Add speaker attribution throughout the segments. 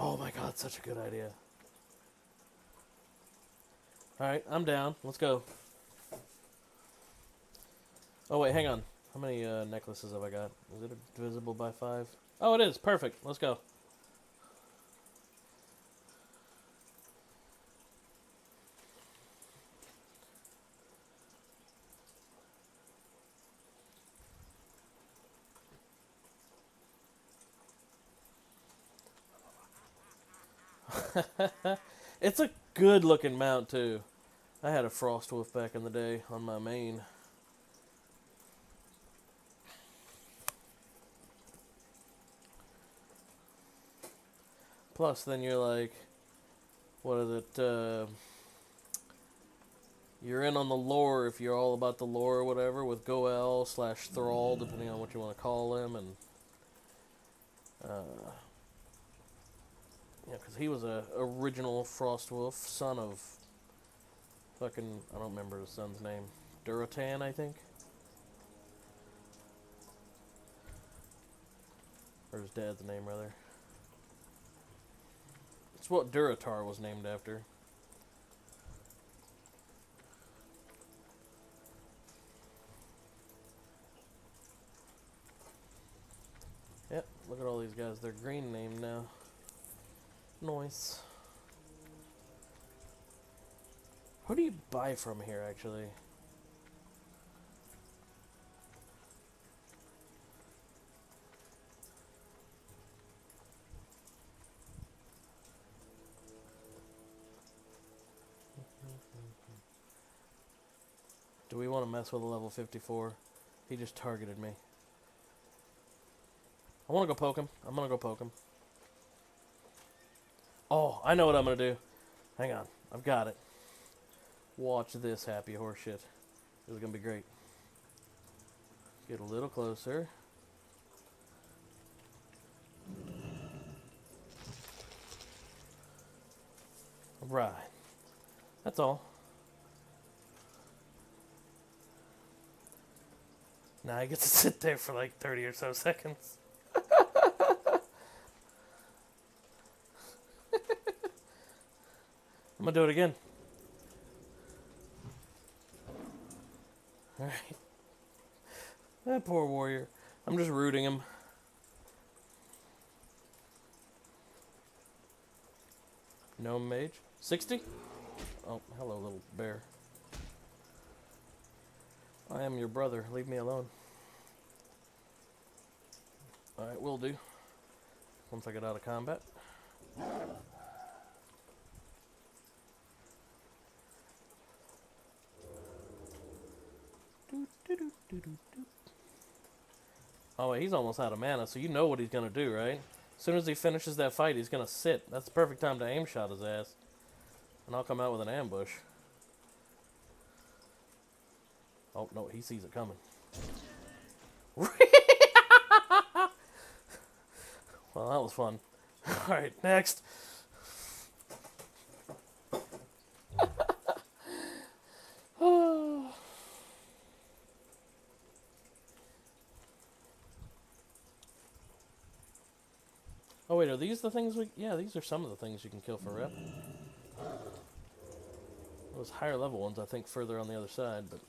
Speaker 1: Oh my god, such a good idea. Alright, I'm down. Let's go. Oh wait, hang on. How many necklaces have I got? Is it divisible by 5? Oh, it is. Perfect. Let's go. It's a good looking mount too. I had a frost wolf back in the day on my main. Plus, then you're like, what is it? You're in on the lore if you're all about the lore or whatever with Goel/Thrall, depending on what you want to call him, and yeah, because he was a original Frostwolf, son of fucking, I don't remember his son's name, Duratan, I think, or his dad's name rather. It's what Duratar was named after. Yep, look at all these guys. They're green named now. Nice. Who do you buy from here, actually? Do we want to mess with a level 54? He just targeted me. I want to go poke him. I'm going to go poke him. Oh, I know what I'm going to do. Hang on. I've got it. Watch this happy horse shit. This is going to be great. Get a little closer. Right. That's all. Now I get to sit there for like 30 or so seconds. I'm gonna do it again. Alright. That poor warrior. I'm just rooting him. No mage. 60? Oh, hello, little bear. I am your brother. Leave me alone. Alright, will do. Once I get out of combat. Oh, wait, he's almost out of mana, so you know what he's going to do, right? As soon as he finishes that fight, he's going to sit. That's the perfect time to aim shot his ass. And I'll come out with an ambush. Oh, no, he sees it coming. Well, that was fun. Alright, next. Oh, wait, are these the things we... Yeah, these are some of the things you can kill for rep. Those higher level ones, I think, further on the other side, but...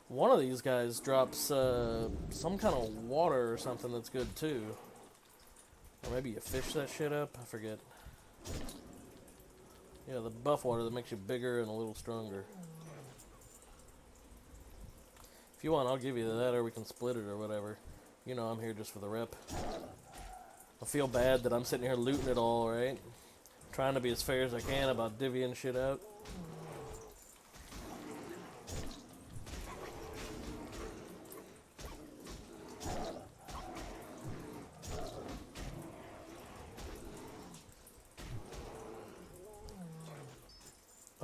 Speaker 1: One of these guys drops some kind of water or something that's good, too. Or maybe you fish that shit up? I forget. Yeah, the buff water that makes you bigger and a little stronger. If you want, I'll give you that, or we can split it or whatever. You know I'm here just for the rep. I feel bad that I'm sitting here looting it all, right? Trying to be as fair as I can about divvying shit out.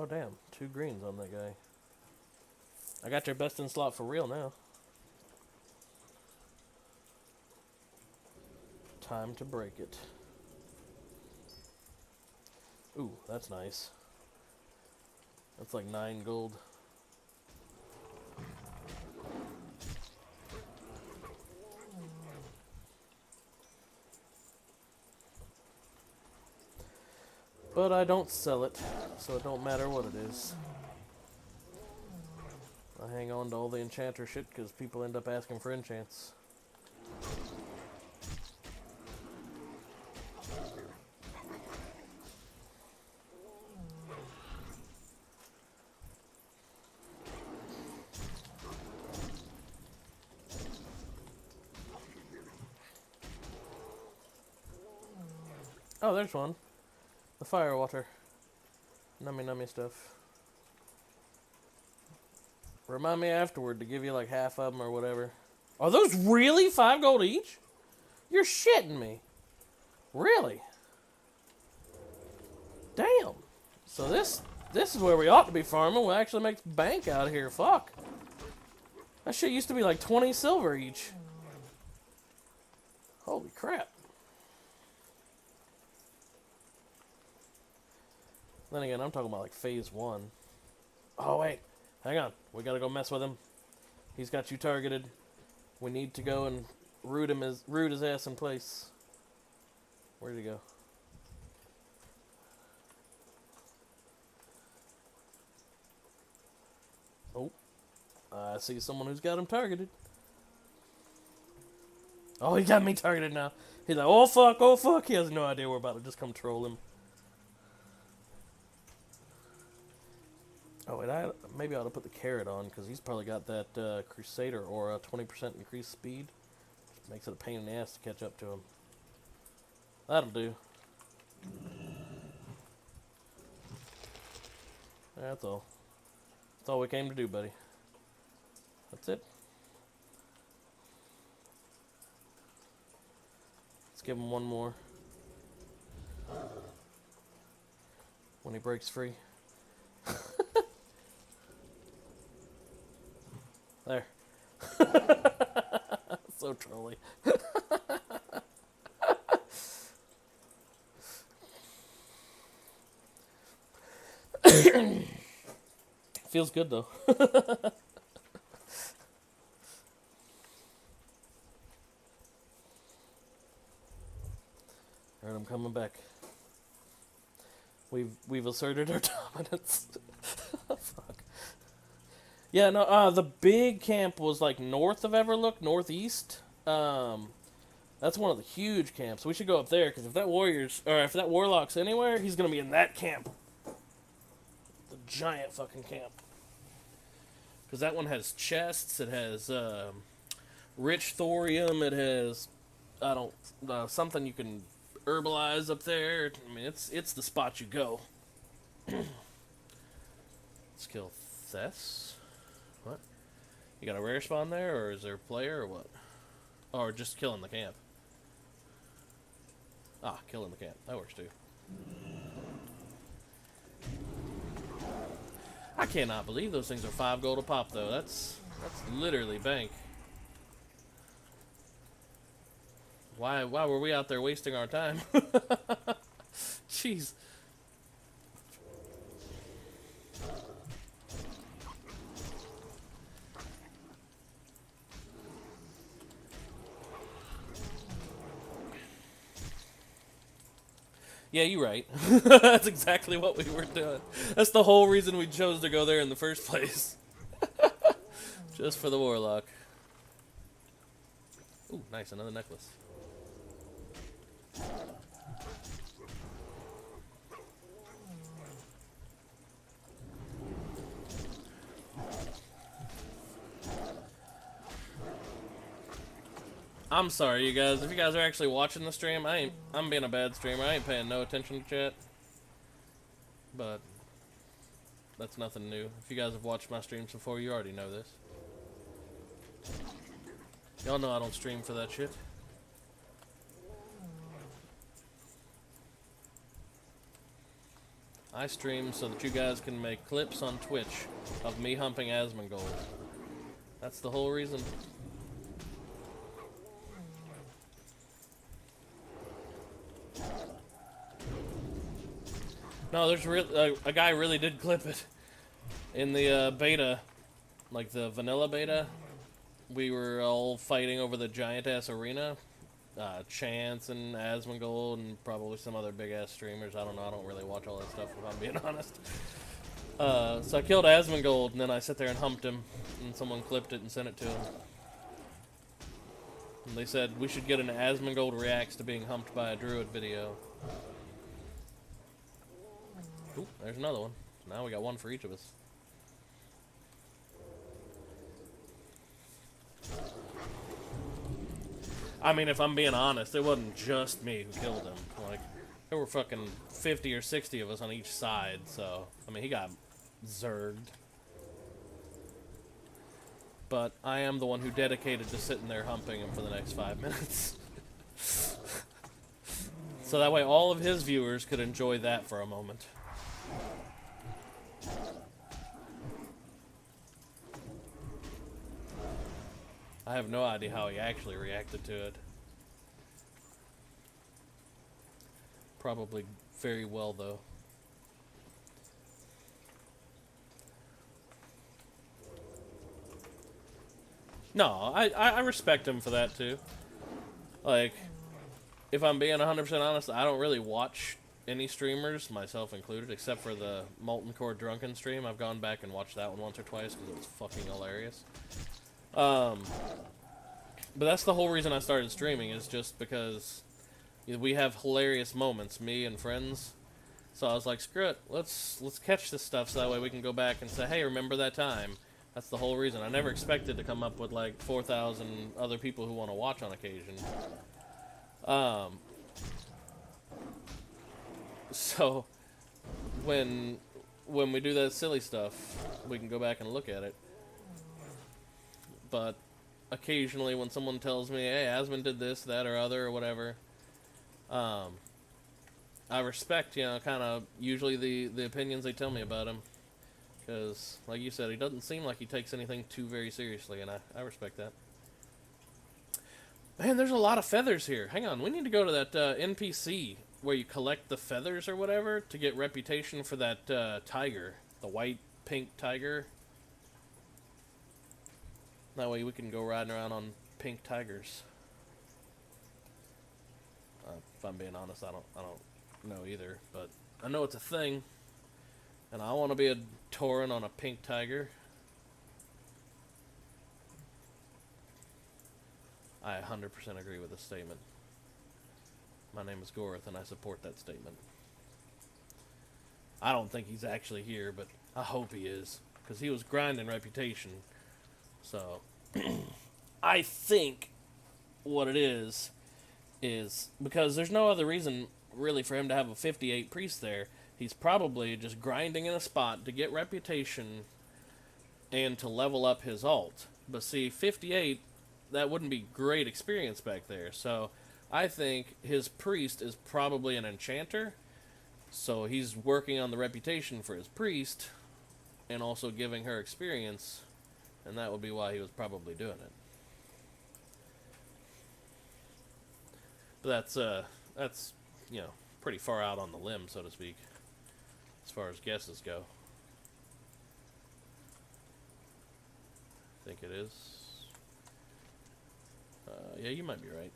Speaker 1: Oh damn, 2 greens on that guy. I got your best in slot for real now. Time to break it. Ooh, that's nice. That's like 9 gold. But I don't sell it, so it don't matter what it is. I hang on to all the enchanter shit because people end up asking for enchants. Oh, there's one. The fire water. Nummy nummy stuff. Remind me afterward to give you like half of them or whatever. Are those really 5 gold each? You're shitting me. Really? Damn. So this is where we ought to be farming. We'll actually make bank out of here. Fuck. That shit used to be like 20 silver each. Holy crap. Then again, I'm talking about like phase 1. Oh, wait. Hang on. We gotta go mess with him. He's got you targeted. We need to go and root his ass in place. Where'd he go? Oh. I see someone who's got him targeted. Oh, he got me targeted now. He's like, oh fuck, oh fuck. He has no idea we're about to just come troll him. Oh, wait, maybe I ought to put the carrot on, because he's probably got that Crusader aura, 20% increased speed. Just makes it a pain in the ass to catch up to him. That'll do. That's all. That's all we came to do, buddy. That's it. Let's give him one more. When he breaks free. There. So trolly. Feels good though. Alright, I'm coming back. We've asserted our dominance. Fuck. Yeah, no, the big camp was like north of Everlook, northeast. That's one of the huge camps. We should go up there, because if that if that warlock's anywhere, he's gonna be in that camp. The giant fucking camp. Because that one has chests, it has, rich thorium, it has, something you can herbalize up there. I mean, it's the spot you go. Let's kill Thess. What? You got a rare spawn there, or is there a player, or what? Or just killing the camp? Ah, killing the camp. That works too. I cannot believe those things are 5 gold a pop, though. That's literally bank. Why were we out there wasting our time? Jeez. Yeah, you're right. That's exactly what we were doing. That's the whole reason we chose to go there in the first place. Just for the warlock. Ooh, nice, another necklace. I'm sorry, you guys. If you guys are actually watching the stream, I'm being a bad streamer. I ain't paying no attention to chat. But that's nothing new. If you guys have watched my streams before, you already know this. Y'all know I don't stream for that shit. I stream so that you guys can make clips on Twitch of me humping Asmongold. That's the whole reason. No, there's a guy really did clip it. In the beta, like the vanilla beta, we were all fighting over the giant-ass arena, Chance and Asmongold and probably some other big ass streamers. I don't know. I don't really watch all that stuff if I'm being honest. So I killed Asmongold and then I sat there and humped him, and someone clipped it and sent it to him. And they said we should get an Asmongold reacts to being humped by a druid video. Ooh, there's another one. Now we got one for each of us. I mean, if I'm being honest, it wasn't just me who killed him. Like, there were fucking 50 or 60 of us on each side, so... I mean, he got zerged. But I am the one who dedicated to sitting there humping him for the next 5 minutes. So that way all of his viewers could enjoy that for a moment. I have no idea how he actually reacted to it. Probably very well, though. No, I respect him for that, too. Like, if I'm being 100% honest, I don't really watch any streamers, myself included, except for the Molten Core Drunken stream. I've gone back and watched that one once or twice because it was fucking hilarious. But that's the whole reason I started streaming, is just because we have hilarious moments, me and friends. So I was like, screw it, let's catch this stuff so that way we can go back and say, hey, remember that time? That's the whole reason. I never expected to come up with like 4,000 other people who want to watch on occasion. So when we do that silly stuff, we can go back and look at it. But occasionally when someone tells me, hey, Asmon did this, that, or other, or whatever, I respect, you know, kind of usually the opinions they tell me about him. Because, like you said, he doesn't seem like he takes anything too very seriously, and I respect that. Man, there's a lot of feathers here. Hang on, we need to go to that NPC where you collect the feathers or whatever to get reputation for that tiger. The white-pink tiger. That way we can go riding around on pink tigers. If I'm being honest, I don't know either, but I know it's a thing. And I want to be a Tauren on a pink tiger. I 100% agree with this statement. My name is Gorith, and I support that statement. I don't think he's actually here, but I hope he is, because he was grinding reputation. So, I think what it is because there's no other reason, really, for him to have a 58 priest there. He's probably just grinding in a spot to get reputation and to level up his ult. But see, 58, that wouldn't be great experience back there. So I think his priest is probably an enchanter. So he's working on the reputation for his priest and also giving her experience. And that would be why he was probably doing it. But that's, you know, pretty far out on the limb, so to speak, as far as guesses go. I think it is. Yeah, you might be right.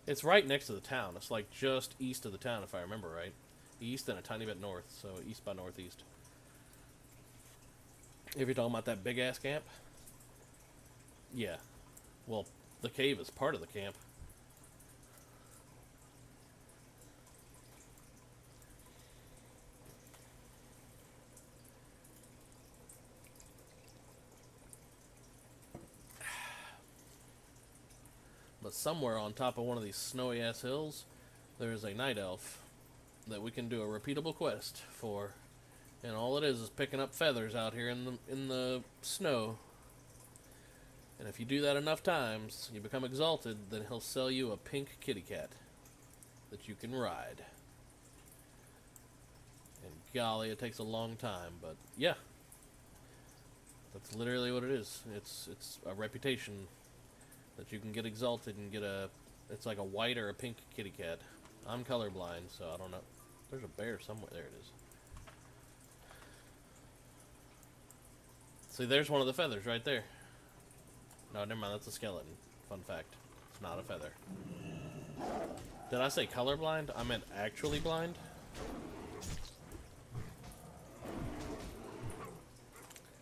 Speaker 1: It's right next to the town. It's like just east of the town, if I remember right. East and a tiny bit north, so east by northeast. If you're talking about that big-ass camp? Yeah. Well, the cave is part of the camp. But somewhere on top of one of these snowy-ass hills, there is a night elf that we can do a repeatable quest for. And all it is picking up feathers out here in the snow. And if you do that enough times, you become exalted, then he'll sell you a pink kitty cat that you can ride. And golly, it takes a long time, but yeah. That's literally what it is. It's a reputation that you can get exalted and get a... It's like a white or a pink kitty cat. I'm colorblind, so I don't know. There's a bear somewhere. There it is. See, there's one of the feathers right there. No, never mind. That's a skeleton. Fun fact. It's not a feather. Did I say colorblind? I meant actually blind.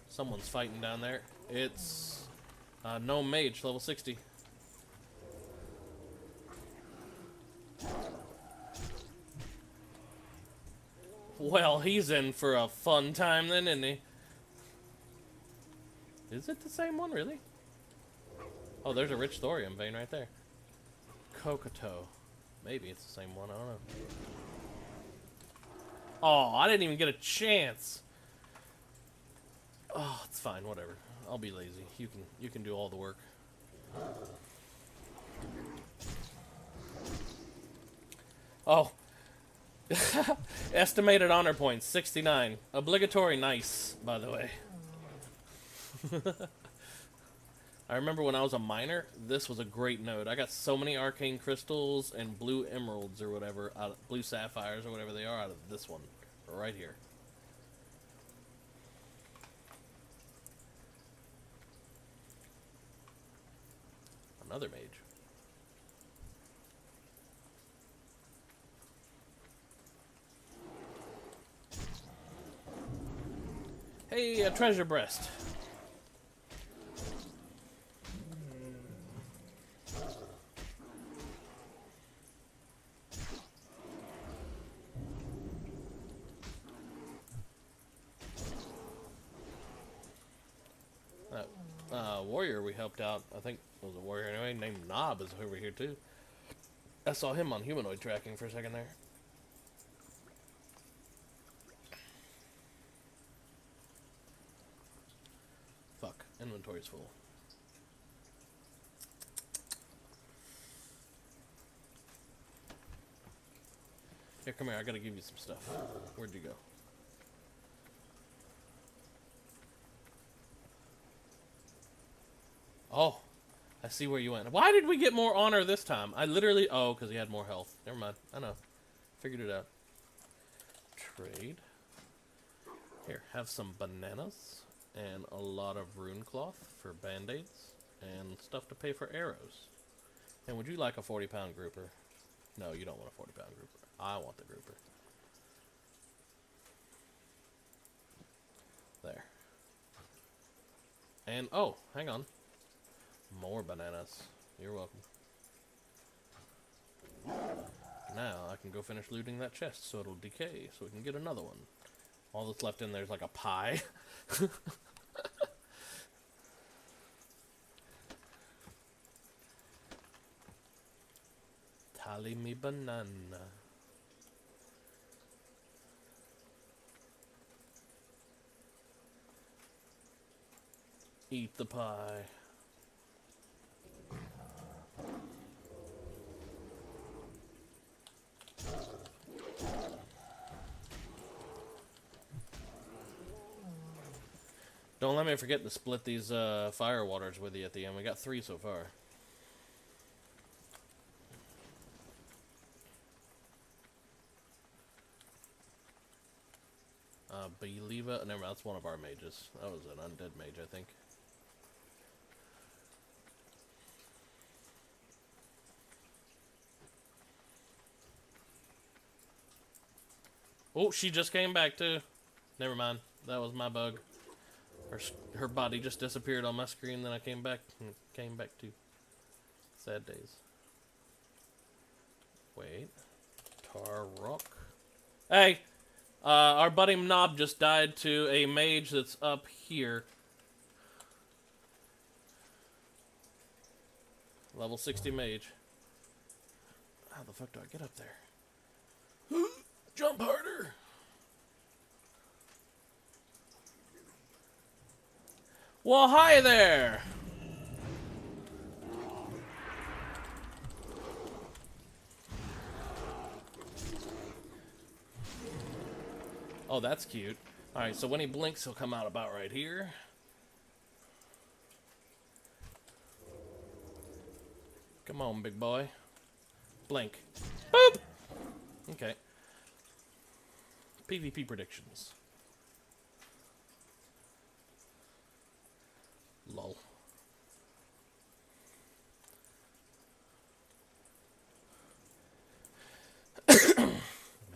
Speaker 1: Someone's fighting down there. It's no mage, level 60. Well, he's in for a fun time then, isn't he? Is it the same one, really? Oh, there's a rich thorium vein right there. Kokoto. Maybe it's the same one, I don't know. Oh, I didn't even get a chance. Oh, it's fine, whatever. I'll be lazy. You can do all the work. Oh. Estimated honor points, 69. Obligatory nice, by the way. I remember when I was a miner, this was a great node. I got so many arcane crystals and blue emeralds or whatever, blue sapphires or whatever they are out of this one, right here. Another mage. Hey, a treasure breast. That warrior we helped out, I think it was a warrior anyway, named Knob is over here too. I saw him on humanoid tracking for a second there. Fuck, inventory's full. Here, come here, I gotta give you some stuff. Where'd you go? Oh, I see where you went. Why did we get more honor this time? I literally... Oh, because he had more health. Never mind. I know. Figured it out. Trade. Here, have some bananas and a lot of rune cloth for band-aids and stuff to pay for arrows. And would you like a 40-pound grouper? No, you don't want a 40-pound grouper. I want the grouper. There. And, oh, hang on. More bananas. You're welcome. Now I can go finish looting that chest so it'll decay so we can get another one. All that's left in there is like a pie. Tally me banana. Eat the pie. Don't let me forget to split these fire waters with you at the end. We got 3 so far. Believa? Never mind, that's one of our mages. That was an undead mage, I think. Oh, she just came back too. Never mind, that was my bug. Her body just disappeared on my screen, then I came back and it came back too. Sad days. Wait. Tar rock. Hey! Our buddy Knob just died to a mage that's up here. Level 60 mage. How the fuck do I get up there? Jump harder! Well, hi there! Oh, that's cute. Alright, so when he blinks, he'll come out about right here. Come on, big boy. Blink. Boop! Okay. PvP predictions. Lol.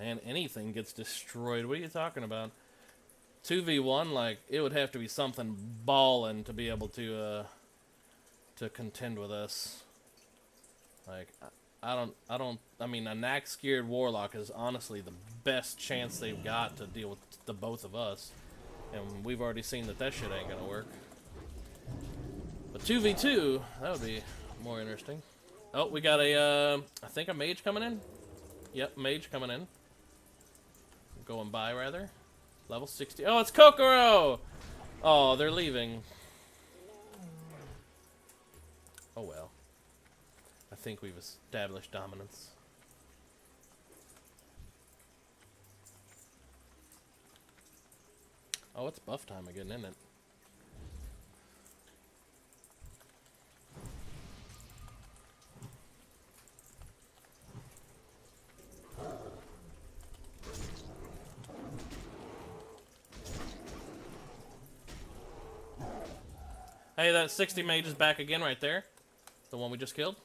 Speaker 1: man. Anything gets destroyed. What are you talking about? 2v1, like, it would have to be something ballin' to be able to contend with us. Like, I mean, a knack-scared warlock is honestly the best chance they've got to deal with the both of us. And we've already seen that shit ain't gonna work. But 2v2, that would be more interesting. Oh, we got I think a mage coming in? Yep, mage coming in. Going by, rather. Level 60. Oh, it's Kokoro! Oh, they're leaving. Oh well. I think we've established dominance. Oh, it's buff time again, isn't it? Hey, that 60 mage is back again right there. The one we just killed.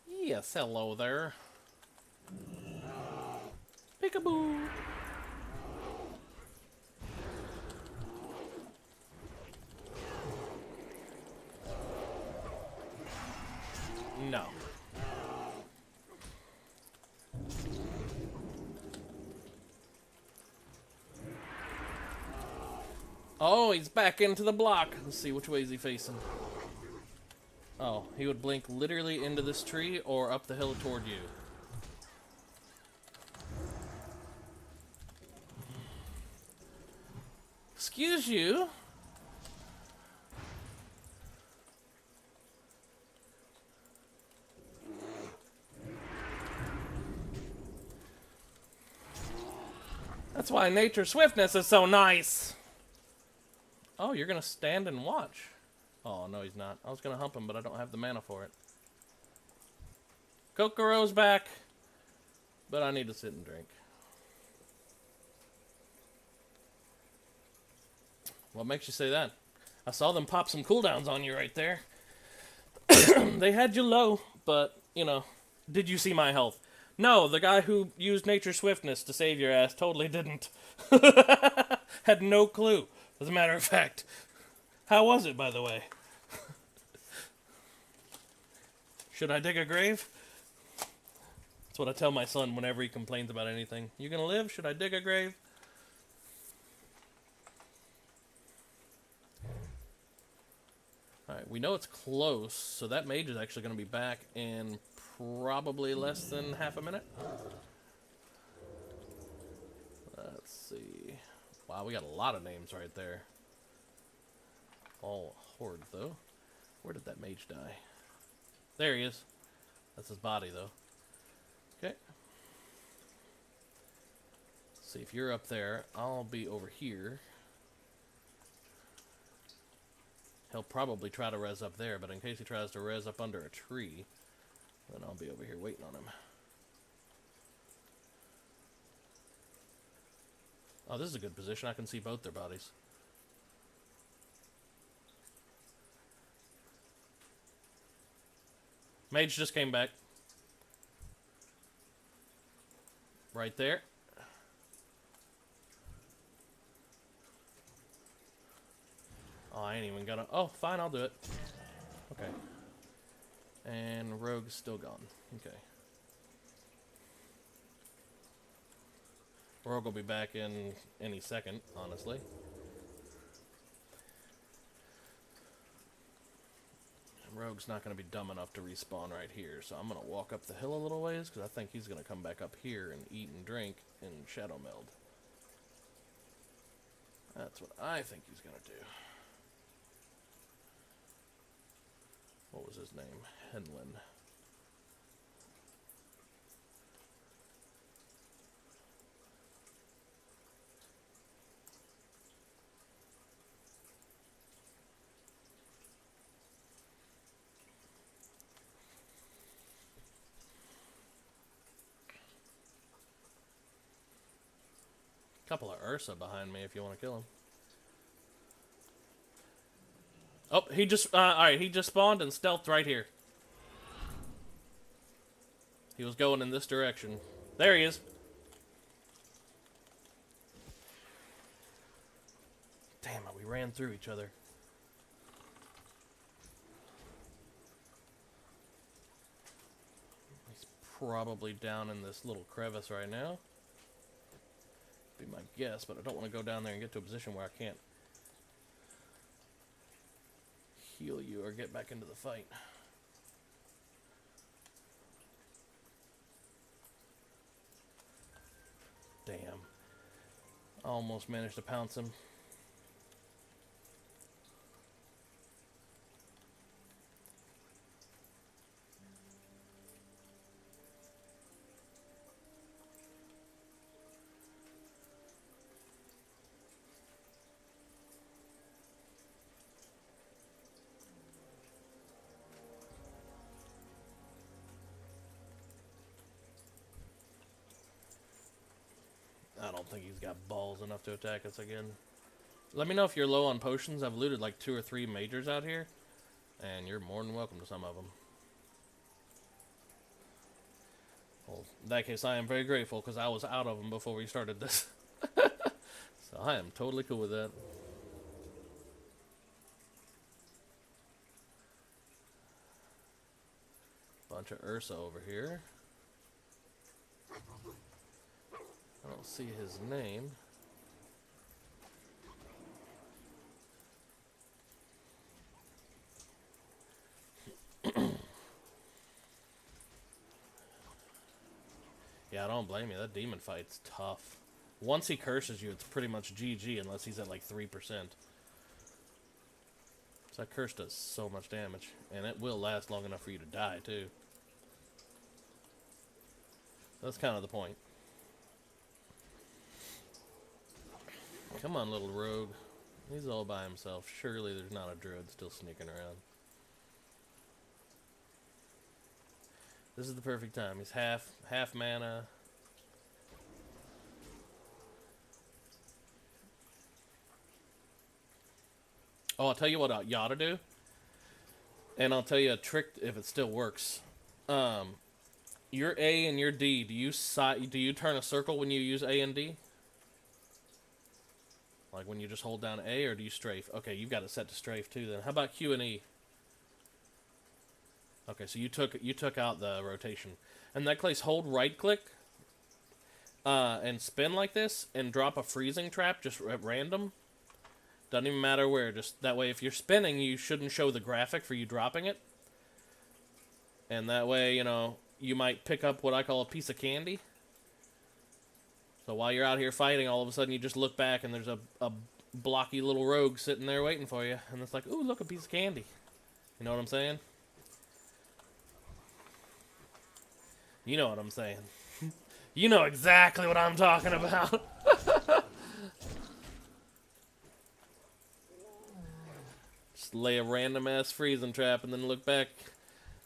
Speaker 1: Yes, hello there. Peekaboo. No. Oh, he's back into the block. Let's see, which way is he facing? Oh, he would blink literally into this tree or up the hill toward you. Excuse you? That's why nature swiftness is so nice. Oh, you're gonna stand and watch. Oh, no, he's not. I was gonna hump him, but I don't have the mana for it. Kokoro's back. But I need to sit and drink. What makes you say that? I saw them pop some cooldowns on you right there. They had you low, but, you know, did you see my health? No, the guy who used nature swiftness to save your ass totally didn't. Had no clue, as a matter of fact. How was it, by the way? Should I dig a grave? That's what I tell my son whenever he complains about anything. You gonna live? Should I dig a grave? Alright, we know it's close, so that mage is actually going to be back in probably less than half a minute. Let's see. Wow, we got a lot of names right there. All horde, though. Where did that mage die? There he is. That's his body, though. Okay. See, if you're up there, I'll be over here. He'll probably try to res up there, but in case he tries to res up under a tree, then I'll be over here waiting on him. Oh, this is a good position. I can see both their bodies. Mage just came back. Right there. Oh, I ain't even gonna... Oh, fine, I'll do it. Okay. And Rogue's still gone. Okay. Rogue will be back in any second, honestly. Rogue's not going to be dumb enough to respawn right here, so I'm going to walk up the hill a little ways, because I think he's going to come back up here and eat and drink and shadow meld. That's what I think he's going to do. What was his name? Henlin. Couple of Ursa behind me if you want to kill him. Oh, he just, alright, he just spawned and stealthed right here. He was going in this direction. There he is. Damn it, we ran through each other. He's probably down in this little crevice right now. Be my guess, but I don't want to go down there and get to a position where I can't heal you or get back into the fight. Damn. I almost managed to pounce him. I don't think he's got balls enough to attack us again. Let me know if you're low on potions. I've looted like 2 or 3 majors out here, and you're more than welcome to some of them. Well, in that case, I am very grateful because I was out of them before we started this. So I am totally cool with that. Bunch of Ursa over here. I don't see his name. Yeah, I don't blame you. That demon fight's tough. Once he curses you, it's pretty much GG unless he's at like 3%. So that curse does so much damage. And it will last long enough for you to die, too. That's kind of the point. Come on, little rogue. He's all by himself. Surely there's not a druid still sneaking around. This is the perfect time. He's half mana. Oh, I'll tell you what you ought to do. And I'll tell you a trick if it still works. Your A and your D, do you turn a circle when you use A and D? Like when you just hold down A, or do you strafe? Okay, you've got it set to strafe too then. How about Q and E? Okay, so you took out the rotation. In that case, hold right click and spin like this and drop a freezing trap just at random. Doesn't even matter where, just that way if you're spinning, you shouldn't show the graphic for you dropping it. And that way, you know, you might pick up what I call a piece of candy. So while you're out here fighting, all of a sudden you just look back and there's a blocky little rogue sitting there waiting for you. And it's like, ooh, look, a piece of candy. You know what I'm saying? You know what I'm saying. You know exactly what I'm talking about. Just lay a random ass freezing trap and then look back.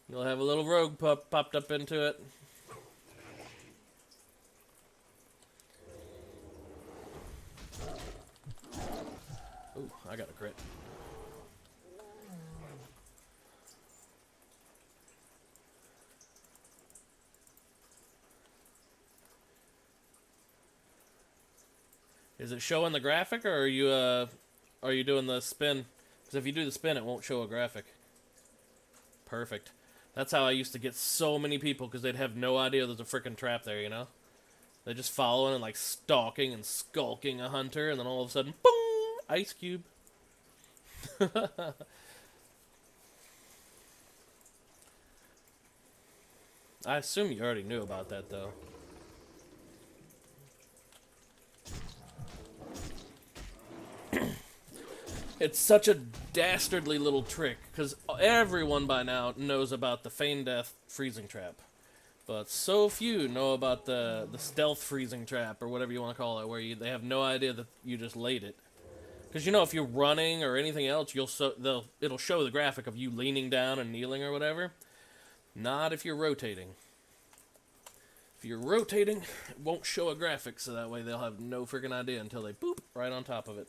Speaker 1: You'll have a little rogue popped up into it. Ooh, I got a crit. Is it showing the graphic, or are you doing the spin? Because if you do the spin, it won't show a graphic. Perfect. That's how I used to get so many people, because they'd have no idea there's a freaking trap there, you know? They're just following and like stalking and skulking a hunter, and then all of a sudden, boom! Ice cube. I assume you already knew about that, though. It's such a dastardly little trick, because everyone by now knows about the feign death freezing trap. But so few know about the stealth freezing trap, or whatever you want to call it, where they have no idea that you just laid it. Because, you know, if you're running or anything else, it'll show the graphic of you leaning down and kneeling or whatever. Not if you're rotating. If you're rotating, it won't show a graphic, so that way they'll have no freaking idea until they boop right on top of it.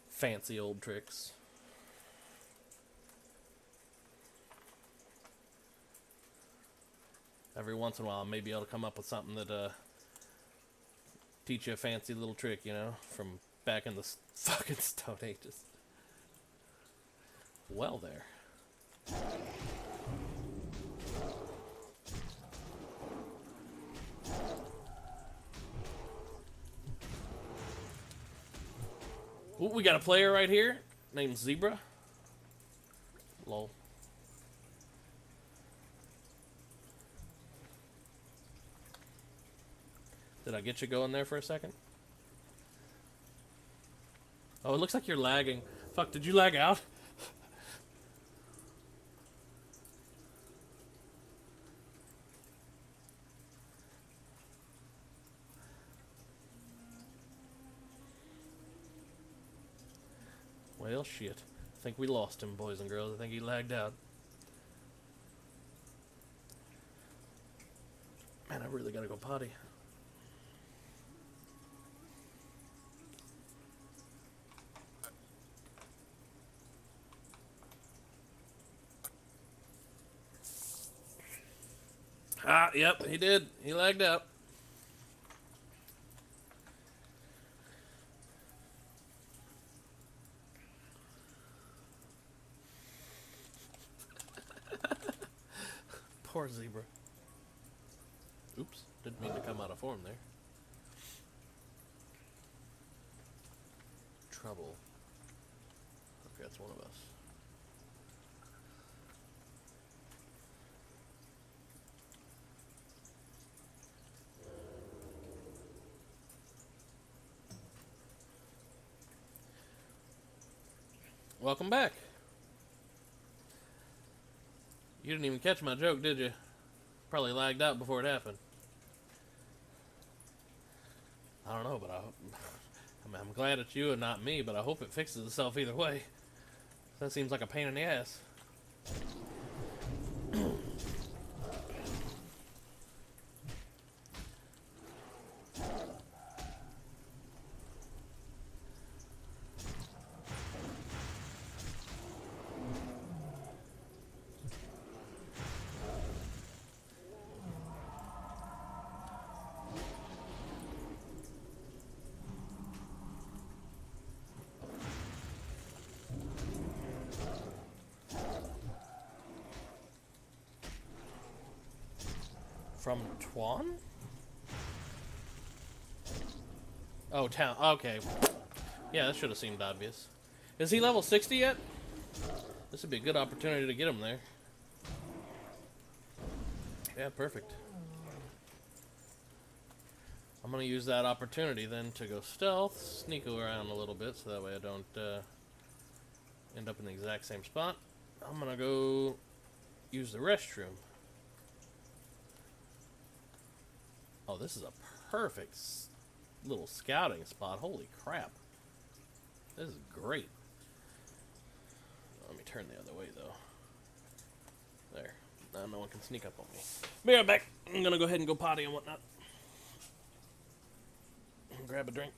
Speaker 1: Fancy old tricks. Every once in a while, I may be able to come up with something that teach you a fancy little trick, you know, from back in the fucking Stone Ages. Well, there. Ooh, we got a player right here named Zebra. Lol. Did I get you going there for a second? Oh, it looks like you're lagging. Fuck, did you lag out? Well, shit. I think we lost him, boys and girls. I think he lagged out. Man, I really gotta go potty. Ah, yep, he did. He lagged out. Poor Zebra. Oops, didn't mean to come out of form there. Trouble. Okay, that's one of us. Welcome back. You didn't even catch my joke, did you? Probably lagged out before it happened. I don't know, but I'm glad it's you and not me, but I hope it fixes itself either way. That seems like a pain in the ass. From Tuan? Oh, town. Okay. Yeah, that should have seemed obvious. Is he level 60 yet? This would be a good opportunity to get him there. Yeah, perfect. I'm going to use that opportunity then to go stealth, sneak around a little bit so that way I don't end up in the exact same spot. I'm going to go use the restroom. Oh, this is a perfect little scouting spot. Holy crap. This is great. Let me turn the other way, though. There. Now no one can sneak up on me. Be right back. I'm going to go ahead and go potty and whatnot. Grab a drink.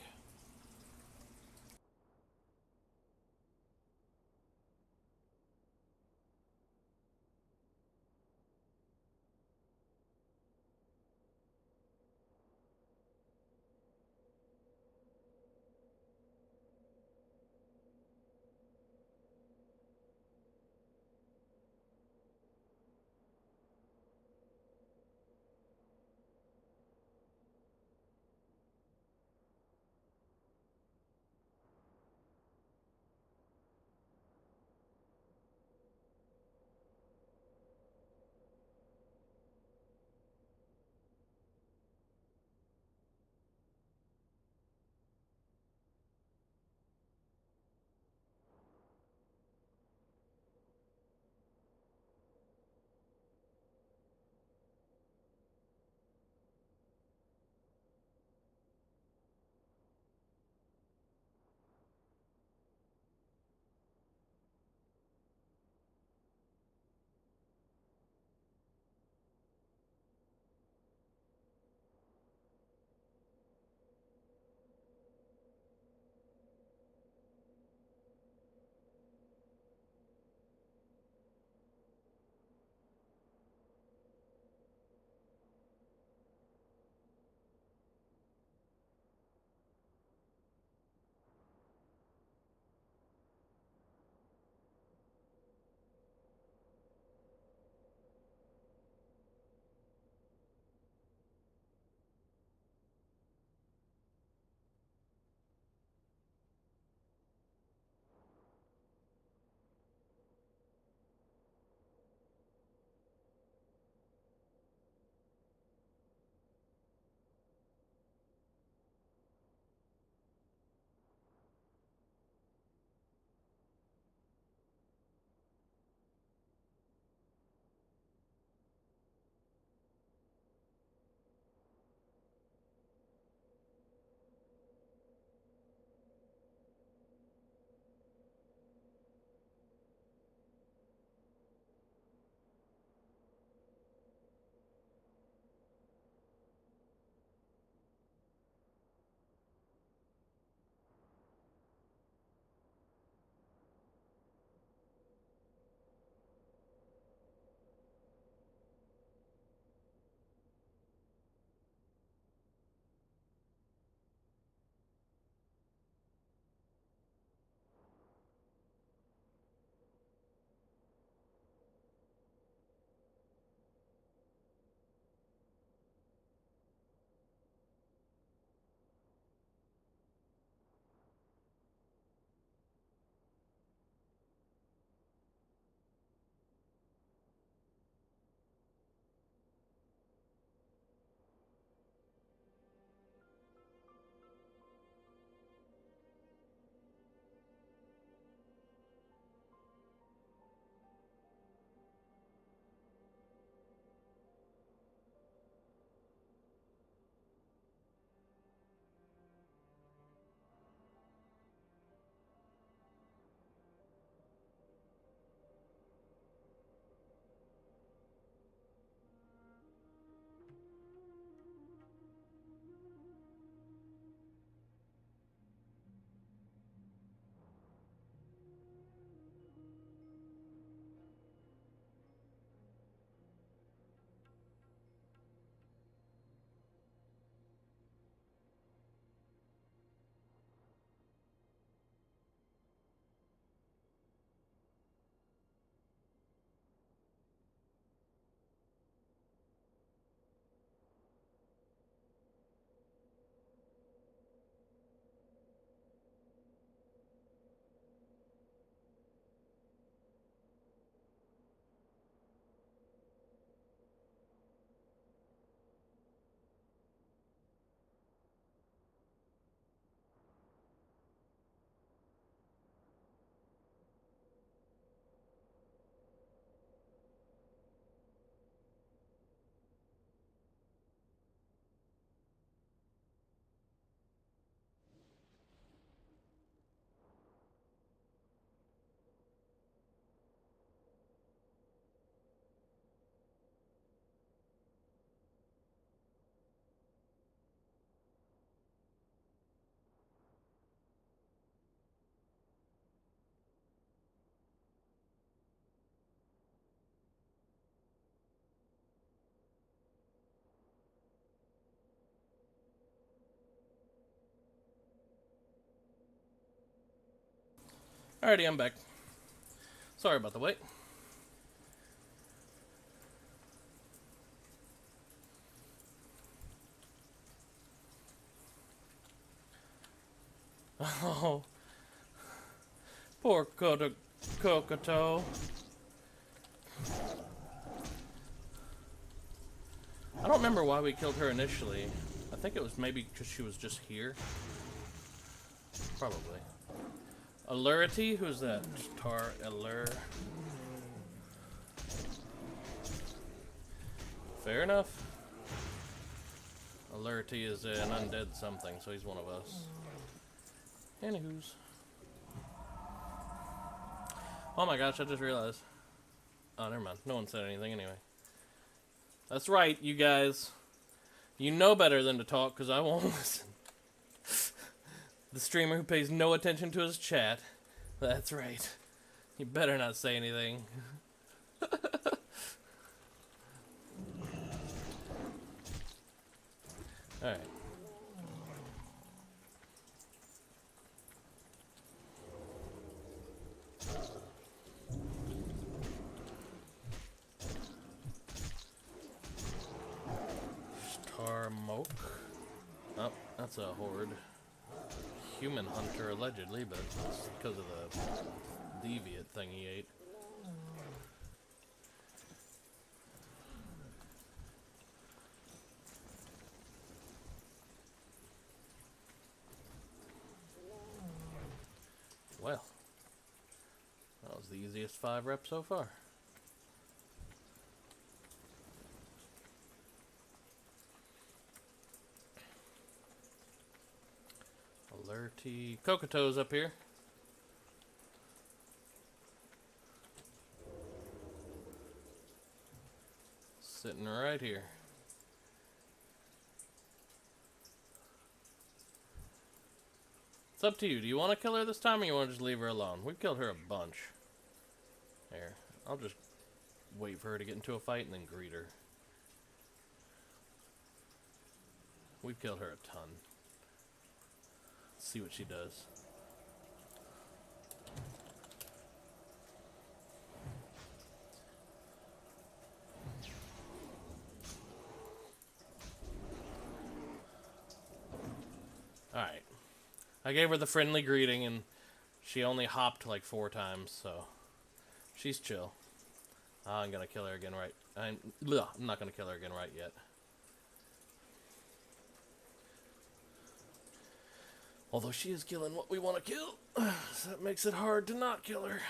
Speaker 1: Alrighty, I'm back. Sorry about the wait. Oh, poor Kokoto. I don't remember why we killed her initially. I think it was maybe because she was just here. Probably. Allurity? Who's that? Tar Allure. Fair enough. Allurity is an undead something, so he's one of us. Anywho's. Oh my gosh, I just realized. Oh, never mind. No one said anything anyway. That's right, you guys. You know better than to talk, because I won't listen. The streamer who pays no attention to his chat. That's right. You better not say anything. Alright. Starmoke. Oh, that's a horde. Human hunter, allegedly, but it's because of the deviant thing he ate. Well, that was the easiest 5 reps so far. Alerty. Kokoto's up here. Sitting right here. It's up to you. Do you want to kill her this time or you want to just leave her alone? We've killed her a bunch. Here. I'll just wait for her to get into a fight and then greet her. We've killed her a ton. Let's see what she does. Alright. I gave her the friendly greeting and she only hopped like 4 times, so she's chill. I'm gonna kill her again right. I'm not gonna kill her again right yet. Although she is killing what we want to kill, so that makes it hard to not kill her.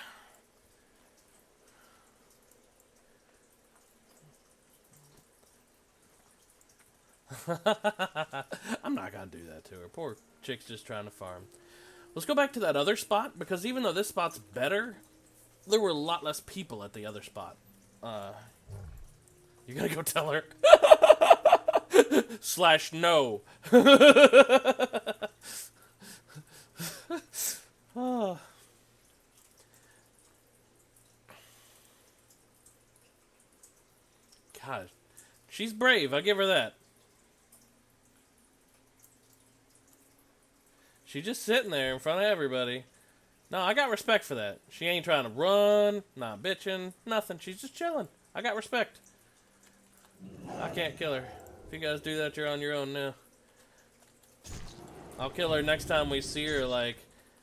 Speaker 1: I'm not gonna do that to her. Poor chick's just trying to farm. Let's go back to that other spot, because even though this spot's better, there were a lot less people at the other spot. You're gonna go tell her? / no. Oh. God, she's brave. I give her that. She's just sitting there in front of everybody. No, I got respect for that. She ain't trying to run, not bitching, nothing. She's just chilling. I got respect. I can't kill her. If you guys do that, you're on your own now. I'll kill her next time we see her, like,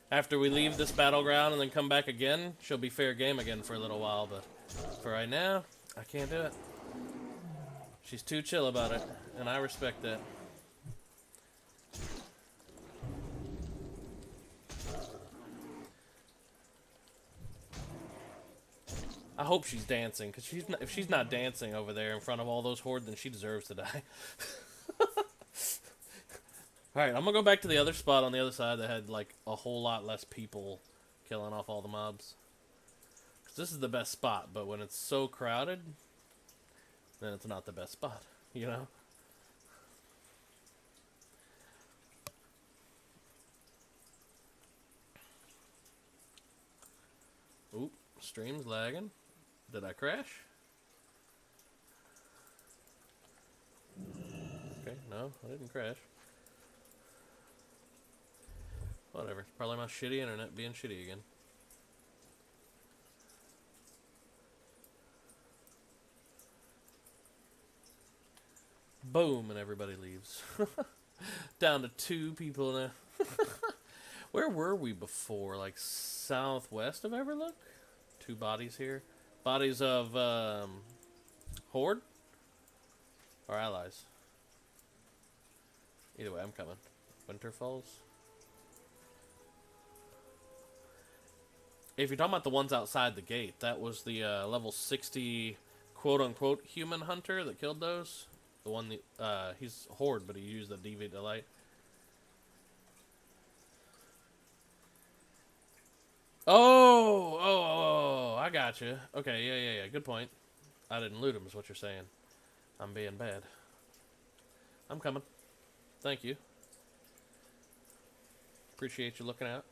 Speaker 1: after we leave this battleground and then come back again. She'll be fair game again for a little while, but for right now, I can't do it. She's too chill about it, and I respect that. I hope she's dancing, because if she's not dancing over there in front of all those hordes, then she deserves to die. Alright, I'm going to go back to the other spot on the other side that had, like, a whole lot less people killing off all the mobs. Because this is the best spot, but when it's so crowded, then it's not the best spot, you know? Oop, stream's lagging. Did I crash? Okay, no, I didn't crash. Whatever. It's probably my shitty internet being shitty again. Boom, and everybody leaves. Down to 2 people now. Where were we before? Like southwest of Everlook? 2 bodies here. Bodies of Horde? Or allies? Either way, I'm coming. Winter Falls? If you're talking about the ones outside the gate, that was the level 60 quote-unquote human hunter that killed those. The one, he's Horde, but he used the Deviant Delight. Oh, I gotcha. Okay, yeah, good point. I didn't loot him, is what you're saying. I'm being bad. I'm coming. Thank you. Appreciate you looking out.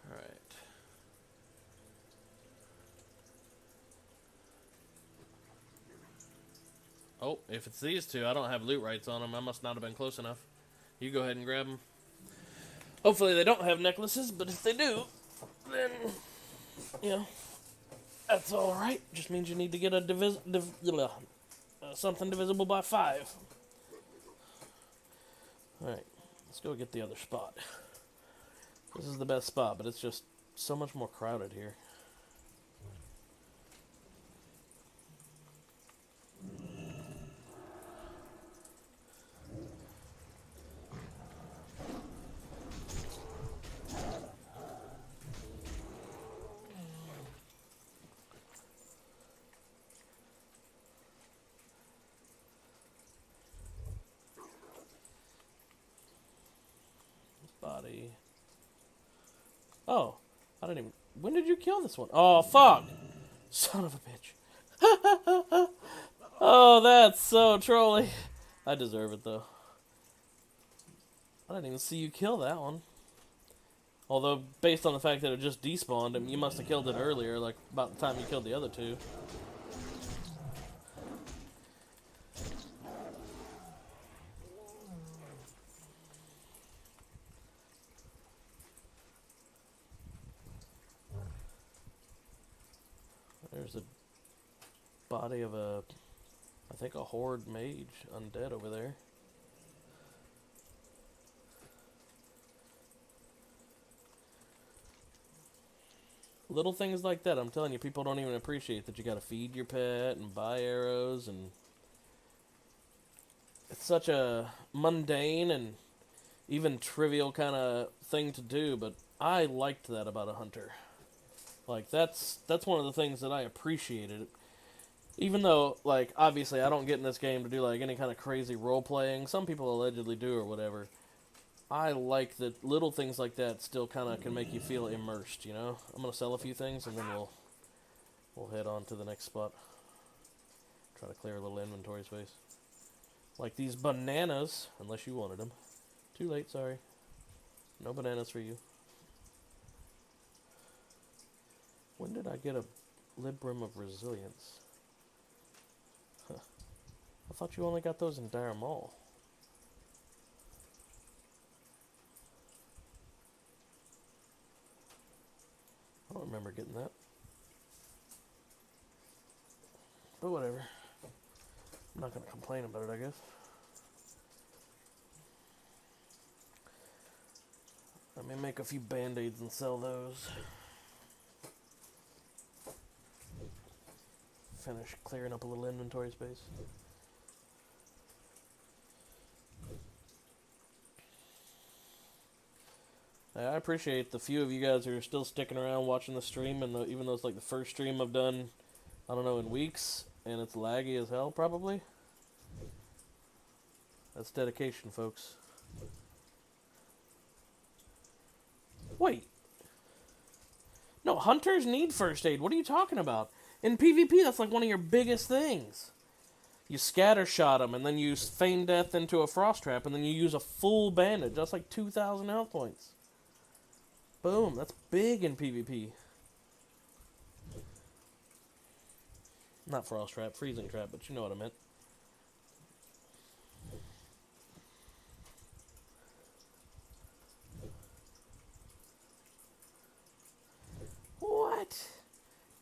Speaker 1: Alright. Oh, if it's these 2, I don't have loot rights on them. I must not have been close enough. You go ahead and grab them. Hopefully they don't have necklaces, but if they do, then, you know, that's alright. Just means you need to get a something divisible by 5. Alright, let's go get the other spot. This is the best spot, but it's just so much more crowded here. Body. Oh, I didn't even... When did you kill this one? Oh, fuck! Son of a bitch. Oh, that's so trolly. I deserve it, though. I didn't even see you kill that one. Although, based on the fact that it just despawned, you must have killed it earlier, like about the time you killed the other 2. There's a body of I think a Horde mage undead over there. Little things like that, I'm telling you, people don't even appreciate that you gotta feed your pet and buy arrows, and it's such a mundane and even trivial kind of thing to do, but I liked that about a hunter. Like, that's one of the things that I appreciated. Even though, like, obviously I don't get in this game to do, like, any kind of crazy role-playing. Some people allegedly do or whatever. I like that little things like that still kind of can make you feel immersed, you know? I'm going to sell a few things, and then we'll head on to the next spot. Try to clear a little inventory space. Like these bananas, unless you wanted them. Too late, sorry. No bananas for you. When did I get a Librum of Resilience? Huh. I thought you only got those in Dire Mall. I don't remember getting that. But whatever. I'm not going to complain about it, I guess. Let me make a few band-aids and sell those. Finish clearing up a little inventory space. I appreciate the few of you guys who are still sticking around watching the stream, and even though it's like the first stream I've done, I don't know, in weeks, and it's laggy as hell, probably. That's dedication, folks. Wait. No, hunters need first aid. What are you talking about? In PvP, that's like one of your biggest things. You scattershot them, and then you feign death into a frost trap, and then you use a full bandage. That's like 2,000 health points. Boom, that's big in PvP. Not frost trap, freezing trap, but you know what I meant.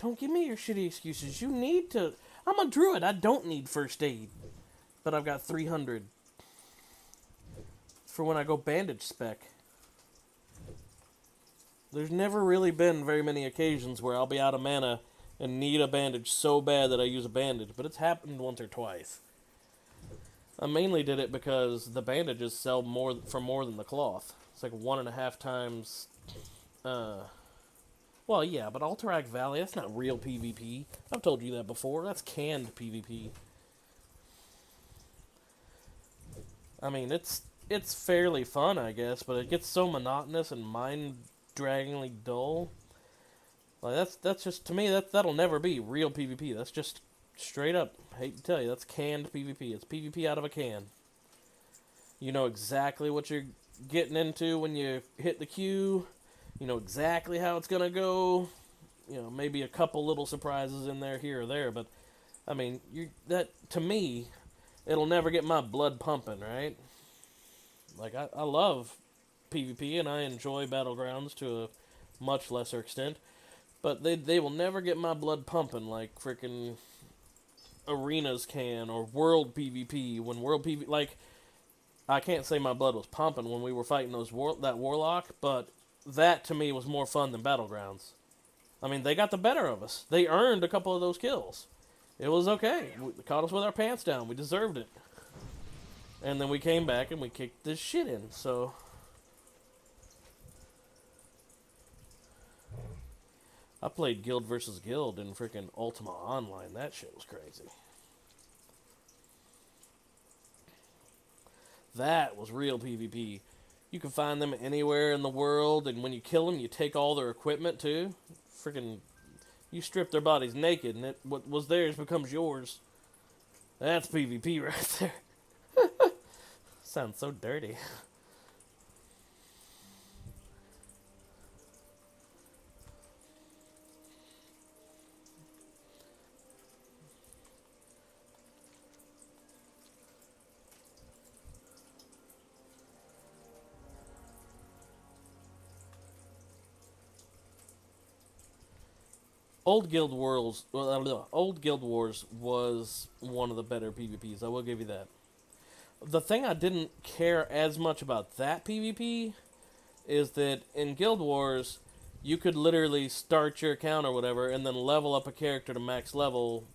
Speaker 1: Don't give me your shitty excuses. You need to... I'm a druid. I don't need first aid. But I've got 300. For when I go bandage spec. There's never really been very many occasions where I'll be out of mana and need a bandage so bad that I use a bandage. But it's happened once or twice. I mainly did it because the bandages sell for more than the cloth. It's like 1.5 times... well, yeah, but Alterac Valley, that's not real PvP. I've told you that before. That's canned PvP. I mean, it's fairly fun, I guess, but it gets so monotonous and mind-draggingly dull. Like, that's just, to me, that'll never be real PvP. That's just straight up, hate to tell you, that's canned PvP. It's PvP out of a can. You know exactly what you're getting into when you hit the queue. You know exactly how it's going to go. You know, maybe a couple little surprises in there, here or there, but, I mean, to me, it'll never get my blood pumping, right? Like, I love PvP, and I enjoy Battlegrounds to a much lesser extent, but they will never get my blood pumping like freaking arenas can, or World PvP, when World PvP, like, I can't say my blood was pumping when we were fighting that Warlock, but that, to me, was more fun than Battlegrounds. I mean, they got the better of us. They earned a couple of those kills. It was okay. They caught us with our pants down. We deserved it. And then we came back and we kicked this shit in, so... I played Guild versus Guild in freaking Ultima Online. That shit was crazy. That was real PvP. You can find them anywhere in the world, and when you kill them, you take all their equipment, too. Freaking, you strip their bodies naked, and what was theirs becomes yours. That's PvP right there. Sounds so dirty. Old Guild Wars was one of the better PvPs. I will give you that. The thing I didn't care as much about that PvP is that in Guild Wars, you could literally start your account or whatever and then level up a character to max level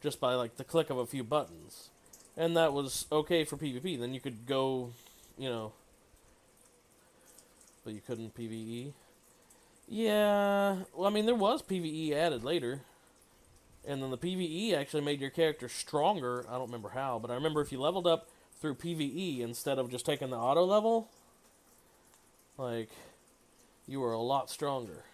Speaker 1: just by like the click of a few buttons. And that was okay for PvP. Then you could go, you know, but you couldn't PvE. Yeah, well, I mean, there was PvE added later. And then the PvE actually made your character stronger. I don't remember how, but I remember if you leveled up through PvE instead of just taking the auto level, like, you were a lot stronger.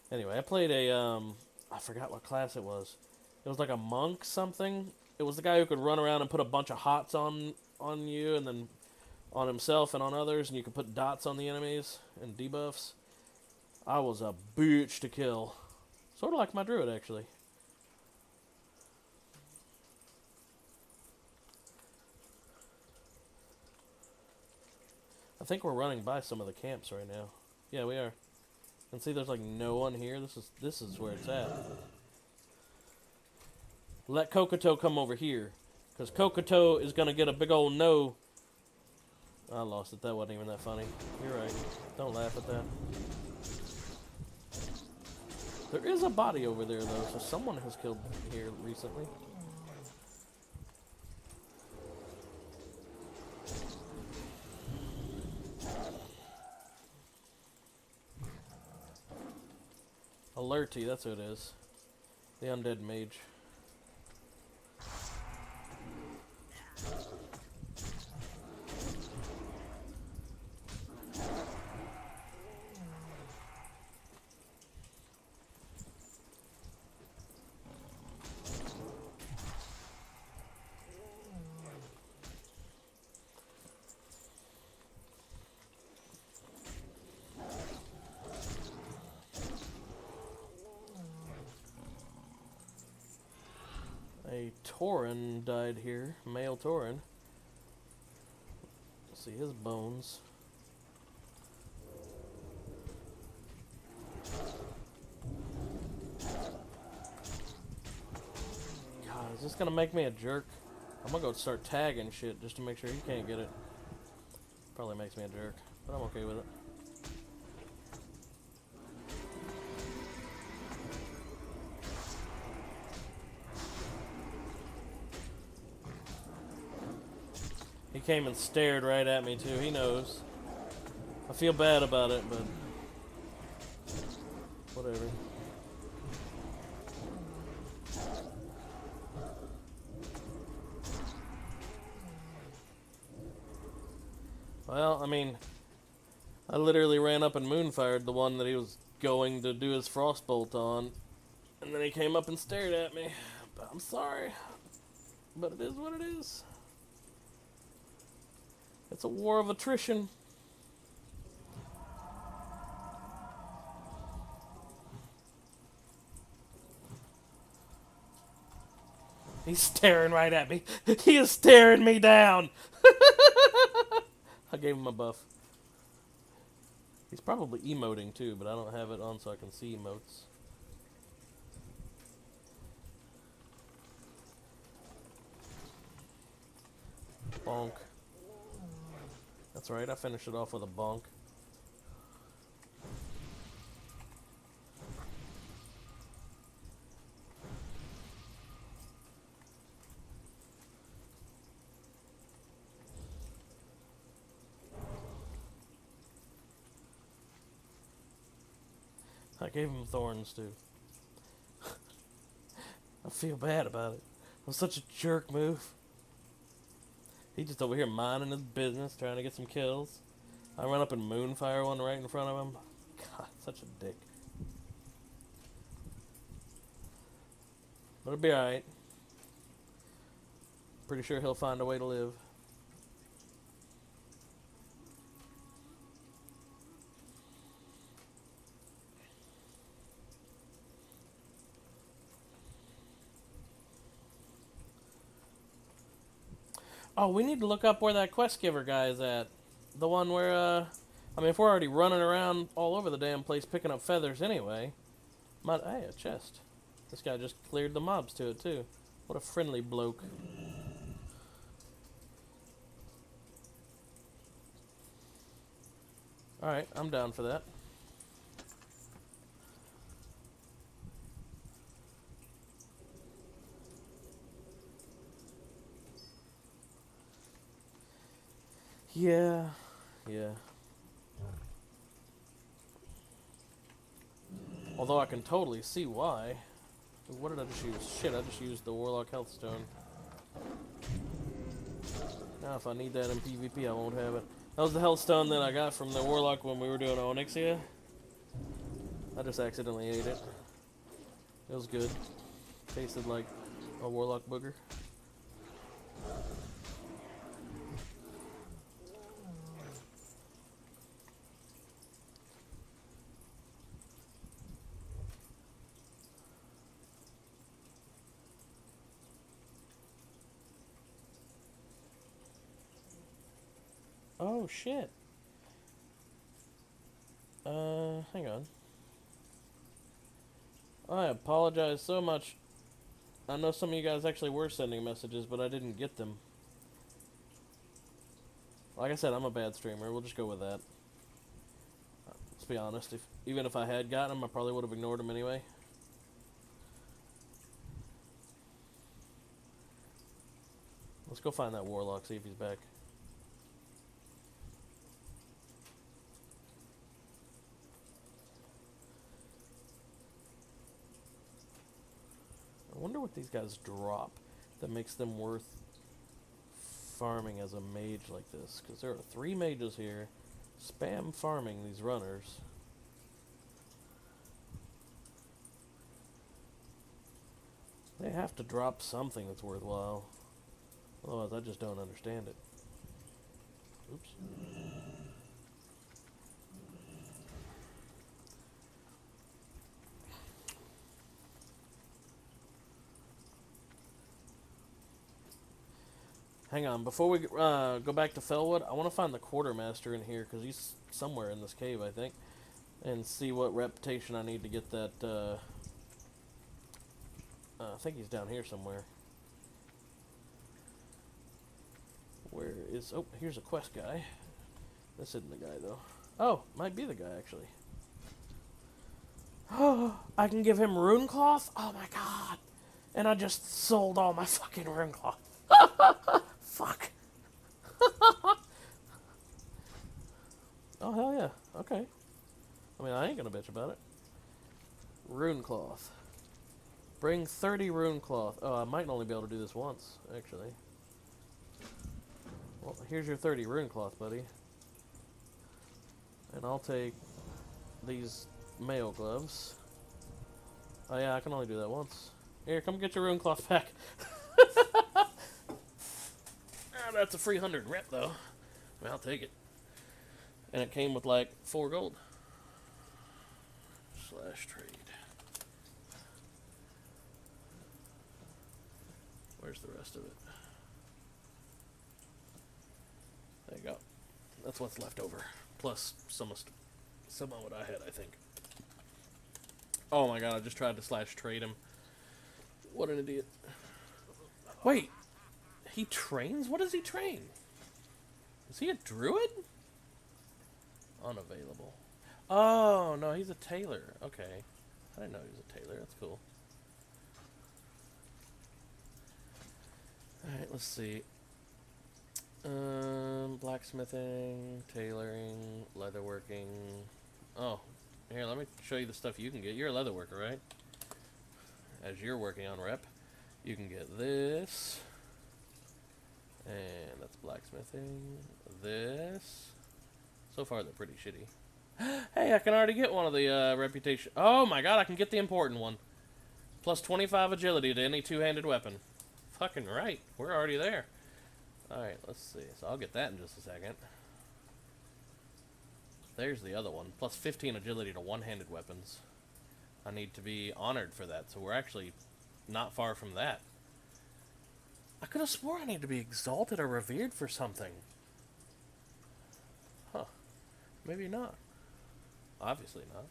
Speaker 1: Anyway, I played I forgot what class it was. It was like a monk something. It was the guy who could run around and put a bunch of hots on you, and then on himself and on others, and you could put dots on the enemies and debuffs. I was a bitch to kill. Sort of like my druid, actually. I think we're running by some of the camps right now. Yeah, we are. And see, there's like no one here. This is where it's at. Let Kokoto come over here, because Kokoto is gonna get a big old no. I lost it. That wasn't even that funny. You're right. Don't laugh at that. There is a body over there, though, so someone has killed here recently. Alerty, that's who it is. The undead mage. A Tauren died here, male Tauren. Let's see his bones. Is this gonna make me a jerk? I'm gonna go start tagging shit just to make sure he can't get it. Probably makes me a jerk, but I'm okay with it. He came and stared right at me too, he knows. I feel bad about it, but whatever. Well, I mean, I literally ran up and moonfired the one that he was going to do his frostbolt on, and then he came up and stared at me. But I'm sorry, but it is what it is. It's a war of attrition. He's staring right at me. He is staring me down. I gave him a buff. He's probably emoting too, but I don't have it on so I can see emotes. Bonk. That's right, I finished it off with a bonk. I gave him thorns too. I feel bad about it. I'm such a jerk move. He just over here minding his business, trying to get some kills. I run up and moonfire one right in front of him. God, such a dick. But it'll be alright. Pretty sure he'll find a way to live. Oh, we need to look up where that quest giver guy is at. The one where, I mean, if we're already running around all over the damn place picking up feathers anyway. Hey, a chest. This guy just cleared the mobs to it, too. What a friendly bloke. Alright, I'm down for that. Yeah. Although I can totally see why. What did I just use? Shit, I just used the Warlock Health Stone. Now if I need that in PvP, I won't have it. That was the Health Stone that I got from the Warlock when we were doing Onyxia. I just accidentally ate it. It was good. Tasted like a Warlock booger. Oh, shit. Hang on. I apologize so much. I know some of you guys actually were sending messages, but I didn't get them. Like I said, I'm a bad streamer. We'll just go with that. Let's be honest. Even if I had gotten them, I probably would have ignored them anyway. Let's go find that Warlock, see if he's back. I wonder what these guys drop that makes them worth farming as a mage like this. Because there are 3 mages here. Spam farming these runners. They have to drop something that's worthwhile. Otherwise, I just don't understand it. Oops. Hang on, before we go back to Felwood, I want to find the Quartermaster in here, because he's somewhere in this cave, I think. And see what reputation I need to get that, I think he's down here somewhere. is... Oh, here's a quest guy. This isn't the guy, though. Oh, might be the guy, actually. Oh, I can give him rune cloth? Oh my god. And I just sold all my fucking rune cloth. Fuck. Oh, hell yeah. Okay. I mean, I ain't gonna bitch about it. Rune cloth. Bring 30 rune cloth. Oh, I might only be able to do this once, actually. Well, here's your 30 rune cloth, buddy. And I'll take these mail gloves. Oh yeah, I can only do that once. Here, come get your rune cloth back. That's a free 100 rep, though. I mean, I'll take it. And it came with like 4 gold. Slash trade. Where's the rest of it? There you go. That's what's left over. Plus some of what I had, I think. Oh my god, I just tried to slash trade him. What an idiot. Wait. He trains? What does he train? Is he a druid? Unavailable. Oh, no, he's a tailor. Okay. I didn't know he was a tailor. That's cool. Alright, let's see. Blacksmithing, tailoring, leatherworking. Oh, here, let me show you the stuff you can get. You're a leatherworker, right? As you're working on rep, you can get this. And that's blacksmithing. This. So far, they're pretty shitty. Hey, I can already get one of the reputation. Oh my god, I can get the important one. Plus 25 agility to any two-handed weapon. Fucking right. We're already there. Alright, let's see. So I'll get that in just a second. There's the other one. Plus 15 agility to one-handed weapons. I need to be honored for that. So we're actually not far from that. I could have swore I need to be exalted or revered for something. Huh. Maybe not. Obviously not.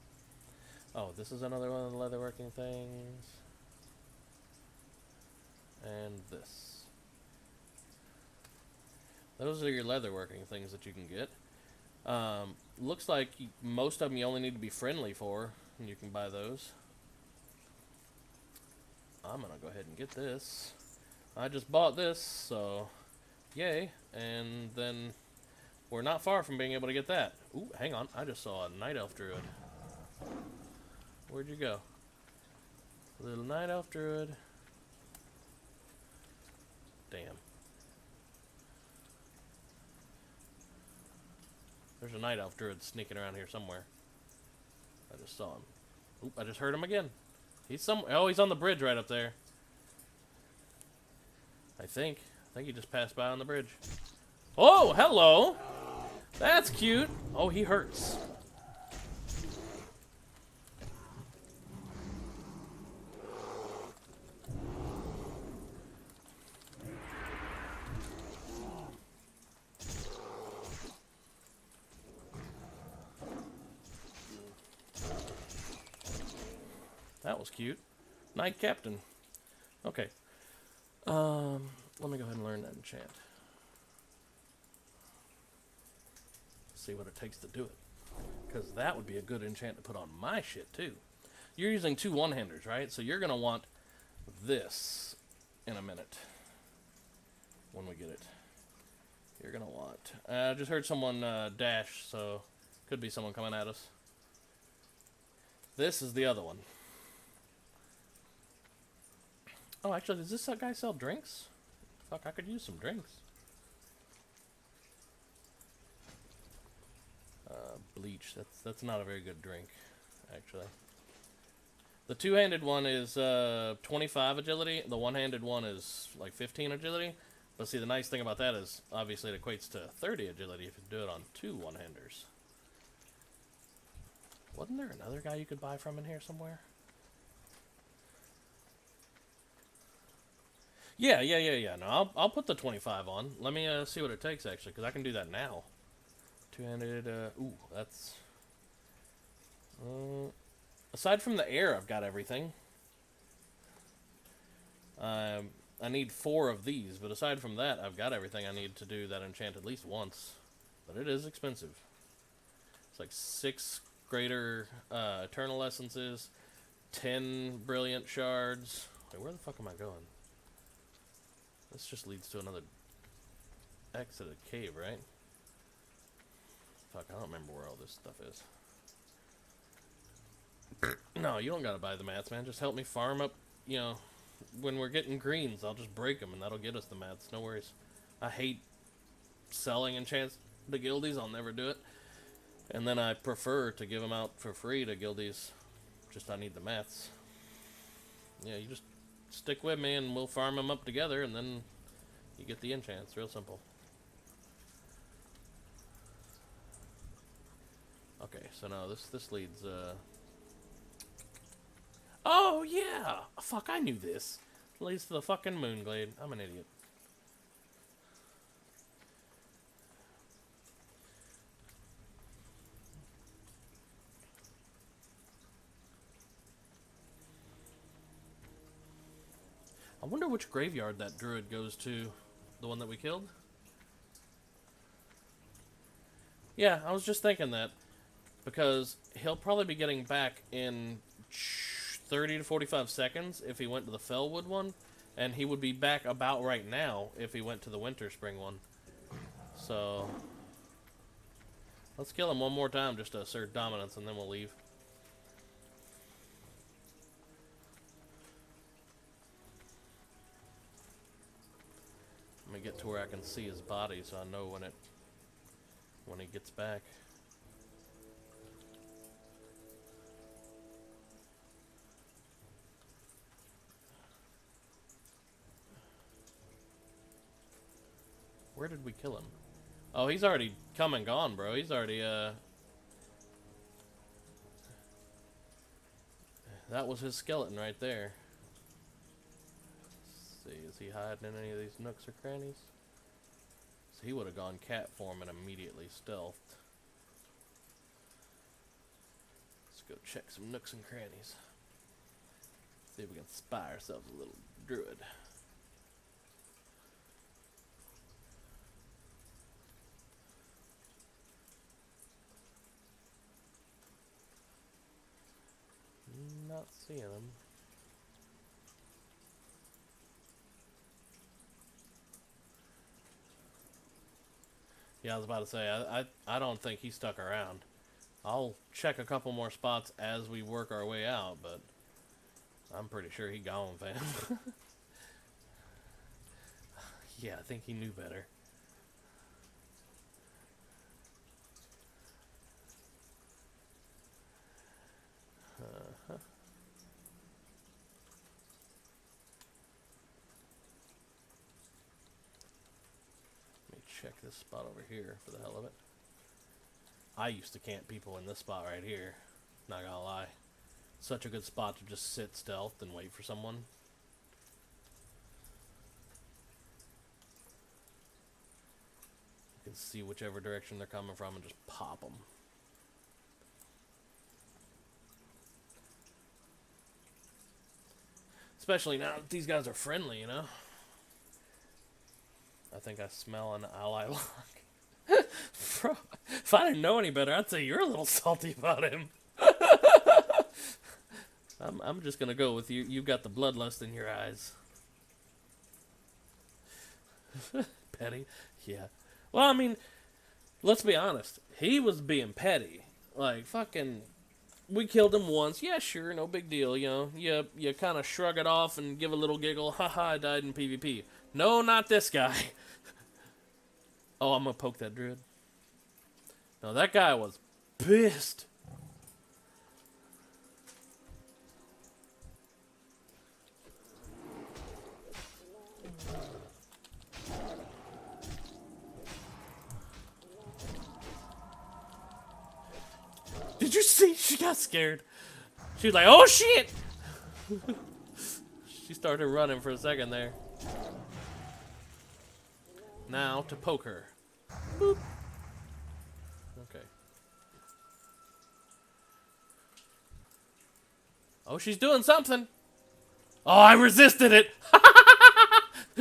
Speaker 1: Oh, this is another one of the leatherworking things. And this. Those are your leatherworking things that you can get. Looks like most of them you only need to be friendly for, and you can buy those. I'm gonna go ahead and get this. I just bought this, so yay. And then we're not far from being able to get that. Ooh, hang on. I just saw a night elf druid. Where'd you go? Little night elf druid. Damn. There's a night elf druid sneaking around here somewhere. I just saw him. Oop, I just heard him again. He's oh, he's on the bridge right up there. I think he just passed by on the bridge. Oh, hello! That's cute. Oh, he hurts. That was cute. Knight Captain. Okay. Let me go ahead and learn that enchant. See what it takes to do it. Because that would be a good enchant to put on my shit, too. You're using 2 one-handers, right? So you're going to want this in a minute. When we get it. You're going to want... I just heard someone dash, so could be someone coming at us. This is the other one. Oh, actually, does this guy sell drinks? Fuck, I could use some drinks. Bleach. That's not a very good drink, actually. The two-handed one is 25 agility. The one-handed one is like 15 agility. But see, the nice thing about that is, obviously, it equates to 30 agility if you do it on 2 one-handers. Wasn't there another guy you could buy from in here somewhere? Yeah. No, I'll put the 25 on. Let me see what it takes, actually, because I can do that now. Two-handed, ooh, that's... aside from the air, I've got everything. I need 4 of these, but aside from that, I've got everything I need to do that enchant at least once. But it is expensive. It's like 6 greater eternal essences, 10 brilliant shards. Wait, where the fuck am I going? This just leads to another exit of cave, right? Fuck, I don't remember where all this stuff is. No, you don't gotta buy the mats, man. Just help me farm up, you know, when we're getting greens, I'll just break them and that'll get us the mats. No worries. I hate selling enchants to guildies. I'll never do it. And then I prefer to give them out for free to guildies. Just I need the mats. Yeah, you just stick with me and we'll farm them up together and then you get the enchants. Real simple. Okay, so now this leads, oh, yeah! Fuck, I knew this. It leads to the fucking Moonglade. I'm an idiot. I wonder which graveyard that druid goes to. The one that we killed? Yeah, I was just thinking that. Because he'll probably be getting back in 30 to 45 seconds if he went to the Fellwood one. And he would be back about right now if he went to the Winter Spring one. So, let's kill him one more time just to assert dominance and then we'll leave. Let me get to where I can see his body so I know when he gets back. Where did we kill him? Oh, he's already come and gone, bro. He's already, that was his skeleton right there. Let's see, is he hiding in any of these nooks or crannies? So he would have gone cat form and immediately stealthed. Let's go check some nooks and crannies. See if we can spy ourselves a little druid. Not seeing him. Yeah, I was about to say, I don't think he stuck around. I'll check a couple more spots as we work our way out, but I'm pretty sure he gone, fam. Yeah, I think he knew better. Check this spot over here for the hell of it. I used to camp people in this spot right here. Not gonna lie. Such a good spot to just sit stealth and wait for someone. You can see whichever direction they're coming from and just pop them. Especially now that these guys are friendly, you know? I think I smell an ally lock. Bro, if I didn't know any better, I'd say you're a little salty about him. I'm just gonna go with you. You've got the bloodlust in your eyes. Petty? Yeah. Well, I mean, let's be honest. He was being petty. Like, fucking, we killed him once. Yeah, sure, no big deal, you know. You kind of shrug it off and give a little giggle. Haha, I died in PvP. No, not this guy. Oh, I'm gonna poke that druid. No, that guy was pissed. Did you see? She got scared. She was like, oh shit! She started running for a second there. Now to poke her. Boop. Okay. Oh, she's doing something. Oh, I resisted it.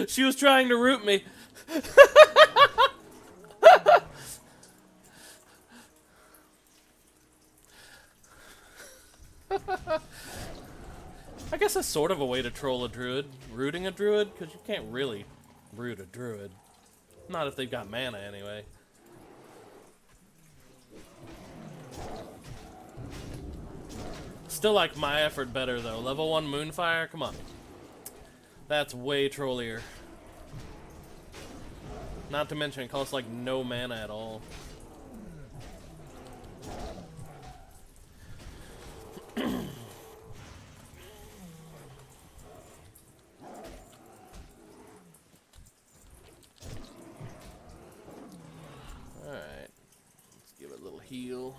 Speaker 1: She was trying to root me. I guess that's sort of a way to troll a druid. Rooting a druid, because you can't really root a druid. Not if they've got mana, anyway. Still like my effort better, though. Level 1 Moonfire, come on. That's way trollier. Not to mention, it costs like no mana at all. Alright. Let's give it a little heal.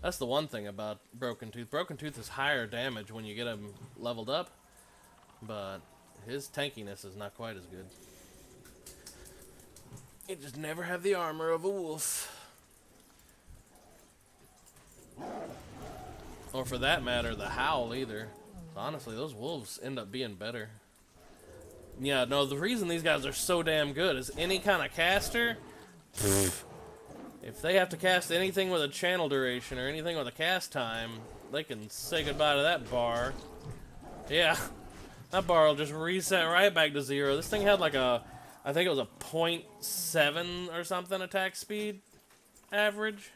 Speaker 1: That's the one thing about Broken Tooth. Broken Tooth is higher damage when you get him leveled up, but his tankiness is not quite as good. He just never have the armor of a wolf. Or for that matter, the Howl either. Honestly, those wolves end up being better. Yeah, no, the reason these guys are so damn good is any kind of caster, if they have to cast anything with a channel duration or anything with a cast time, they can say goodbye to that bar. Yeah, that bar will just reset right back to 0. This thing had like a, I think it was a 0.7 or something attack speed average.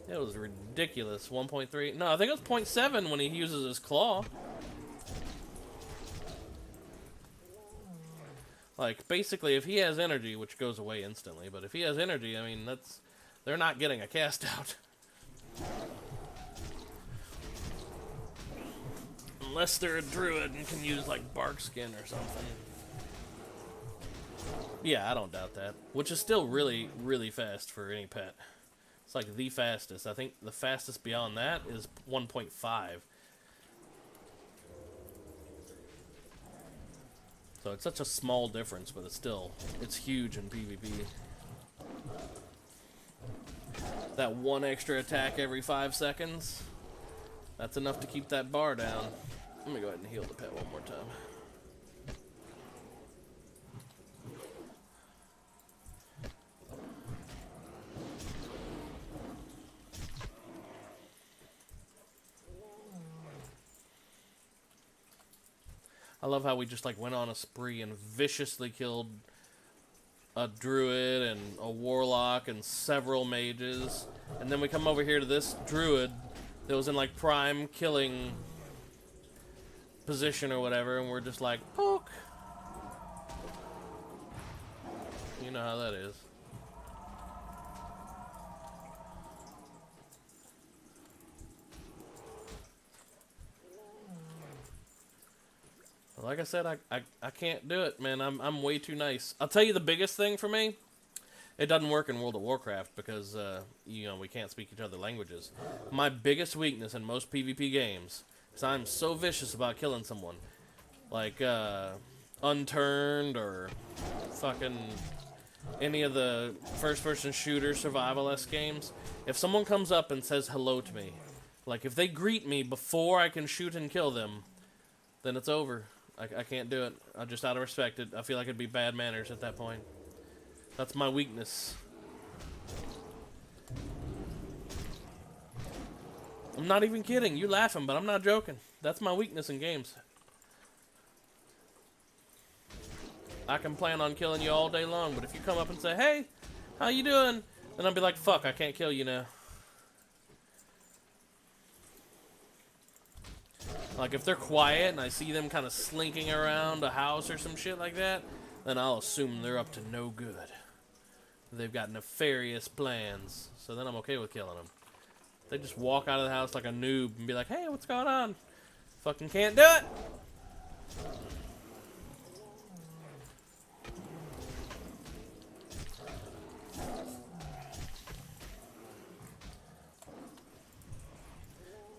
Speaker 1: It was ridiculous. 1.3. No, I think it was 0.7 when he uses his claw. Like, basically, if he has energy, which goes away instantly, but if he has energy, I mean, that's... They're not getting a cast out. Unless they're a druid and can use, like, bark skin or something. Yeah, I don't doubt that. Which is still really, really fast for any pet. It's like the fastest. I think the fastest beyond that is 1.5. So it's such a small difference, but it's huge in PvP. That one extra attack every 5 seconds, that's enough to keep that bar down. Let me go ahead and heal the pet one more time. I love how we just like went on a spree and viciously killed a druid and a warlock and several mages, and then we come over here to this druid that was in like prime killing position or whatever, and we're just like, poke. You know how that is. Like I said, I can't do it, man. I'm way too nice. I'll tell you the biggest thing for me, it doesn't work in World of Warcraft because, you know, we can't speak each other's languages. My biggest weakness in most PvP games is I'm so vicious about killing someone. Like, Unturned or fucking any of the first-person shooter survival-esque games. If someone comes up and says hello to me, like if they greet me before I can shoot and kill them, then it's over. I can't do it. I just out of respect I feel like it'd be bad manners at that point. That's my weakness. I'm not even kidding. You laughing, but I'm not joking. That's my weakness in games. I can plan on killing you all day long, but if you come up and say, hey, how you doing? Then I'll be like, fuck, I can't kill you now. Like, if they're quiet and I see them kind of slinking around a house or some shit like that, then I'll assume they're up to no good. They've got nefarious plans, so then I'm okay with killing them. They just walk out of the house like a noob and be like, hey, what's going on? Fucking can't do it!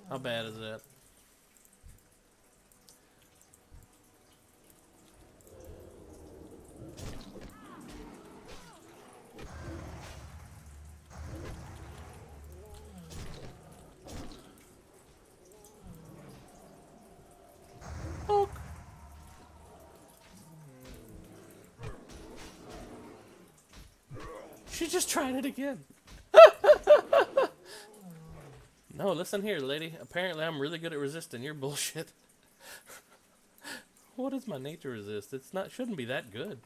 Speaker 1: How bad is that? Poke. She just tried it again. No, listen here, lady. Apparently I'm really good at resisting your bullshit. What is my nature resist? It's not, shouldn't be that good.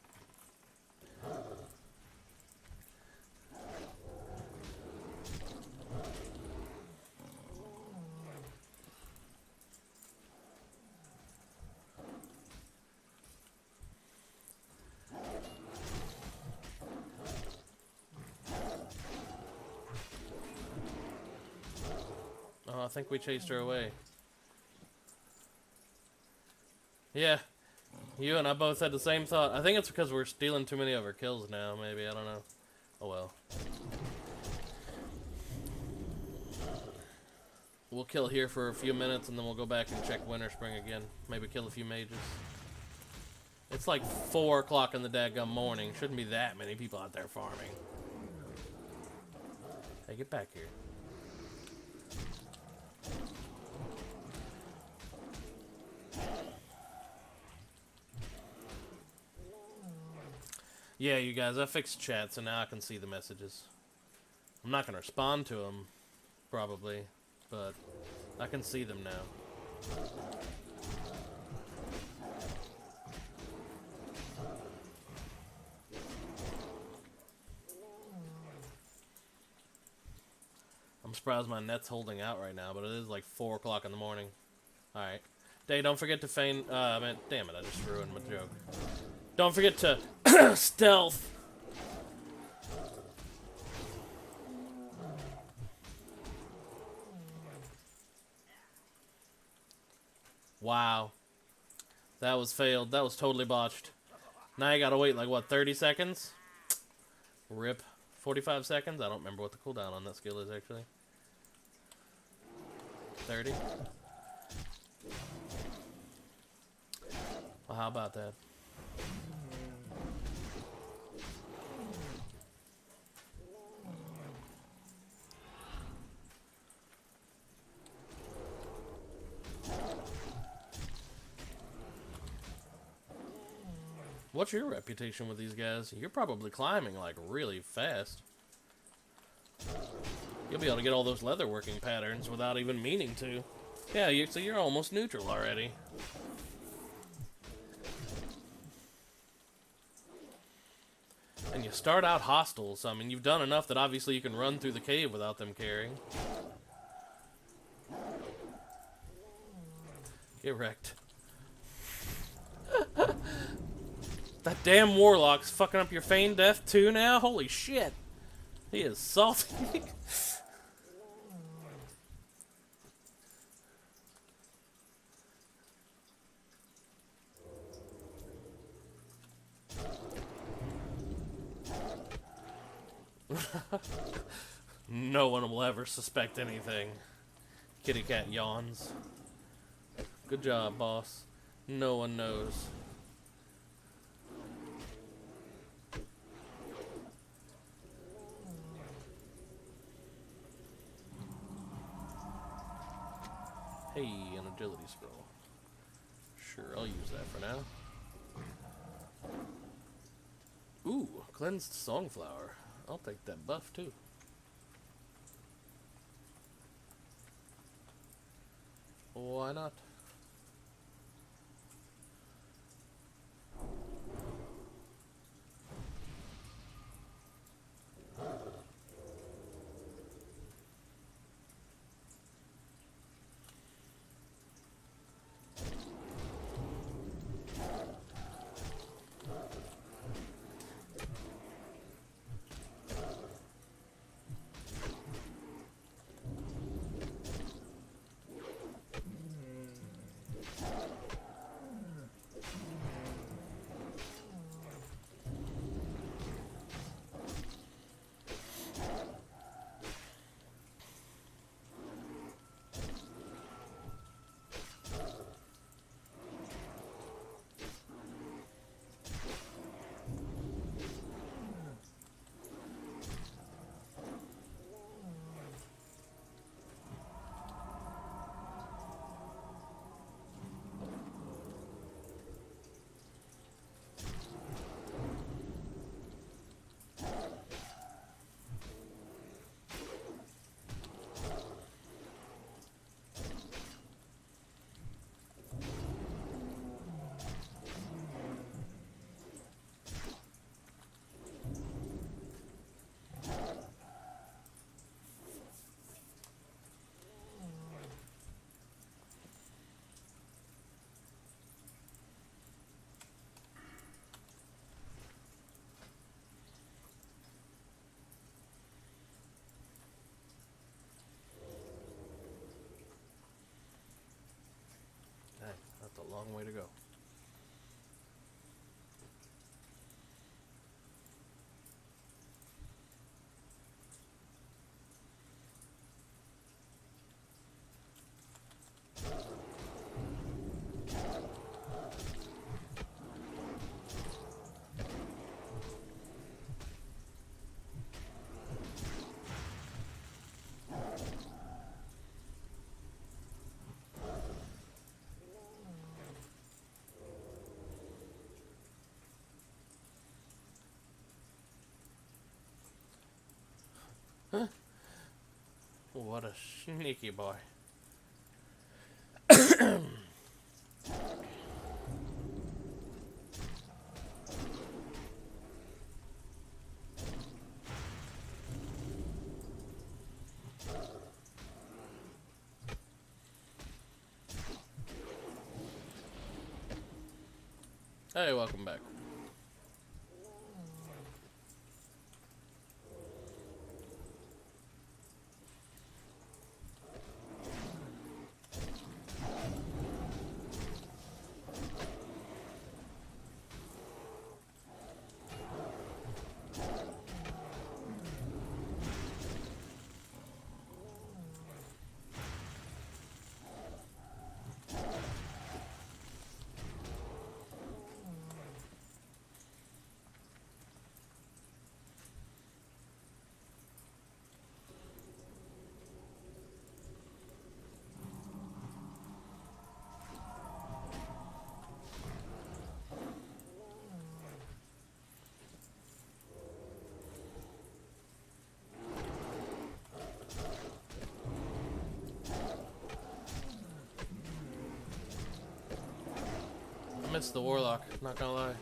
Speaker 1: Oh, I think we chased her away. Yeah, you and I both had the same thought. I think it's because we're stealing too many of her kills now, maybe. I don't know. Oh well. We'll kill here for a few minutes and then we'll go back and check Winter Spring again. Maybe kill a few mages. It's like 4 o'clock in the daggum morning. Shouldn't be that many people out there farming. Hey, get back here. Yeah, you guys, I fixed chat, so now I can see the messages. I'm not going to respond to them, probably, but I can see them now. I'm surprised my net's holding out right now, but it is like 4 o'clock in the morning. Alright. Day, don't forget to feign... man, damn it, I just ruined my joke. Don't forget to stealth. Wow. That was failed. That was totally botched. Now you gotta wait like, what, 30 seconds? Rip. 45 seconds? I don't remember what the cooldown on that skill is, actually. 30? Well, how about that? What's your reputation with these guys? You're probably climbing like really fast. You'll be able to get all those leatherworking patterns without even meaning to. Yeah, so you're almost neutral already. And you start out hostile, so I mean you've done enough that obviously you can run through the cave without them carrying. Get wrecked. That damn warlock's fucking up your feigned death too now? Holy shit. He is salty. No one will ever suspect anything. Kitty cat yawns. Good job, boss. No one knows. Hey, an agility scroll. Sure, I'll use that for now. Ooh, cleansed songflower. I'll take that buff too. Why not? long way to go. What a sneaky boy. Hey, welcome back. I missed the warlock, not gonna lie.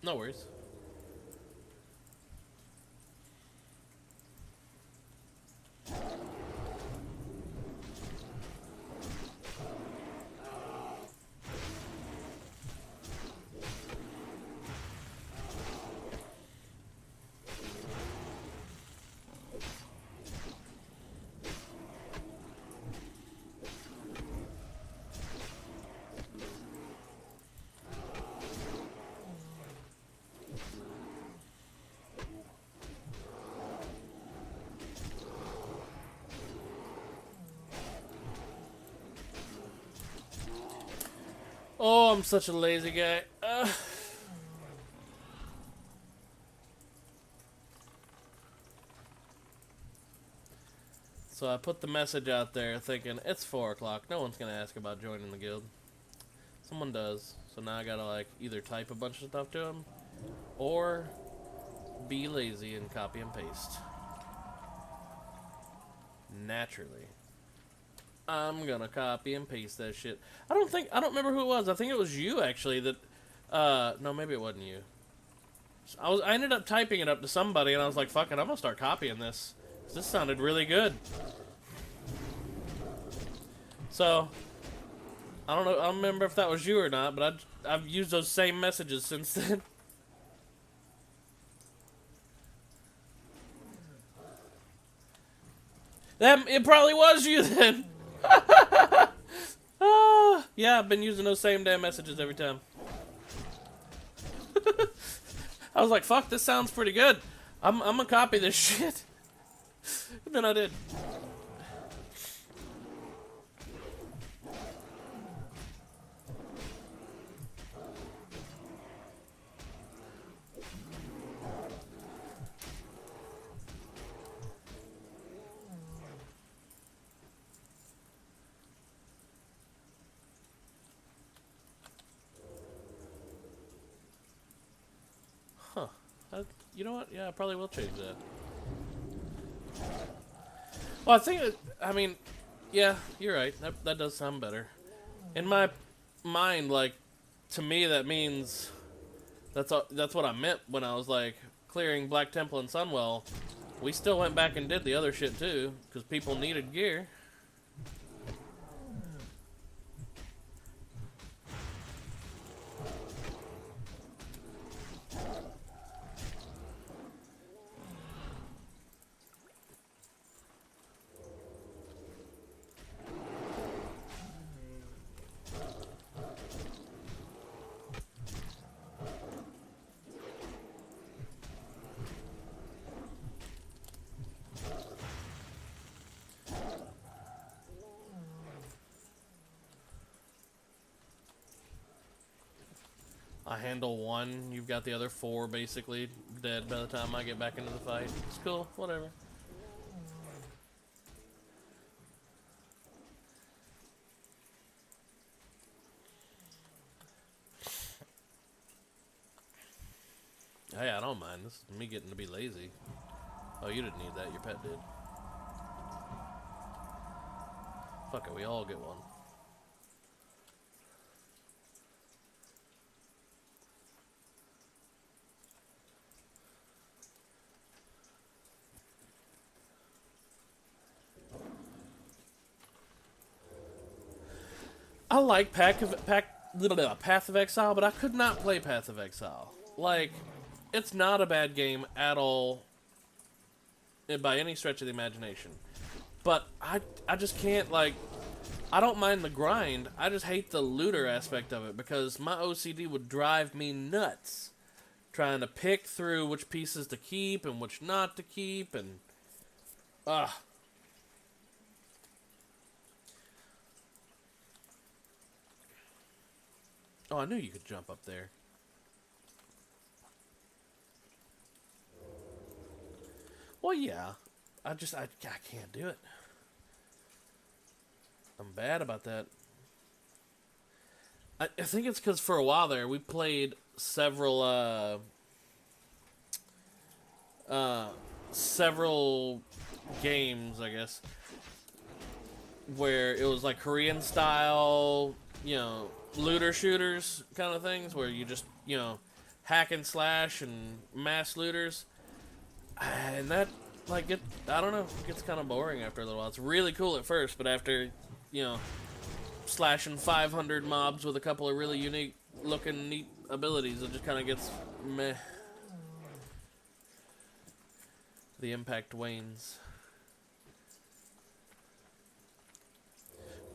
Speaker 1: No worries. Oh, I'm such a lazy guy. So I put the message out there thinking, it's 4 o'clock. No one's going to ask about joining the guild. Someone does. So now I got to like either type a bunch of stuff to them or be lazy and copy and paste. Naturally. I'm gonna copy and paste that shit. I don't remember who it was. I think it was you actually that, no, maybe it wasn't you. I ended up typing it up to somebody and I was like, fuck it, I'm gonna start copying this. This sounded really good. So, I don't know, I don't remember if that was you or not, but I've used those same messages since then. It probably was you then. Yeah, I've been using those same damn messages every time. I was like, fuck, this sounds pretty good. I'm gonna copy this shit. And then I did. Huh. You know what? Yeah, I probably will change that. Well, I think, I mean, yeah, you're right. That does sound better. In my mind, like, to me, that means that's what I meant when I was like clearing Black Temple and Sunwell. We still went back and did the other shit too, because people needed gear. I handle one, you've got the other four basically dead by the time I get back into the fight. It's cool, whatever. Hey, I don't mind. This is me getting to be lazy. Oh, you didn't need that, your pet did. Fuck it, we all get one. I like Path of Exile, but I could not play Path of Exile. Like, it's not a bad game at all, by any stretch of the imagination. But I just can't, like, I don't mind the grind, I just hate the looter aspect of it, because my OCD would drive me nuts. Trying to pick through which pieces to keep and which not to keep, and, ugh. Oh, I knew you could jump up there. Well, yeah. I can't do it. I'm bad about that. I think it's because for a while there, we played several games, I guess, where it was like Korean style, you know, looter shooters kind of things, where you just, you know, hack and slash and mass looters. And that, like, I don't know, it gets kind of boring after a little while. It's really cool at first, but after, you know, slashing 500 mobs with a couple of really unique looking, neat abilities, it just kind of gets meh. The impact wanes.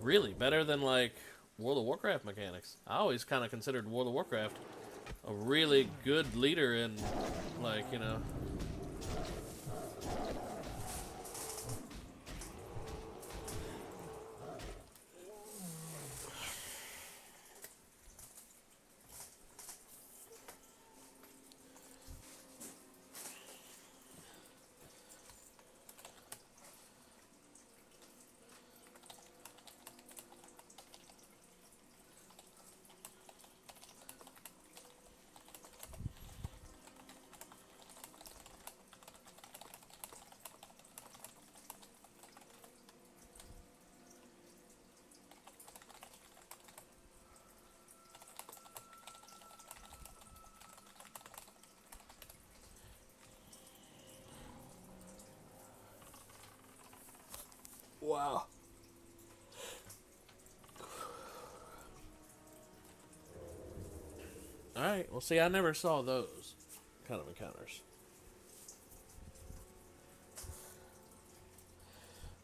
Speaker 1: Really, better than, like, World of Warcraft mechanics. I always kind of considered World of Warcraft a really good leader in, like, you know... Wow. Alright, well, see, I never saw those kind of encounters.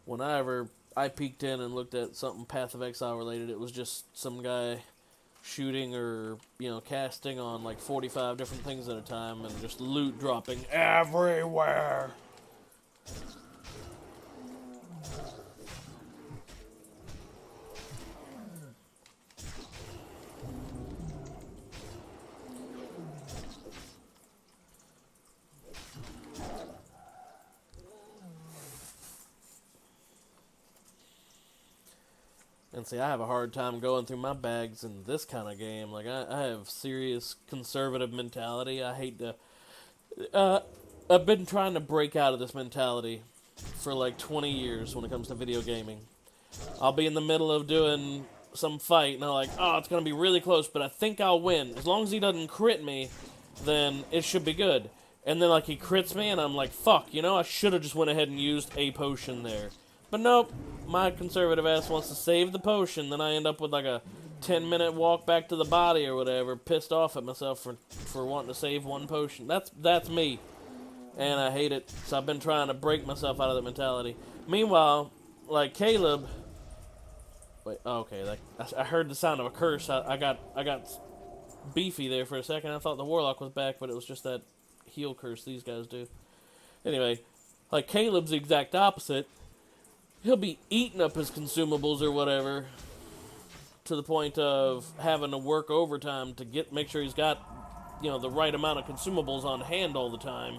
Speaker 1: whenever I peeked in and looked at something Path of Exile related, it was just some guy shooting or, casting on like 45 different things at a time and just loot dropping everywhere. And see, I have a hard time going through my bags in this kind of game. Like, I have serious conservative mentality. I hate to... I've been trying to break out of this mentality for like 20 years when it comes to video gaming. I'll be in the middle of doing some fight, and I'm like, oh, it's going to be really close, but I think I'll win. As long as he doesn't crit me, then it should be good. And then, like, he crits me, and I'm like, fuck, I should have just went ahead and used a potion there. But nope, my conservative ass wants to save the potion, then I end up with like a 10-minute walk back to the body or whatever, pissed off at myself for wanting to save one potion. That's me, and I hate it, so I've been trying to break myself out of that mentality. Meanwhile, like Caleb... Wait, okay, I heard the sound of a curse. I got beefy there for a second. I thought the Warlock was back, but it was just that heal curse these guys do. Anyway, like Caleb's the exact opposite. He'll be eating up his consumables or whatever to the point of having to work overtime to make sure he's got, the right amount of consumables on hand all the time.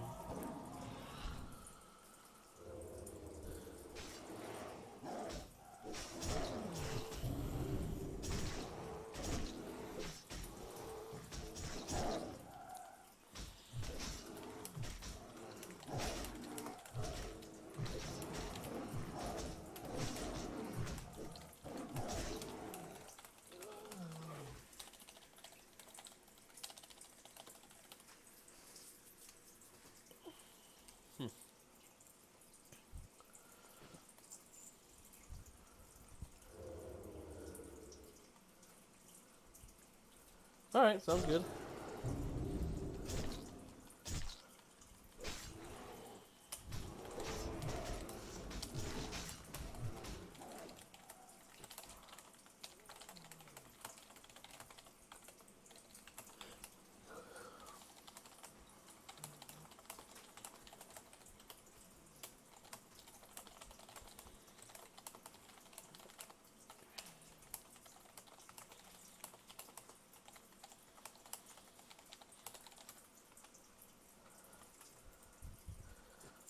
Speaker 1: Alright, sounds good.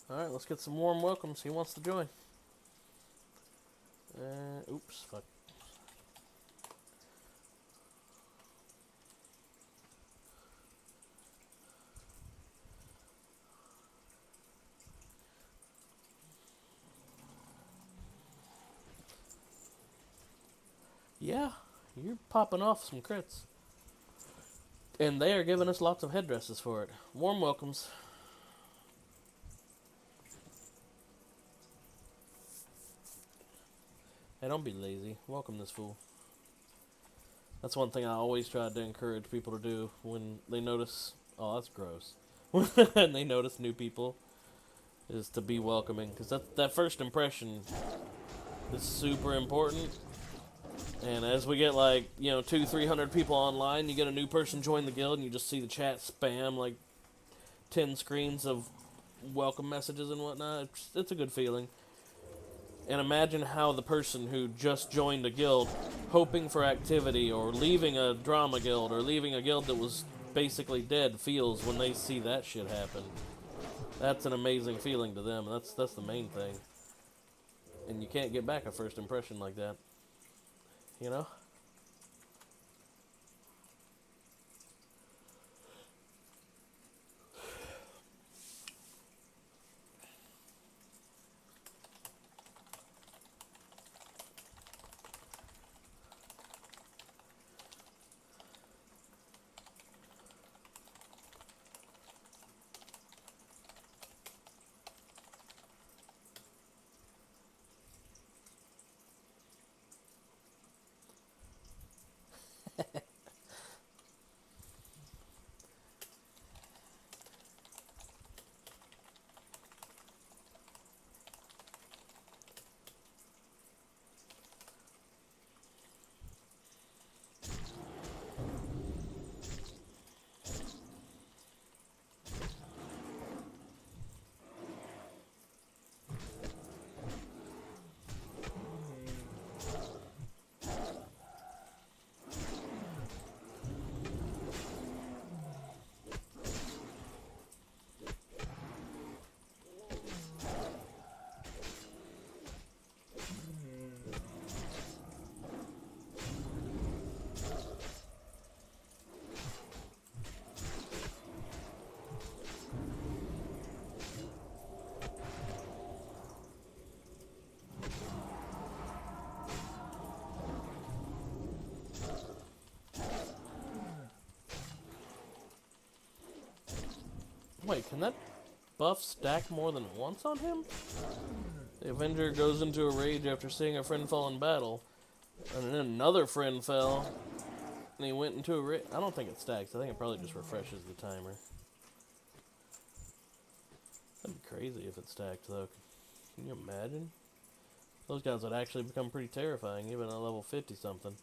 Speaker 1: Alright, let's get some warm welcomes. He wants to join. Oops, fuck. Yeah, you're popping off some crits. And they are giving us lots of headdresses for it. Warm welcomes. Hey, don't be lazy. Welcome this fool. That's one thing I always try to encourage people to do when they notice... Oh, that's gross. When they notice new people, is to be welcoming. Because that first impression is super important. And as we get like, 200-300 people online, you get a new person join the guild and you just see the chat spam like 10 screens of welcome messages and whatnot. It's a good feeling. And imagine how the person who just joined a guild, hoping for activity, or leaving a drama guild, or leaving a guild that was basically dead, feels when they see that shit happen. That's an amazing feeling to them. That's the main thing. And you can't get back a first impression like that. You know? Wait, can that buff stack more than once on him? The Avenger goes into a rage after seeing a friend fall in battle. And then another friend fell. And he went into a rage. I don't think it stacks. I think it probably just refreshes the timer. That'd be crazy if it stacked, though. Can you imagine? Those guys would actually become pretty terrifying, even at level 50-something.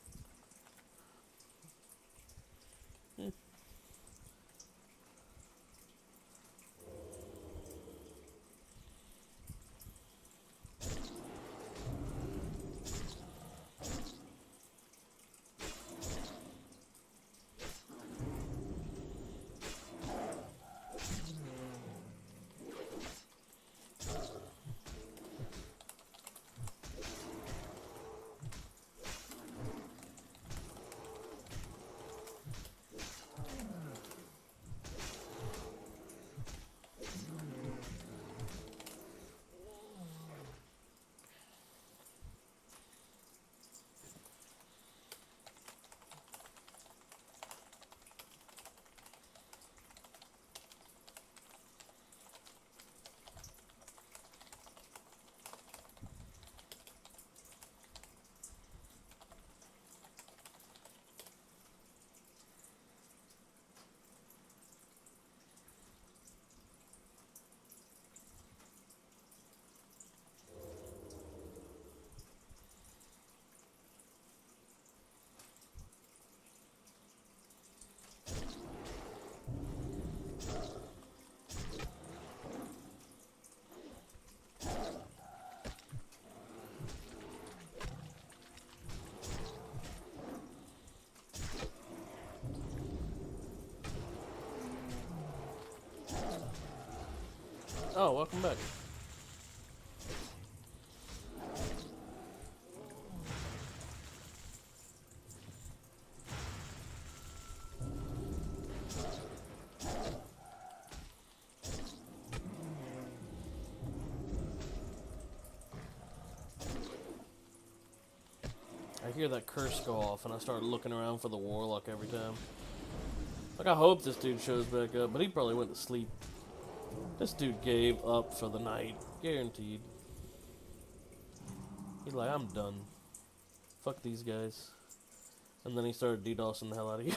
Speaker 1: Oh, welcome back. I hear that curse go off, and I start looking around for the warlock every time. Like, I hope this dude shows back up, but he probably went to sleep. This dude gave up for the night. Guaranteed. He's like, I'm done. Fuck these guys. And then he started DDoSing the hell out of you.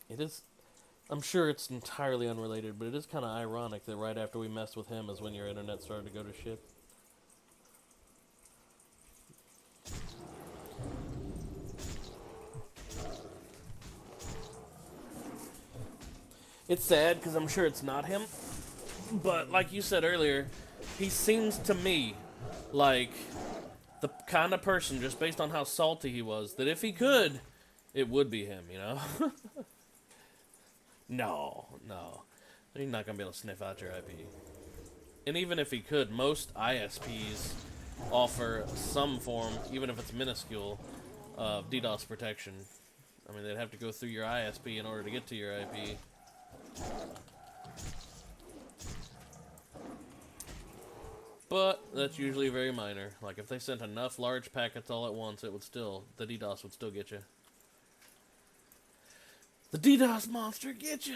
Speaker 1: It is, I'm sure it's entirely unrelated, but it is kind of ironic that right after we messed with him is when your internet started to go to shit. It's sad because I'm sure it's not him, but like you said earlier, he seems to me like the kind of person, just based on how salty he was, that if he could, it would be him, you know? No. He's not going to be able to sniff out your IP. And even if he could, most ISPs offer some form, even if it's minuscule, of DDoS protection. I mean, they'd have to go through your ISP in order to get to your IP. But that's usually very minor. Like, if they sent enough large packets all at once, it would still, the DDoS would still get you. The DDoS monster get you.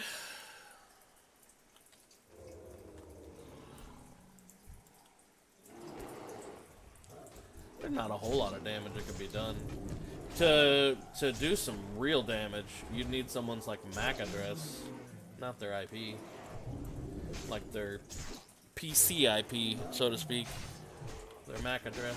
Speaker 1: There's not a whole lot of damage that could be done. To do some real damage, you'd need someone's like MAC address, not their IP. Like their PC IP, so to speak. Their MAC address.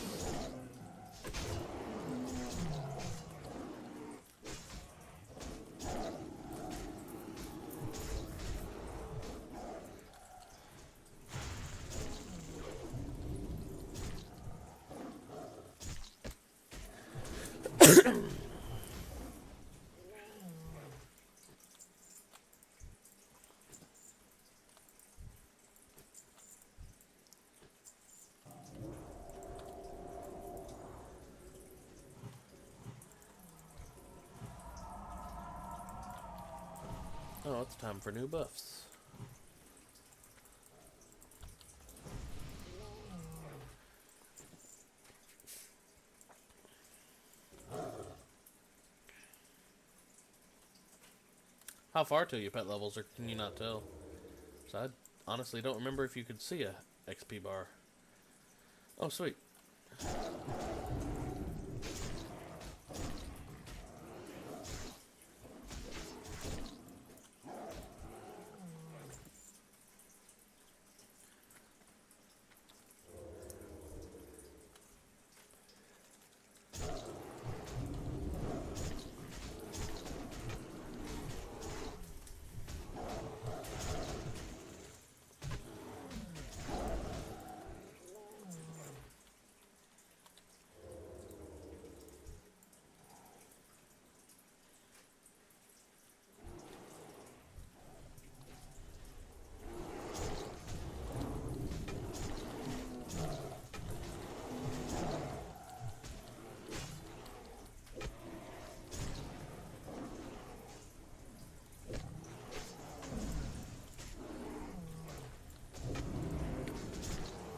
Speaker 1: Oh, it's time for new buffs. How far till your pet levels, or can you not tell? So I honestly don't remember if you could see a XP bar. Oh, sweet.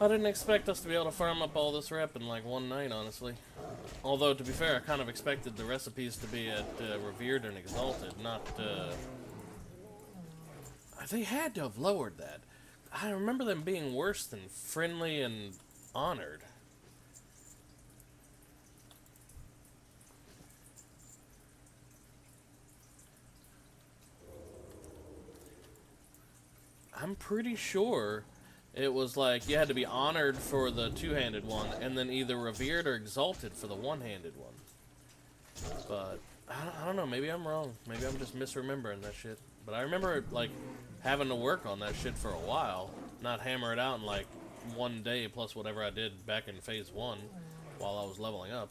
Speaker 1: I didn't expect us to be able to farm up all this rep in like one night, honestly. Although, to be fair, I kind of expected the recipes to be at Revered and Exalted, not... They had to have lowered that. I remember them being worse than Friendly and Honored. I'm pretty sure it was like you had to be Honored for the two-handed one, and then either Revered or Exalted for the one-handed one. But I don't know. Maybe I'm wrong. Maybe I'm just misremembering that shit. But I remember like having to work on that shit for a while, not hammer it out in like one day plus whatever I did back in phase 1 while I was leveling up.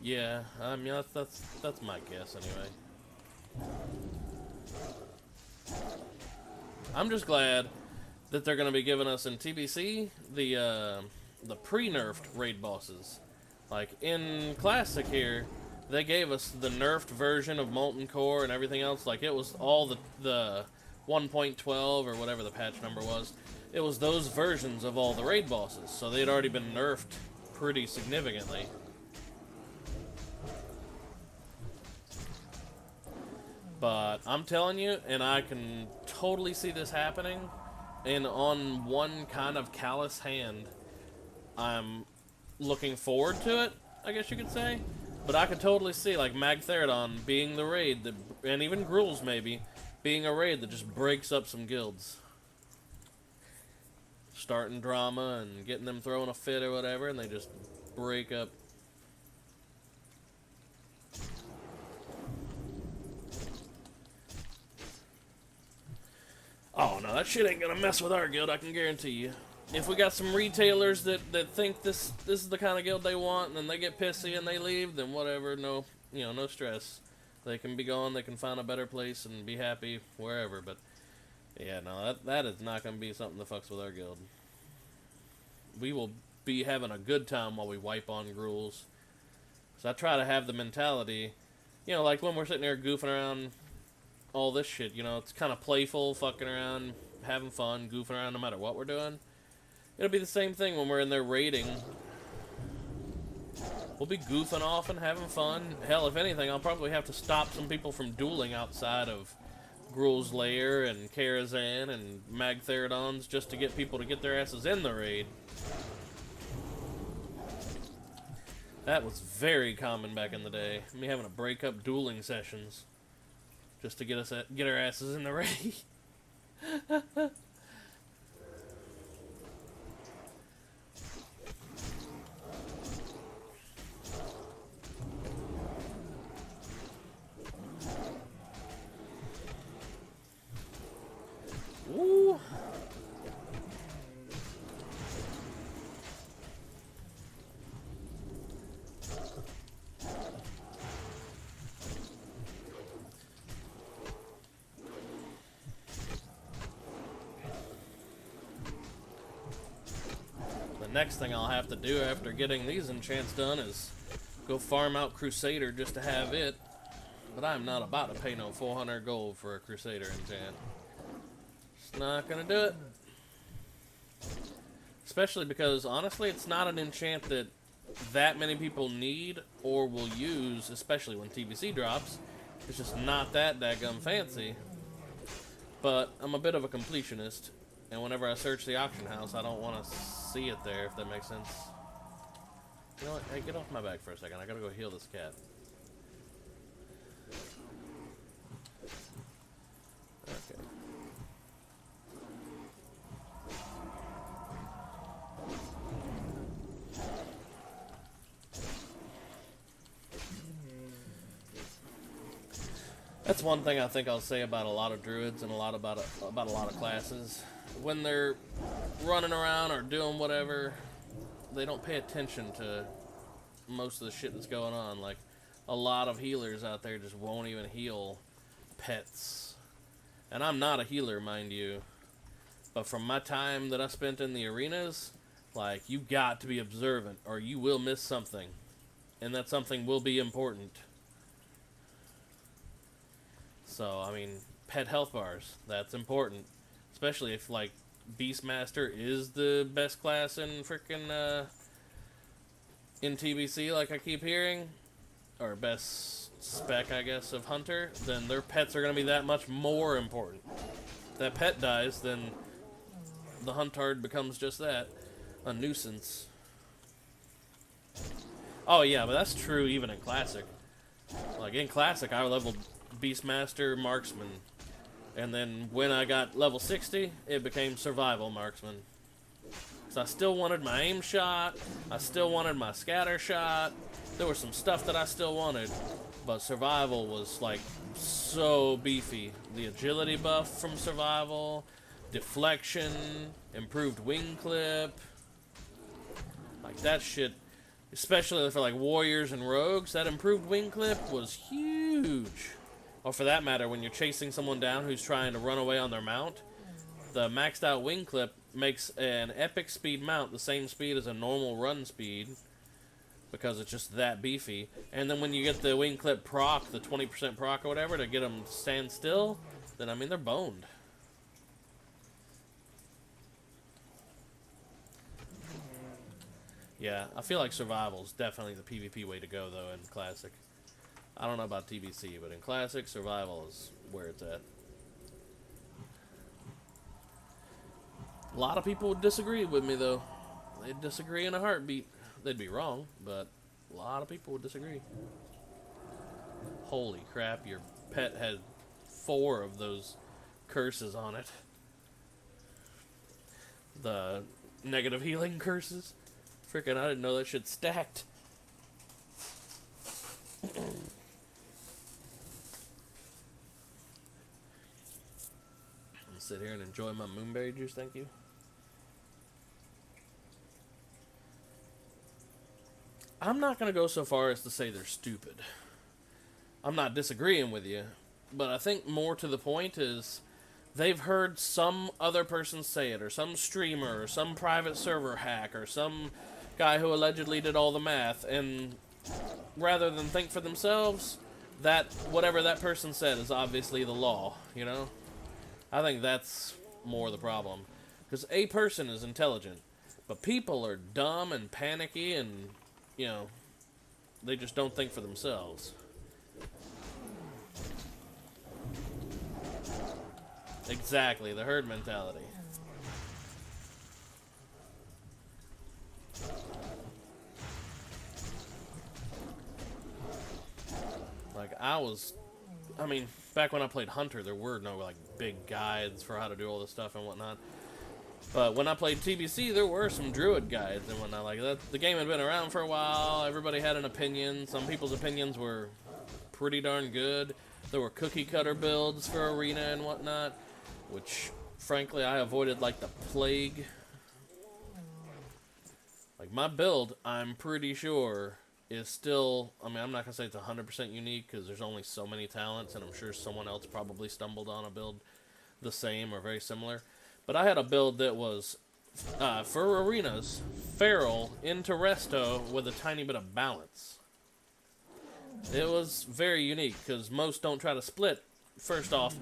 Speaker 1: Yeah, I mean that's my guess anyway. I'm just glad that they're going to be giving us in TBC the pre-nerfed raid bosses. Like in Classic here, they gave us the nerfed version of Molten Core and everything else. Like it was all the 1.12 or whatever the patch number was. It was those versions of all the raid bosses, so they'd already been nerfed pretty significantly. But I'm telling you, and I can totally see this happening, and on one kind of callous hand, I'm looking forward to it, I guess you could say. But I could totally see, like, Magtheridon being the raid, that, and even Gruul's maybe, being a raid that just breaks up some guilds. Starting drama and getting them throwing a fit or whatever, and they just break up. Oh no, that shit ain't gonna mess with our guild, I can guarantee you. If we got some retailers that think this is the kind of guild they want, and then they get pissy and they leave, then whatever, no, no stress. They can be gone, they can find a better place and be happy wherever, but yeah, no, that is not gonna be something that fucks with our guild. We will be having a good time while we wipe on Gruul's. So I try to have the mentality, like when we're sitting there goofing around all this shit, it's kind of playful, fucking around, having fun, goofing around no matter what we're doing. It'll be the same thing when we're in there raiding. We'll be goofing off and having fun. Hell, if anything, I'll probably have to stop some people from dueling outside of Gruul's Lair and Karazhan and Magtheridon's just to get people to get their asses in the raid. That was very common back in the day. Me having to break up dueling sessions just to get our asses in the raid. Ooh. The next thing I'll have to do after getting these enchants done is go farm out Crusader just to have it. But I'm not about to pay no 400 gold for a Crusader enchant. Just not gonna do it. Especially because, honestly, it's not an enchant that many people need or will use, especially when TBC drops. It's just not that daggum fancy. But I'm a bit of a completionist, and whenever I search the auction house, I don't want to see it there, if that makes sense. You know what? Hey, get off my back for a second. I gotta go heal this cat. Okay. That's one thing I think I'll say about a lot of druids and about a lot of classes. When they're running around or doing whatever, they don't pay attention to most of the shit that's going on. Like, a lot of healers out there just won't even heal pets. And I'm not a healer, mind you. But from my time that I spent in the arenas, like, you got to be observant or you will miss something. And that something will be important. So, I mean, pet health bars, that's important. Especially if, like, Beastmaster is the best class in frickin', in TBC, like I keep hearing. Or best spec, I guess, of Hunter. Then their pets are going to be that much more important. If that pet dies, then the Huntard becomes just that. A nuisance. Oh, yeah, but that's true even in Classic. Like, in Classic, I leveled Beastmaster, Marksman, and then when I got level 60, it became Survival Marksman. So I still wanted my aim shot, I still wanted my scatter shot, there was some stuff that I still wanted, but Survival was, like, so beefy. The agility buff from Survival, deflection, improved wing clip, like, that shit, especially for, like, warriors and rogues, that improved wing clip was huge. Or for that matter, when you're chasing someone down who's trying to run away on their mount, the maxed out wing clip makes an epic speed mount the same speed as a normal run speed, because it's just that beefy. And then when you get the wing clip proc, the 20% proc or whatever, to get them to stand still, then I mean, they're boned. Yeah, I feel like Survival's definitely the PvP way to go, though, in Classic. I don't know about TBC, but in Classic, Survival is where it's at. A lot of people would disagree with me, though. They'd disagree in a heartbeat. They'd be wrong, but a lot of people would disagree. Holy crap, your pet had 4 of those curses on it. The negative healing curses. Frickin', I didn't know that shit stacked. Sit here and enjoy my moonberry juice, thank you. I'm not going to go so far as to say they're stupid. I'm not disagreeing with you, but I think more to the point is they've heard some other person say it, or some streamer, or some private server hack, or some guy who allegedly did all the math, and rather than think for themselves, that whatever that person said is obviously the law, you know? I think that's more the problem. Because a person is intelligent, but people are dumb and panicky and, you know, they just don't think for themselves. Exactly, the herd mentality. Like, I mean, back when I played Hunter, there were no, like, big guides for how to do all this stuff and whatnot. But when I played TBC, there were some druid guides and whatnot. Like, the game had been around for a while, everybody had an opinion. Some people's opinions were pretty darn good. There were cookie-cutter builds for Arena and whatnot, which, frankly, I avoided like the plague. Like, my build, I'm pretty sure, is still, I mean, I'm not going to say it's 100% unique, because there's only so many talents, and I'm sure someone else probably stumbled on a build the same or very similar. But I had a build that was, for arenas, feral into resto with a tiny bit of balance. It was very unique, because most don't try to split, first off,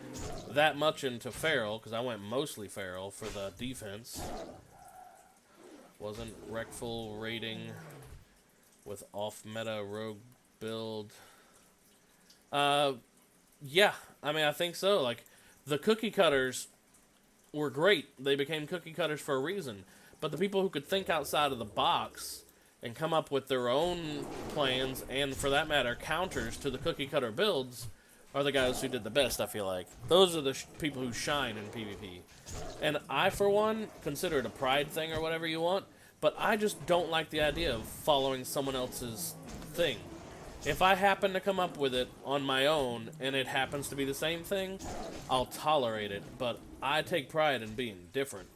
Speaker 1: that much into feral, because I went mostly feral for the defense. Wasn't Wreckful raiding with off-meta rogue build. Yeah, I mean, I think so. Like, the cookie cutters were great. They became cookie cutters for a reason. But the people who could think outside of the box and come up with their own plans, and for that matter, counters to the cookie cutter builds, are the guys who did the best, I feel like. Those are the people who shine in PvP. And I, for one, consider it a pride thing or whatever you want, but I just don't like the idea of following someone else's thing. If I happen to come up with it on my own, and it happens to be the same thing, I'll tolerate it, but I take pride in being different.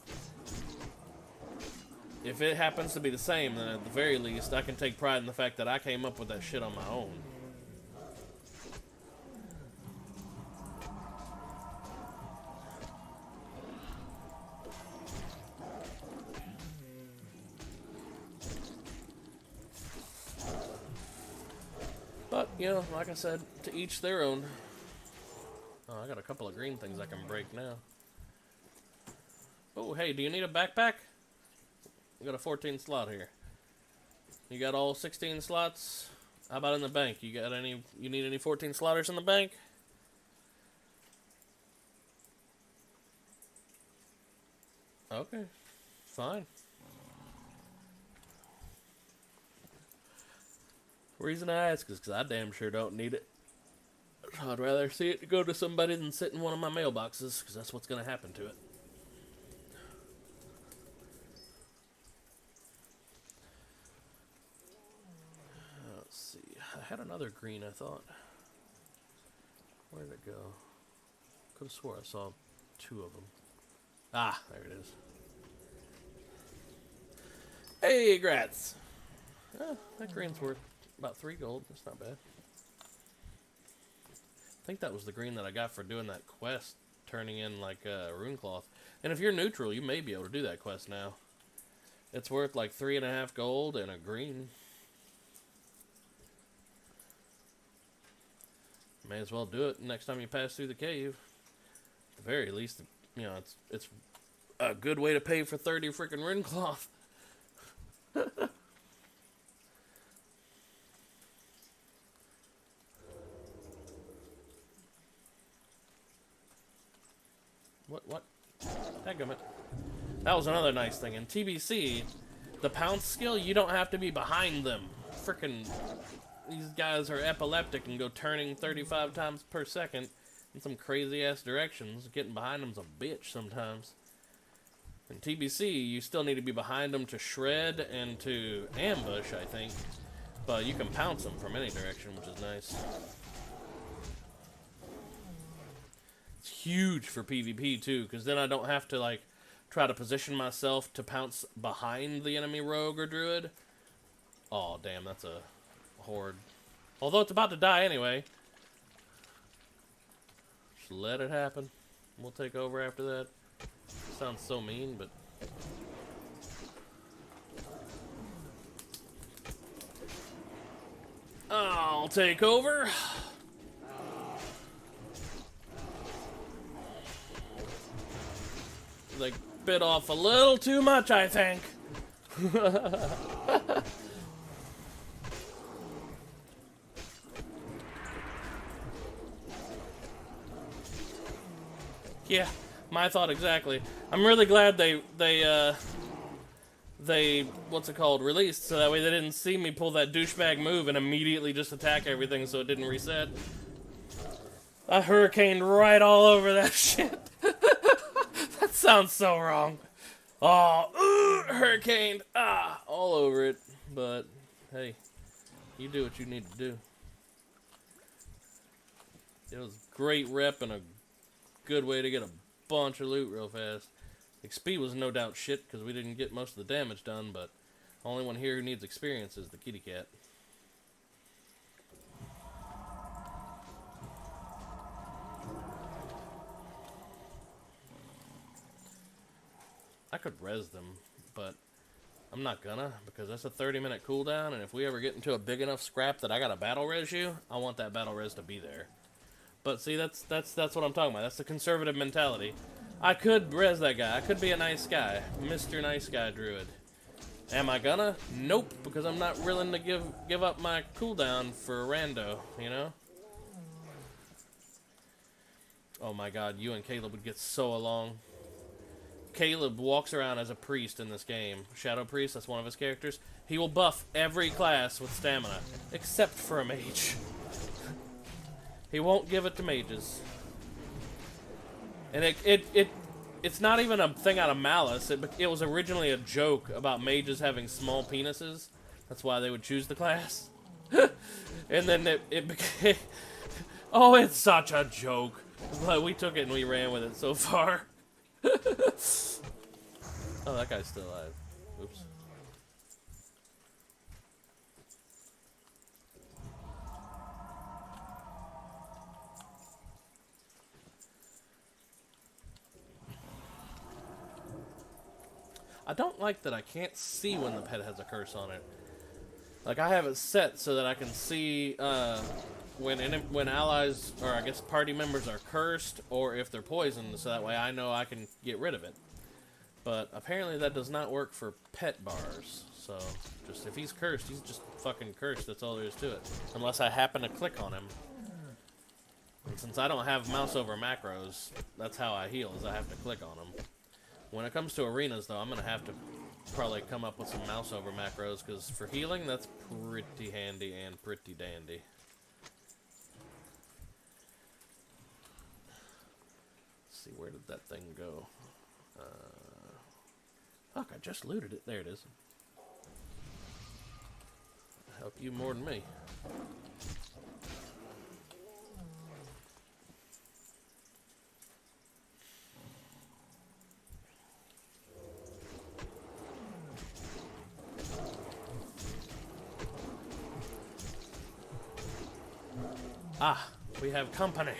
Speaker 1: If it happens to be the same, then at the very least, I can take pride in the fact that I came up with that shit on my own. But, you know, like I said, to each their own. Oh, I got a couple of green things I can break now. Oh, hey, do you need a backpack? We got a 14 slot here. You got all 16 slots? How about in the bank? You got any? You need any 14 slotters in the bank? Okay, fine. Reason I ask is because I damn sure don't need it. I'd rather see it go to somebody than sit in one of my mailboxes, because that's what's going to happen to it. Let's see. I had another green, I thought. Where did it go? Could have swore I saw two of them. Ah, there it is. Hey, grats! That green's worth about 3 gold. That's not bad. I think that was the green that I got for doing that quest, turning in like rune cloth. And if you're neutral, you may be able to do that quest now. It's worth like 3.5 gold and a green. May as well do it next time you pass through the cave. At the very least, you know, it's a good way to pay for 30 freaking rune cloth. What? Dadgummit. That was another nice thing. In TBC, the pounce skill, you don't have to be behind them. Frickin' these guys are epileptic and go turning 35 times per second in some crazy-ass directions. Getting behind them's a bitch sometimes. In TBC, you still need to be behind them to shred and to ambush, I think. But you can pounce them from any direction, which is nice. It's huge for PvP, too, because then I don't have to, like, try to position myself to pounce behind the enemy rogue or druid. Oh, damn, that's a horde. Although it's about to die anyway. Just let it happen. We'll take over after that. Sounds so mean, but... I'll take over. They bit off a little too much, I think. Yeah, my thought exactly. I'm really glad they what's it called, released, so that way they didn't see me pull that douchebag move and immediately just attack everything so it didn't reset. I hurricaned right all over that shit. That sounds so wrong. Oh, hurricaned, all over it. But, hey, you do what you need to do. It was great rep and a good way to get a bunch of loot real fast. XP was no doubt shit because we didn't get most of the damage done, but the only one here who needs experience is the kitty cat. I could res them, but I'm not gonna, because that's a 30-minute cooldown, and if we ever get into a big enough scrap that I got a battle res you, I want that battle res to be there. But see, that's what I'm talking about. That's the conservative mentality. I could res that guy. I could be a nice guy. Mr. Nice Guy Druid. Am I gonna? Nope, because I'm not willing to give up my cooldown for a rando, you know? Oh my god, you and Caleb would get so along. Caleb walks around as a priest in this game. Shadow Priest, that's one of his characters. He will buff every class with stamina, except for a mage. He won't give it to mages. And it's not even a thing out of malice. It was originally a joke about mages having small penises. That's why they would choose the class. And then it became... Oh, it's such a joke. But we took it and we ran with it so far. Oh, that guy's still alive. Oops. I don't like that I can't see when the pet has a curse on it. Like, I have it set so that I can see when allies, or I guess party members are cursed, or if they're poisoned, so that way I know I can get rid of it. But apparently that does not work for pet bars. So, just if he's cursed, he's just fucking cursed. That's all there is to it. Unless I happen to click on him. And since I don't have mouse over macros, that's how I heal, is I have to click on them. When it comes to arenas, though, I'm going to have to probably come up with some mouse over macros, because for healing, that's pretty handy and pretty dandy. Let's see, where did that thing go? Fuck, I just looted it. There it is. Help you more than me. Ah, we have company.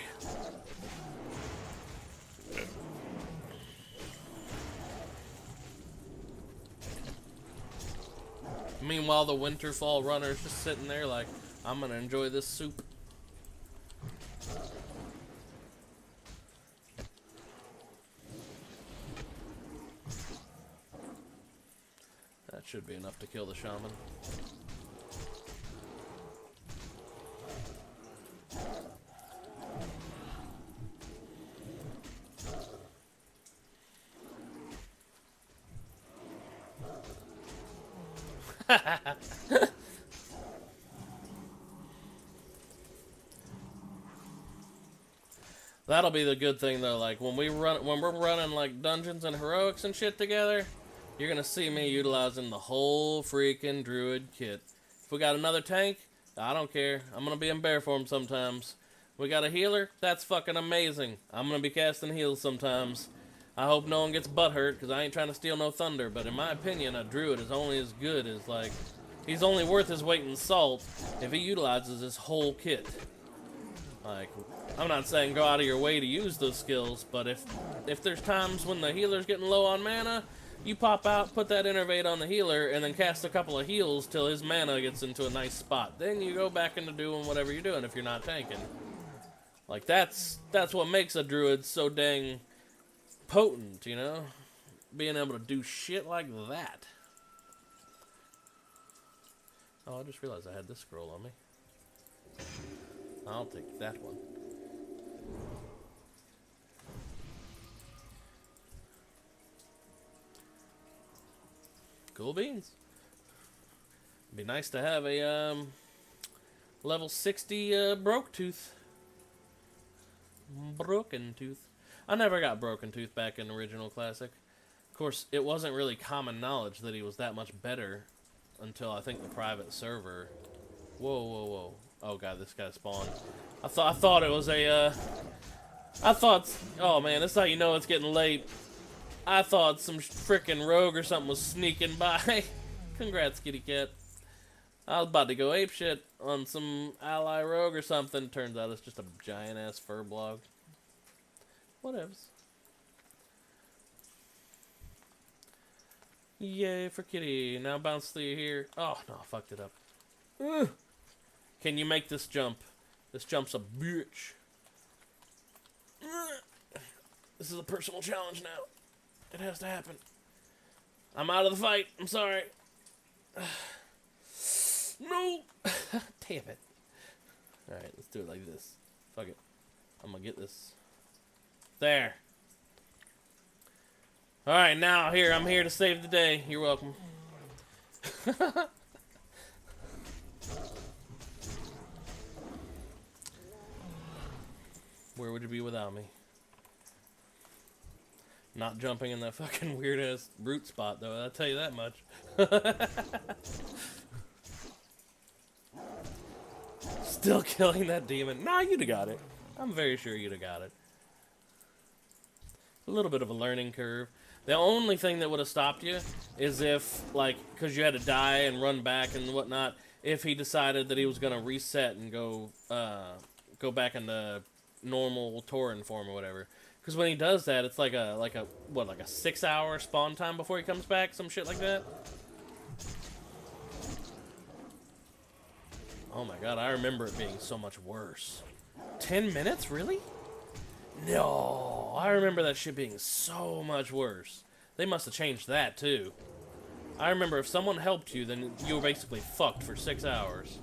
Speaker 1: Meanwhile, the Winterfall runner's just sitting there like, I'm gonna enjoy this soup. That should be enough to kill the shaman. That'll be the good thing though, like when we're running like dungeons and heroics and shit together, you're gonna see me utilizing the whole freaking druid kit. If we got another tank, I don't care. I'm gonna be in bear form sometimes. We got a healer, that's fucking amazing. I'm gonna be casting heals sometimes. I hope no one gets butthurt, because I ain't trying to steal no thunder, but in my opinion, a druid is only as good as, like, he's only worth his weight in salt if he utilizes his whole kit. Like, I'm not saying go out of your way to use those skills, but if there's times when the healer's getting low on mana, you pop out, put that innervate on the healer, and then cast a couple of heals till his mana gets into a nice spot. Then you go back into doing whatever you're doing if you're not tanking. Like, that's what makes a druid so dang potent, you know? Being able to do shit like that. Oh, I just realized I had this scroll on me. I'll take that one. Cool beans. Be nice to have a level 60 broke tooth. Broken tooth. I never got broken tooth back in original classic. Of course, it wasn't really common knowledge that he was that much better until I think the private server. Whoa, whoa, whoa! Oh god, this guy spawned. I thought it was a. Oh man, this is how you know it's getting late. I thought some frickin' rogue or something was sneaking by. Congrats, kitty cat. I was about to go apeshit on some ally rogue or something. Turns out it's just a giant ass fur blog. Whatevs. Yay for kitty. Now bounce through here. Oh, no, I fucked it up. Ugh. Can you make this jump? This jump's a bitch. Ugh. This is a personal challenge now. It has to happen. I'm out of the fight. I'm sorry. No. Damn it. Alright, let's do it like this. Fuck it. I'm gonna get this. There. Alright, now here. I'm here to save the day. You're welcome. Where would you be without me? Not jumping in that fucking weird-ass root spot, though. I'll tell you that much. Still killing that demon. Nah, you'd have got it. I'm very sure you'd have got it. A little bit of a learning curve. The only thing that would have stopped you is if, like, because you had to die and run back and whatnot, if he decided that he was going to reset and go back into normal Tauren form or whatever. Because when he does that, it's like a 6-hour spawn time before he comes back, some shit like that. Oh my god, I remember it being so much worse. 10 minutes, really? No, I remember that shit being so much worse. They must have changed that too. I remember if someone helped you, then you were basically fucked for 6 hours.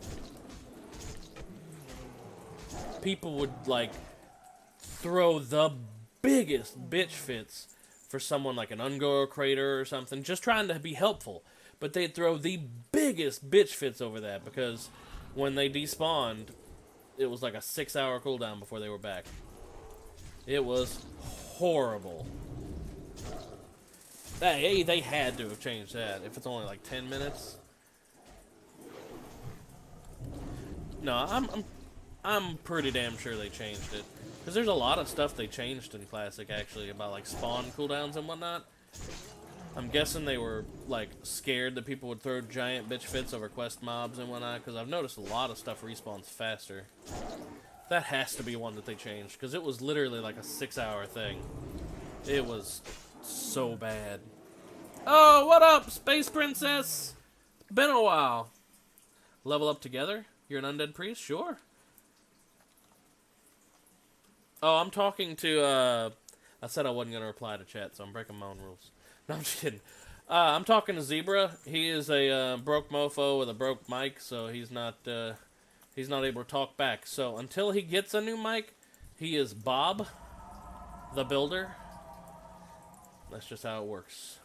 Speaker 1: People would, like, throw the biggest bitch fits for someone like an Ungor Crater or something, just trying to be helpful. But they'd throw the biggest bitch fits over that because when they despawned, it was like a 6-hour cooldown before they were back. It was horrible. Hey, they had to have changed that. If it's only like 10 minutes. No, I'm pretty damn sure they changed it. Because there's a lot of stuff they changed in Classic, actually, about, like, spawn cooldowns and whatnot. I'm guessing they were, like, scared that people would throw giant bitch fits over quest mobs and whatnot, because I've noticed a lot of stuff respawns faster. That has to be one that they changed, because it was literally like a 6-hour thing. It was so bad. Oh, what up, Space Princess? Been a while. Level up together? You're an undead priest? Sure. Oh, I'm talking to, I said I wasn't going to reply to chat, so I'm breaking my own rules. No, I'm just kidding. I'm talking to Zebra. He is a broke mofo with a broke mic, so he's not able to talk back. So until he gets a new mic, he is Bob, the builder. That's just how it works.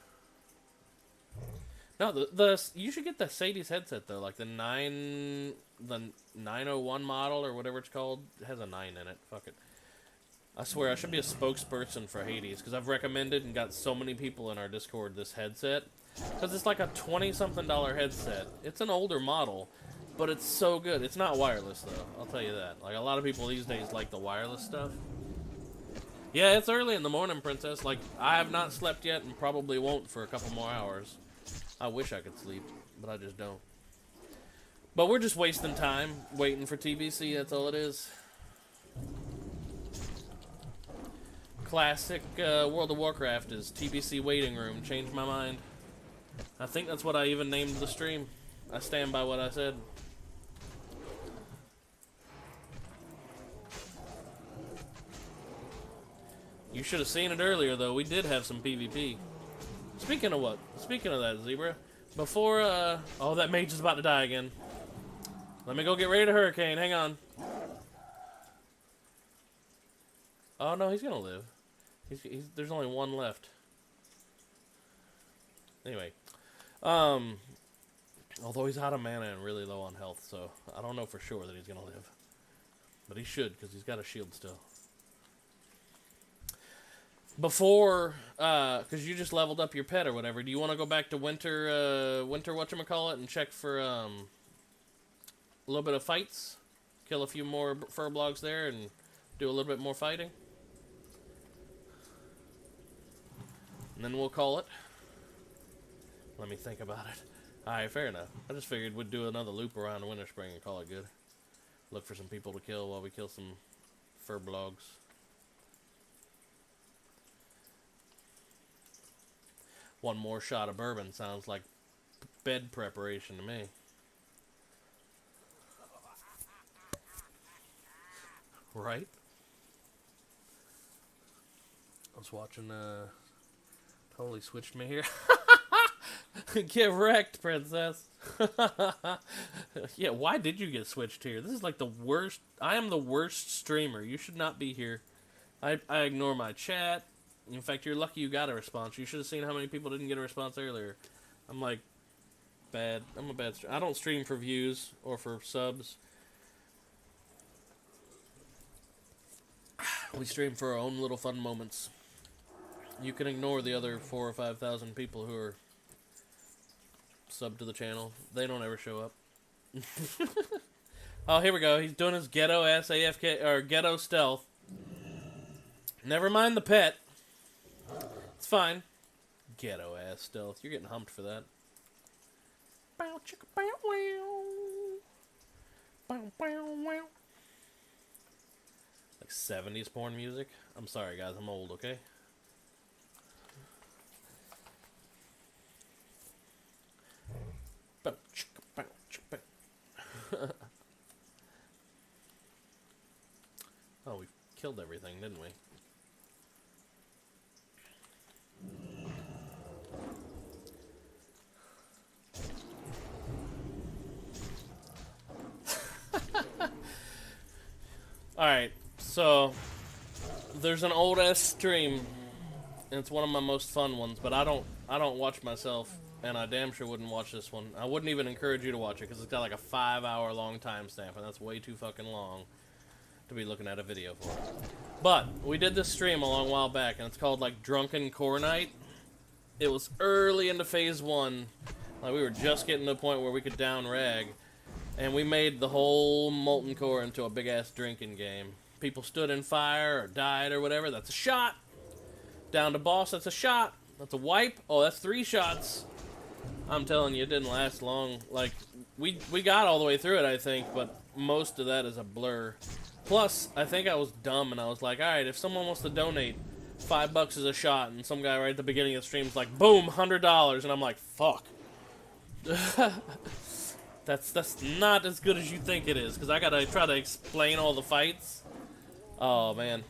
Speaker 1: No, you should get the Sadie's headset though, like the 901 model or whatever it's called. It has a 9 in it. Fuck it. I swear I should be a spokesperson for Hades because I've recommended and got so many people in our Discord this headset because it's like a $20-something headset. It's an older model. But it's so good. It's not wireless, though. I'll tell you that. Like, a lot of people these days like the wireless stuff. Yeah, it's early in the morning, Princess. Like, I have not slept yet and probably won't for a couple more hours. I wish I could sleep, but I just don't. But we're just wasting time waiting for TBC. That's all it is. Classic World of Warcraft is TBC waiting room. Changed my mind. I think that's what I even named the stream. I stand by what I said. You should have seen it earlier, though. We did have some PvP. Speaking of what? Speaking of that, Zebra. Before, oh, that mage is about to die again. Let me go get ready to hurricane. Hang on. Oh, no, he's gonna live. There's only one left. Anyway. Although he's out of mana and really low on health, so I don't know for sure that he's gonna live. But he should, because he's got a shield still. Before, because you just leveled up your pet or whatever, do you want to go back to winter whatchamacallit and check for, a little bit of fights? Kill a few more furblocks there and do a little bit more fighting? And then we'll call it. Let me think about it. Alright, fair enough. I just figured we'd do another loop around Winter Spring and call it good. Look for some people to kill while we kill some furblogs. One more shot of bourbon sounds like bed preparation to me. Right? I was watching, totally switched me here. Get wrecked, princess. Yeah, why did you get switched here? This is like the worst. I am the worst streamer. You should not be here. I ignore my chat. In fact, you're lucky you got a response. You should have seen how many people didn't get a response earlier. I'm like, bad. I'm a bad streamer. I don't stream for views or for subs. We stream for our own little fun moments. You can ignore the other 4,000 or 5,000 people who are sub to the channel. They don't ever show up. Oh, here we go. He's doing his ghetto ass AFK or ghetto stealth. Never mind the pet. It's fine. Ghetto ass stealth. You're getting humped for that. Bow chicka bow wow. Bow bow wow. Like 70s porn music. I'm sorry guys, I'm old, okay? Bow chicka bow chicka bow. Oh, we killed everything, didn't we? Alright, so there's an old ass stream, and it's one of my most fun ones, but I don't watch myself, and I damn sure wouldn't watch this one. I wouldn't even encourage you to watch it, because it's got like a 5-hour long timestamp, and that's way too fucking long to be looking at a video for. But we did this stream a long while back, and it's called like Drunken Core Night. It was early into phase 1, like we were just getting to the point where we could down rag. And we made the whole Molten Core into a big-ass drinking game. People stood in fire or died or whatever. That's a shot. Down to boss, that's a shot. That's a wipe. Oh, that's 3 shots. I'm telling you, it didn't last long. Like, we got all the way through it, I think, but most of that is a blur. Plus, I think I was dumb, and I was like, alright, if someone wants to donate $5 is a shot, and some guy right at the beginning of the stream is like, boom, $100, and I'm like, fuck. That's not as good as you think it is, because I gotta try to explain all the fights. Oh, man.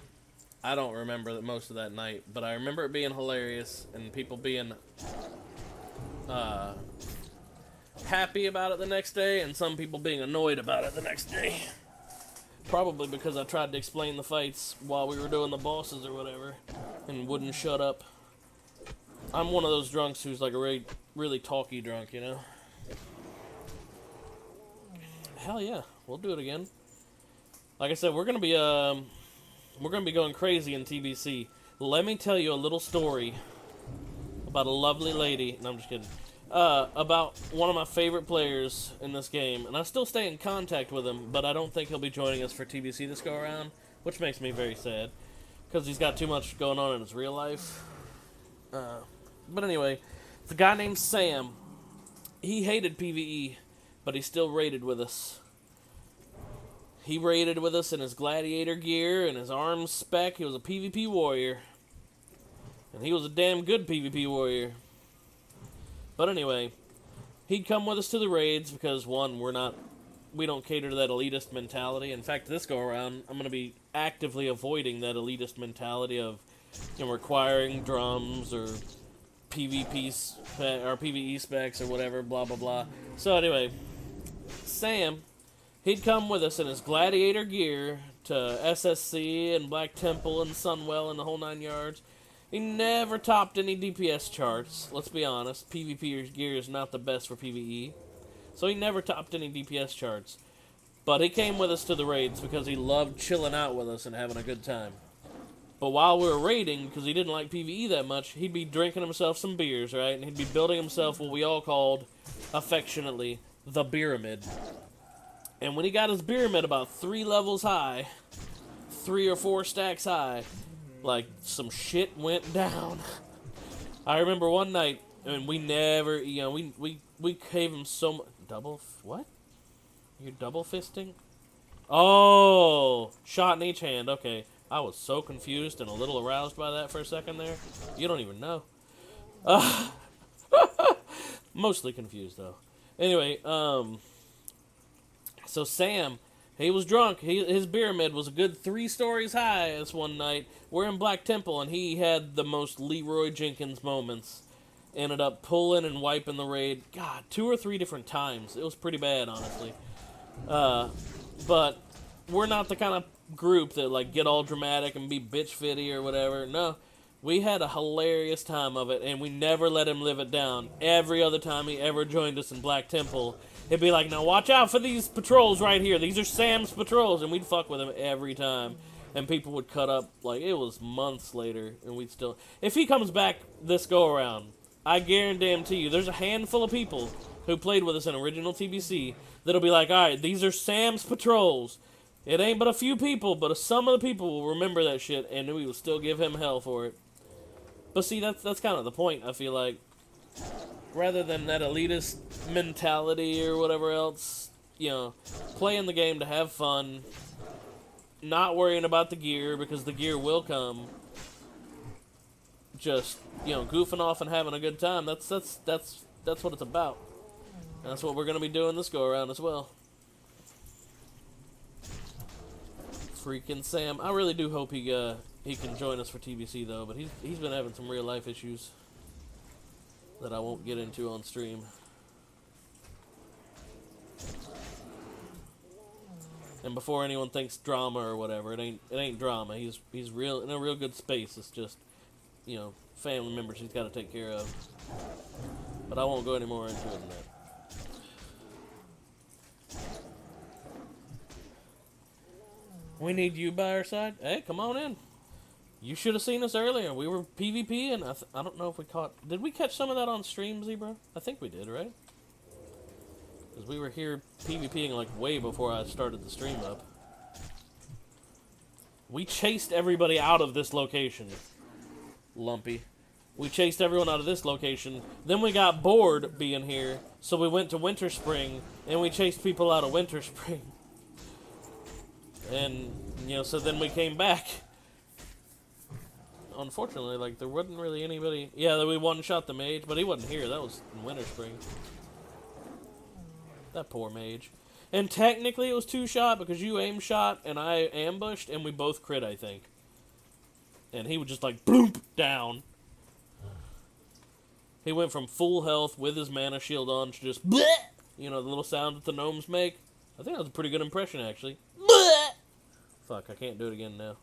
Speaker 1: I don't remember most of that night, but I remember it being hilarious, and people being happy about it the next day, and some people being annoyed about it the next day. Probably because I tried to explain the fights while we were doing the bosses or whatever, and wouldn't shut up. I'm one of those drunks who's like a really talky drunk, you know? Hell yeah, we'll do it again. Like I said, we're gonna be going crazy in TBC. Let me tell you a little story about a lovely lady. No, I'm just kidding. About one of my favorite players in this game, and I still stay in contact with him, but I don't think he'll be joining us for TBC this go around, which makes me very sad, because he's got too much going on in his real life. But anyway, it's a guy named Sam. He hated PvE, but he still raided with us. He raided with us in his gladiator gear and his arms spec. He was a PvP warrior. And he was a damn good PvP warrior. But anyway, he'd come with us to the raids because, one, we don't cater to that elitist mentality. In fact, this go around, I'm going to be actively avoiding that elitist mentality of, you know, requiring drums or PvP or PvE specs or whatever, blah, blah, blah. So anyway, Sam, he'd come with us in his gladiator gear to SSC and Black Temple and Sunwell and the whole 9 yards. He never topped any DPS charts, let's be honest. PvP gear is not the best for PvE. So he never topped any DPS charts. But he came with us to the raids because he loved chilling out with us and having a good time. But while we were raiding, because he didn't like PvE that much, he'd be drinking himself some beers, right? And he'd be building himself what we all called, affectionately, the pyramid. And when he got his pyramid about 3 levels high, 3 or 4 stacks high, like, some shit went down. I remember one night, and we never, you know, we gave him so much. What? You're double fisting? Oh, shot in each hand, okay. I was so confused and a little aroused by that for a second there. You don't even know. Mostly confused, though. Anyway, so Sam, he was drunk. His pyramid was a good 3 stories high this one night. We're in Black Temple, and he had the most Leroy Jenkins moments. Ended up pulling and wiping the raid. God, 2 or 3 different times. It was pretty bad, honestly. But we're not the kind of group that like get all dramatic and be bitch fitty or whatever. No, we had a hilarious time of it, and we never let him live it down. Every other time he ever joined us in Black Temple, he'd be like, "Now watch out for these patrols right here. These are Sam's patrols," and we'd fuck with him every time. And people would cut up like it was months later, and we'd still. If he comes back this go around, I guarantee you, there's a handful of people who played with us in original TBC that'll be like, all right, these are Sam's patrols. It ain't but a few people, but some of the people will remember that shit, and we will still give him hell for it. But see, that's kind of the point, I feel like. Rather than that elitist mentality or whatever else, playing the game to have fun, not worrying about the gear, because the gear will come. Just, goofing off and having a good time. That's what it's about. And that's what we're going to be doing this go-around as well. Freaking Sam. I really do hope he can join us for TBC, though, but he's been having some real-life issues that I won't get into on stream. And before anyone thinks drama or whatever, it ain't drama. He's real in a real good space. It's just family members he's got to take care of. But I won't go any more into it than that. We need you by our side. Hey, come on in. You should have seen us earlier. We were PvP, and I don't know if we caught... Did we catch some of that on stream, Zebra? I think we did, right? Because we were here PvPing like way before I started the stream up. We chased everybody out of this location. Lumpy. We chased everyone out of this location. Then we got bored being here, so we went to Winter Spring, and we chased people out of Winter Spring. And, so then we came back. Unfortunately, like, there wasn't really anybody... Yeah, we one-shot the mage, but he wasn't here. That was in Winter Spring. That poor mage. And technically it was 2-shot, because you aim-shot, and I ambushed, and we both crit, I think. And he would just like, bloop, down. He went from full health with his mana shield on to just, bleh! The little sound that the gnomes make. I think that was a pretty good impression, actually. Bleh! Fuck, I can't do it again now.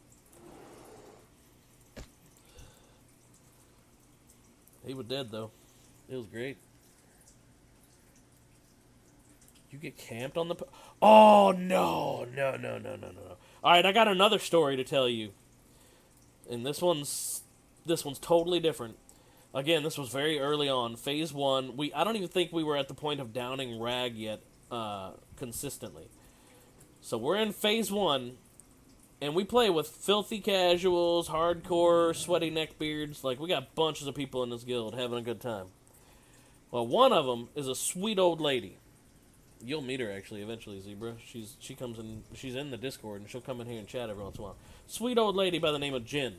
Speaker 1: He was dead, though. It was great. You get camped on the... Oh, no. No. Alright, I got another story to tell you. And this one's totally different. Again, this was very early on. Phase 1. I don't even think we were at the point of downing Rag yet consistently. So we're in Phase 1, and we play with filthy casuals, hardcore, sweaty neckbeards. Like, we got bunches of people in this guild having a good time. Well, one of them is a sweet old lady. You'll meet her, actually, eventually, Zebra. She comes in, she's in the Discord, and she'll come in here and chat every once in a while. Sweet old lady by the name of Jen.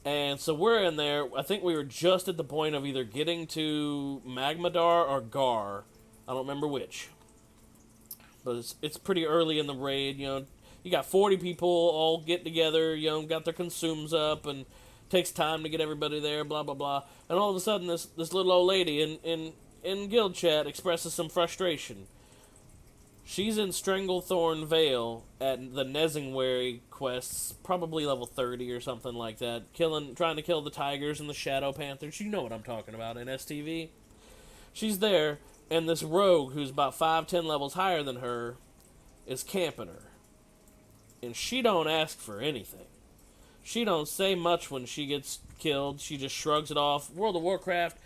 Speaker 1: And so we're in there. I think we were just at the point of either getting to Magmadar or Gar. I don't remember which. But it's pretty early in the raid, You got 40 people all get together, got their consumes up, and takes time to get everybody there, blah, blah, blah. And all of a sudden, this little old lady in guild chat expresses some frustration. She's in Stranglethorn Vale at the Nezingwary quests, probably level 30 or something like that, trying to kill the tigers and the shadow panthers. You know what I'm talking about in STV. She's there, and this rogue who's about 5-10 levels higher than her is camping her. And she don't ask for anything. She don't say much when she gets killed. She just shrugs it off. World of Warcraft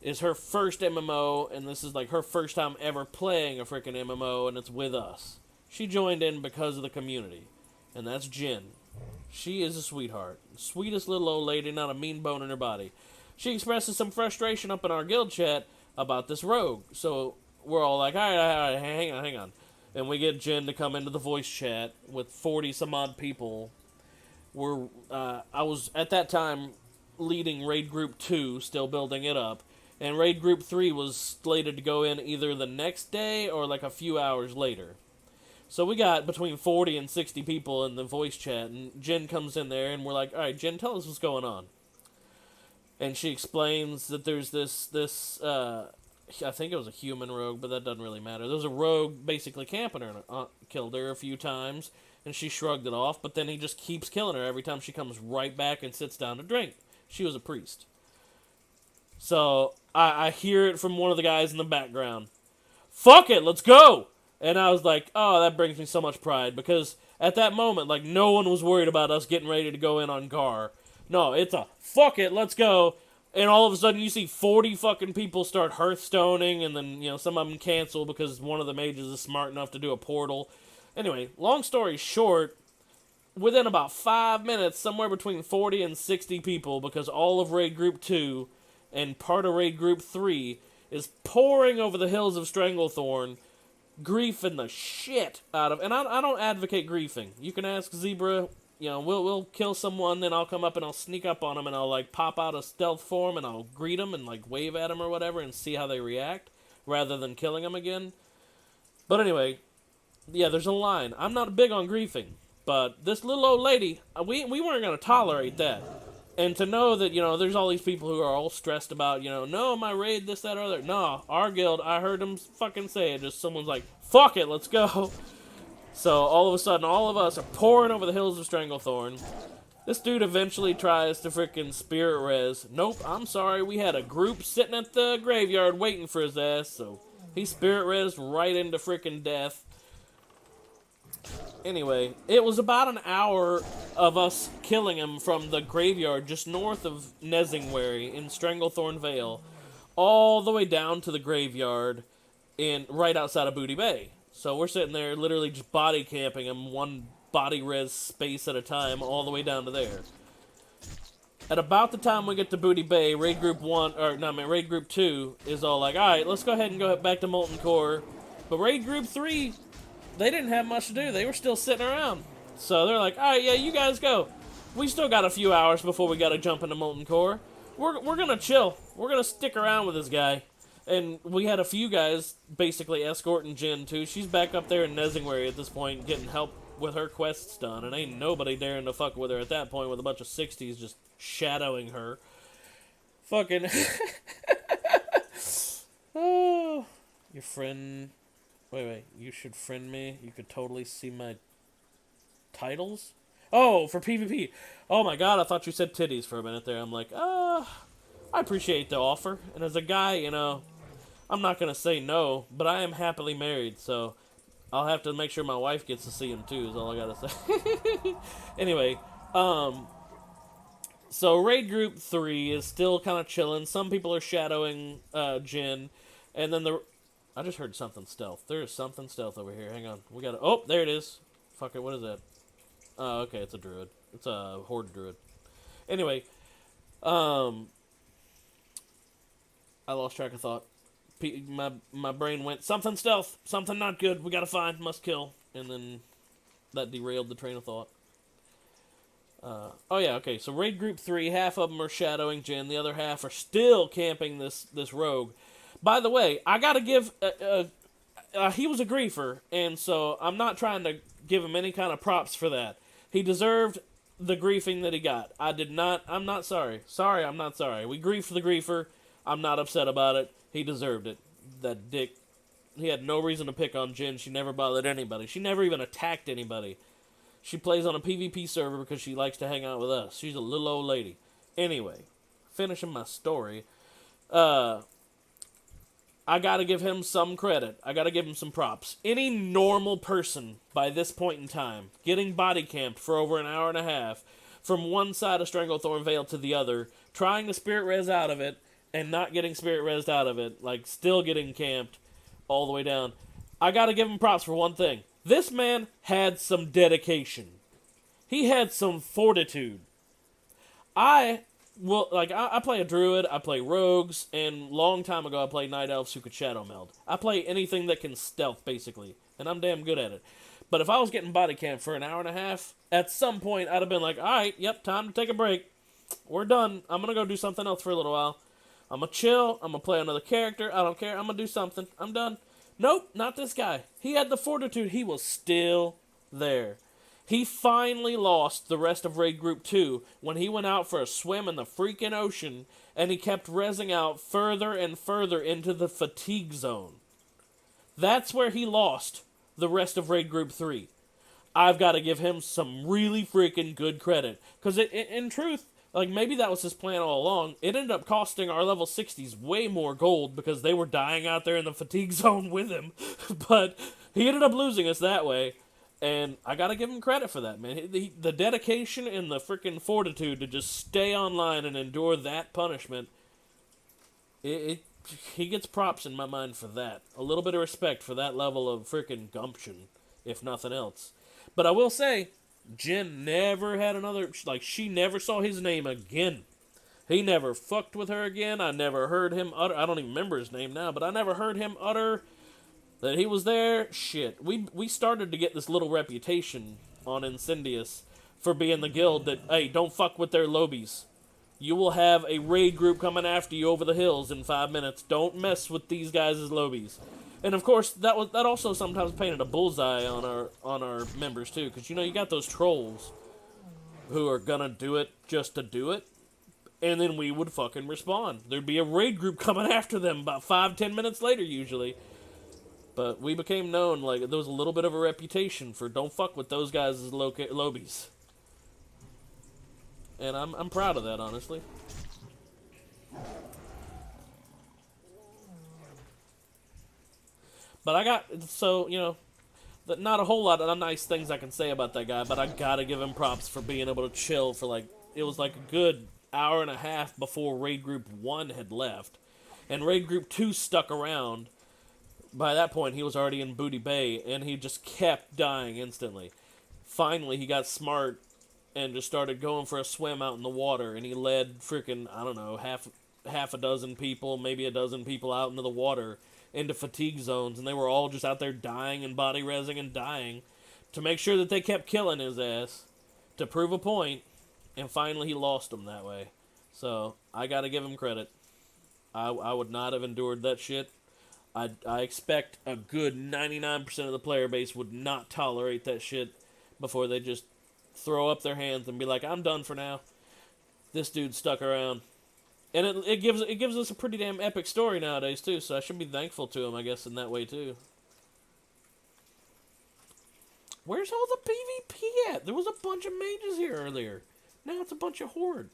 Speaker 1: is her first MMO, and this is like her first time ever playing a freaking MMO, and it's with us. She joined in because of the community, and that's Jen. She is a sweetheart. Sweetest little old lady, not a mean bone in her body. She expresses some frustration up in our guild chat about this rogue. So we're all like, all right, hang on. And we get Jen to come into the voice chat with 40-some-odd people. I was, at that time, leading Raid Group 2, still building it up. And Raid Group 3 was slated to go in either the next day or like a few hours later. So we got between 40 and 60 people in the voice chat, and Jen comes in there, and we're like, alright, Jen, tell us what's going on. And she explains that there's this I think it was a human rogue, but that doesn't really matter. There's a rogue basically camping her, and killed her a few times, and she shrugged it off, but then he just keeps killing her every time she comes right back and sits down to drink. She was a priest. So, I hear it from one of the guys in the background. Fuck it, let's go! And I was like, oh, that brings me so much pride, because at that moment, like, no one was worried about us getting ready to go in on Gar. No, it's a, fuck it, let's go. And all of a sudden, you see 40 fucking people start hearthstoning, and then, you know, some of them cancel because one of the mages is smart enough to do a portal. Anyway, long story short, within about 5 minutes, somewhere between 40 and 60 people, because all of Raid Group 2 and part of Raid Group 3 is pouring over the hills of Stranglethorn, griefing the shit out of... And I don't advocate griefing. You can ask Zebra... You know, we'll kill someone, then I'll come up and I'll sneak up on them and I'll, like, pop out a stealth form and I'll greet them and, like, wave at them or whatever and see how they react, rather than killing them again. But anyway, yeah, there's a line. I'm not big on griefing, but this little old lady, we weren't going to tolerate that. And to know that, you know, there's all these people who are all stressed about, you know, no, my raid, this, that, or other. No, our guild, I heard them fucking say it, just someone's like, fuck it, let's go. So, all of a sudden, all of us are pouring over the hills of Stranglethorn. This dude eventually tries to frickin' spirit res. Nope, I'm sorry, we had a group sitting at the graveyard waiting for his ass, so he spirit resed right into frickin' death. Anyway, it was about an hour of us killing him from the graveyard just north of Nesingwary in Stranglethorn Vale, all the way down to the graveyard right outside of Booty Bay. So we're sitting there literally just body camping him one body res space at a time all the way down to there. At about the time we get to Booty Bay, Raid Group 2 is all like, alright, let's go ahead and go back to Molten Core. But Raid Group 3, they didn't have much to do. They were still sitting around. So they're like, alright, yeah, you guys go. We still got a few hours before we gotta jump into Molten Core. We're gonna chill. We're gonna stick around with this guy. And we had a few guys basically escorting Jen, too. She's back up there in Nesingwary at this point, getting help with her quests done. And ain't nobody daring to fuck with her at that point with a bunch of 60s just shadowing her. Fucking... Oh, your friend... Wait, you should friend me. You could totally see my titles? Oh, for PvP. Oh my god, I thought you said titties for a minute there. I'm like, I appreciate the offer. And as a guy, you know... I'm not going to say no, but I am happily married, so I'll have to make sure my wife gets to see him too, is all I got to say. Anyway, so Raid Group 3 is still kind of chilling. Some people are shadowing Jin, and then I just heard something stealth. There is something stealth over here. Hang on. We got oh, there it is. Fuck it, what is that? Oh, okay, it's a druid. It's a horde druid. Anyway, I lost track of thought. My brain went, something stealth, something not good, we gotta find, must kill, and then that derailed the train of thought. Oh yeah, okay, so Raid Group 3, half of them are shadowing Jin, the other half are still camping this rogue. By the way, I gotta give, he was a griefer, and so I'm not trying to give him any kind of props for that. He deserved the griefing that he got. I'm not sorry. Sorry, I'm not sorry. We griefed the griefer, I'm not upset about it. He deserved it. That dick. He had no reason to pick on Jin. She never bothered anybody. She never even attacked anybody. She plays on a PvP server because she likes to hang out with us. She's a little old lady. Anyway, finishing my story. I gotta give him some credit. I gotta give him some props. Any normal person, by this point in time, getting body camped for over an hour and a half, from one side of Stranglethorn Vale to the other, trying to spirit res out of it, and not getting spirit resed out of it, like still getting camped all the way down. I gotta give him props for one thing. This man had some dedication. He had some fortitude. I play a druid, I play rogues, and long time ago I played night elves who could shadow meld. I play anything that can stealth, basically, and I'm damn good at it. But if I was getting body camped for an hour and a half, at some point I'd have been like, alright, yep, time to take a break. We're done. I'm gonna go do something else for a little while. I'm gonna chill. I'm gonna play another character. I don't care. I'm gonna do something. I'm done. Nope, not this guy. He had the fortitude. He was still there. He finally lost the rest of Raid Group 2 when he went out for a swim in the freaking ocean and he kept rezzing out further and further into the fatigue zone. That's where he lost the rest of Raid Group 3. I've got to give him some really freaking good credit. Because in truth, like maybe that was his plan all along. It ended up costing our level 60s way more gold because they were dying out there in the fatigue zone with him. But he ended up losing us that way. And I gotta give him credit for that, man. The dedication and the freaking fortitude to just stay online and endure that punishment, he gets props in my mind for that. A little bit of respect for that level of freaking gumption, if nothing else. But I will say, Jen never had another, like, she never saw his name again. He never fucked with her again. I never heard him utter, I don't even remember his name now, but I never heard him utter that he was there. Shit. We started to get this little reputation on Incendious for being the guild that, hey, don't fuck with their lobies. You will have a raid group coming after you over the hills in 5 minutes. Don't mess with these guys' lobies. And of course, that also sometimes painted a bullseye on our members too, because you know you got those trolls who are gonna do it just to do it, and then we would fucking respond. There'd be a raid group coming after them about 5-10 minutes later usually. But we became known, like, there was a little bit of a reputation for don't fuck with those guys' lobies. And I'm proud of that, honestly. But I got, so, you know, not a whole lot of nice things I can say about that guy, but I gotta give him props for being able to chill for, like, it was like a good hour and a half before Raid Group 1 had left. And Raid Group 2 stuck around. By that point, he was already in Booty Bay, and he just kept dying instantly. Finally, he got smart and just started going for a swim out in the water, and he led freaking, I don't know, half a dozen people, maybe a dozen people out into the water, into fatigue zones, and they were all just out there dying and body rezzing and dying to make sure that they kept killing his ass to prove a point, and finally he lost them that way. So, I gotta give him credit. I would not have endured that shit. I expect a good 99% of the player base would not tolerate that shit before they just throw up their hands and be like, I'm done for now. This dude stuck around. And it gives us a pretty damn epic story nowadays, too, so I should be thankful to him, I guess, in that way, too. Where's all the PvP at? There was a bunch of mages here earlier. Now it's a bunch of horde.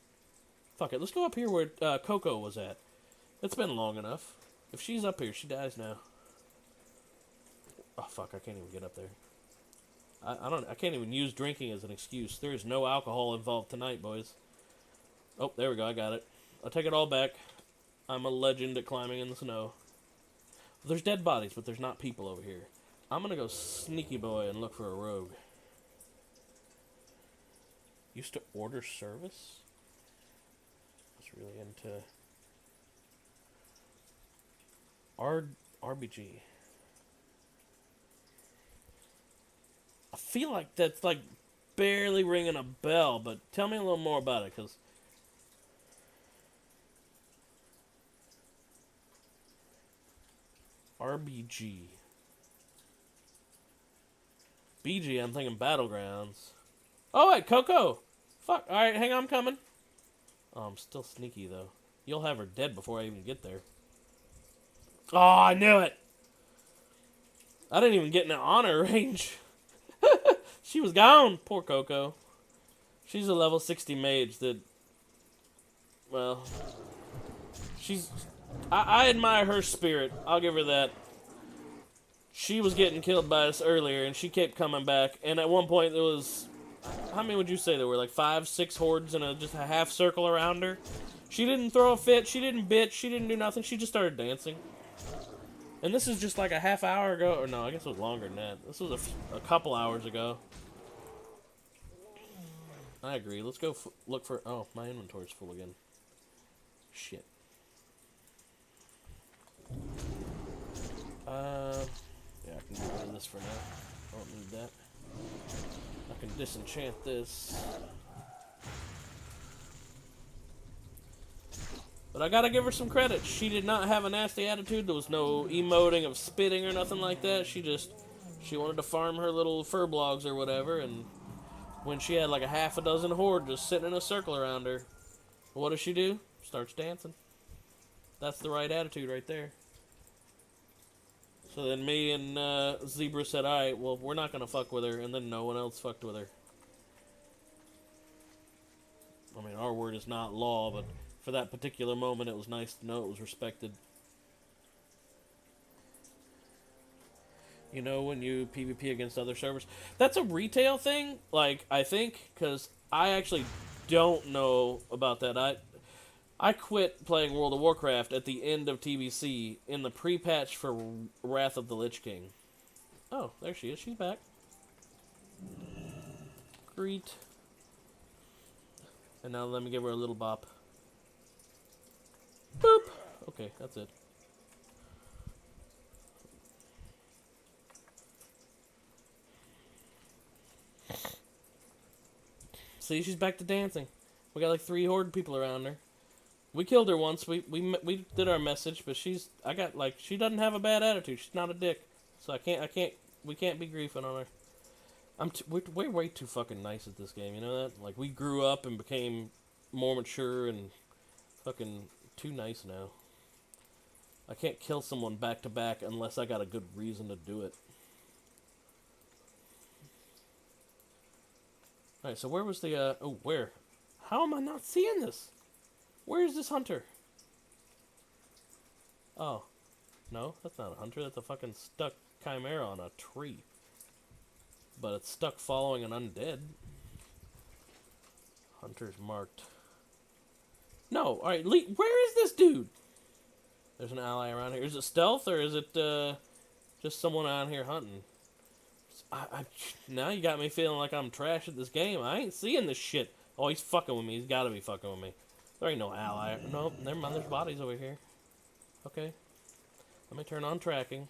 Speaker 1: Fuck it, let's go up here where Coco was at. It's been long enough. If she's up here, she dies now. Oh, fuck, I can't even get up there. I can't even use drinking as an excuse. There is no alcohol involved tonight, boys. Oh, there we go, I got it. I'll take it all back. I'm a legend at climbing in the snow. There's dead bodies, but there's not people over here. I'm gonna go sneaky boy and look for a rogue. Used to order service? I was really into RBG. I feel like that's like barely ringing a bell, but tell me a little more about it, because RBG. BG, I'm thinking Battlegrounds. Oh, wait, Coco! Fuck, alright, hang on, I'm coming. Oh, I'm still sneaky, though. You'll have her dead before I even get there. Oh, I knew it! I didn't even get in the honor range. She was gone, poor Coco. She's a level 60 mage that, well, I admire her spirit. I'll give her that. She was getting killed by us earlier, and she kept coming back. And at one point, there was, how many would you say there were? Like 5-6 hordes in just a half circle around her. She didn't throw a fit. She didn't bitch. She didn't do nothing. She just started dancing. And this is just like a half hour ago. Or no, I guess it was longer than that. This was a couple hours ago. I agree. Let's go look for... Oh, my inventory's full again. Shit. Yeah, I can get rid of this for now. I don't need that. I can disenchant this. But I gotta give her some credit. She did not have a nasty attitude. There was no emoting of spitting or nothing like that. She wanted to farm her little fur blogs or whatever, and when she had like a half a dozen horde just sitting in a circle around her, what does she do? Starts dancing. That's the right attitude right there. So then me and Zebra said, alright, well, we're not gonna fuck with her, and then no one else fucked with her. I mean, our word is not law, but for that particular moment, it was nice to know it was respected. You know, when you PvP against other servers. That's a retail thing, like, I think, because I actually don't know about that. I quit playing World of Warcraft at the end of TBC in the pre-patch for Wrath of the Lich King. Oh, there she is. She's back. Greet. And now let me give her a little bop. Boop! Okay, that's it. See, she's back to dancing. We got like 3 horde people around her. We killed her once. We did our message, but she doesn't have a bad attitude. She's not a dick. So we can't be griefing on her. We're way too fucking nice at this game, you know that? Like, we grew up and became more mature and fucking too nice now. I can't kill someone back to back unless I got a good reason to do it. Alright, so where was the, where? How am I not seeing this? Where is this hunter? Oh. No, that's not a hunter. That's a fucking stuck chimera on a tree. But it's stuck following an undead. Hunter's marked. No, alright, where is this dude? There's an ally around here. Is it stealth or is it, just someone out here hunting? Now you got me feeling like I'm trash at this game. I ain't seeing this shit. Oh, he's fucking with me. He's gotta be fucking with me. There ain't no ally. No, never mind. There's bodies over here. Okay. Let me turn on tracking.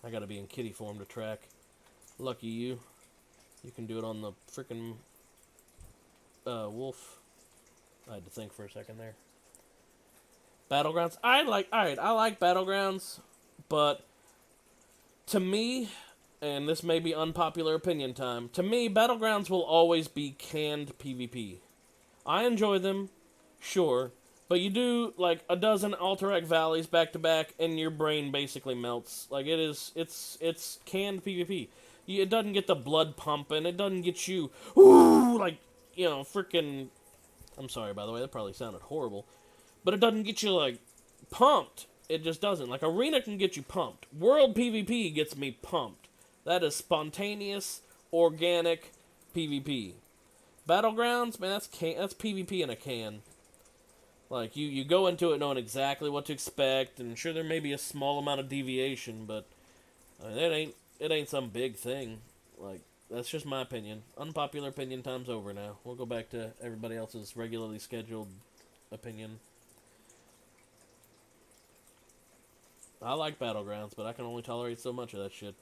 Speaker 1: I gotta be in kitty form to track. Lucky you. You can do it on the frickin' wolf. I had to think for a second there. Battlegrounds. I like Battlegrounds, but to me, and this may be unpopular opinion time, to me, Battlegrounds will always be canned PvP. I enjoy them, sure, but you do like a dozen Alterac Valleys back to back, and your brain basically melts. Like it's canned PvP. It doesn't get the blood pumping. It doesn't get you, ooh, like, you know, freaking. I'm sorry, by the way, that probably sounded horrible. But it doesn't get you, like, pumped. It just doesn't. Like, Arena can get you pumped. World PvP gets me pumped. That is spontaneous, organic PvP. Battlegrounds, man, that's PvP in a can. Like, you go into it knowing exactly what to expect, and sure, there may be a small amount of deviation, but I mean, it ain't some big thing. Like, that's just my opinion. Unpopular opinion time's over now. We'll go back to everybody else's regularly scheduled opinion. I like Battlegrounds, but I can only tolerate so much of that shit.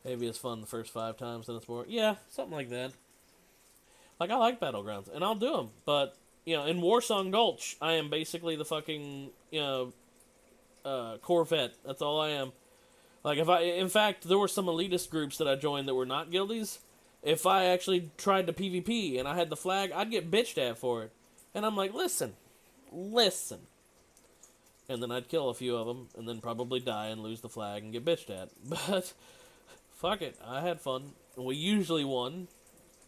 Speaker 1: Maybe it's fun the first 5 times, then it's boring. Yeah, something like that. Like, I like Battlegrounds, and I'll do them, but, you know, in Warsong Gulch, I am basically the fucking, you know, Corvette. That's all I am. Like, in fact, there were some elitist groups that I joined that were not guildies. If I actually tried to PvP and I had the flag, I'd get bitched at for it. And I'm like, listen. And then I'd kill a few of them, and then probably die and lose the flag and get bitched at. But, fuck it, I had fun. We usually won,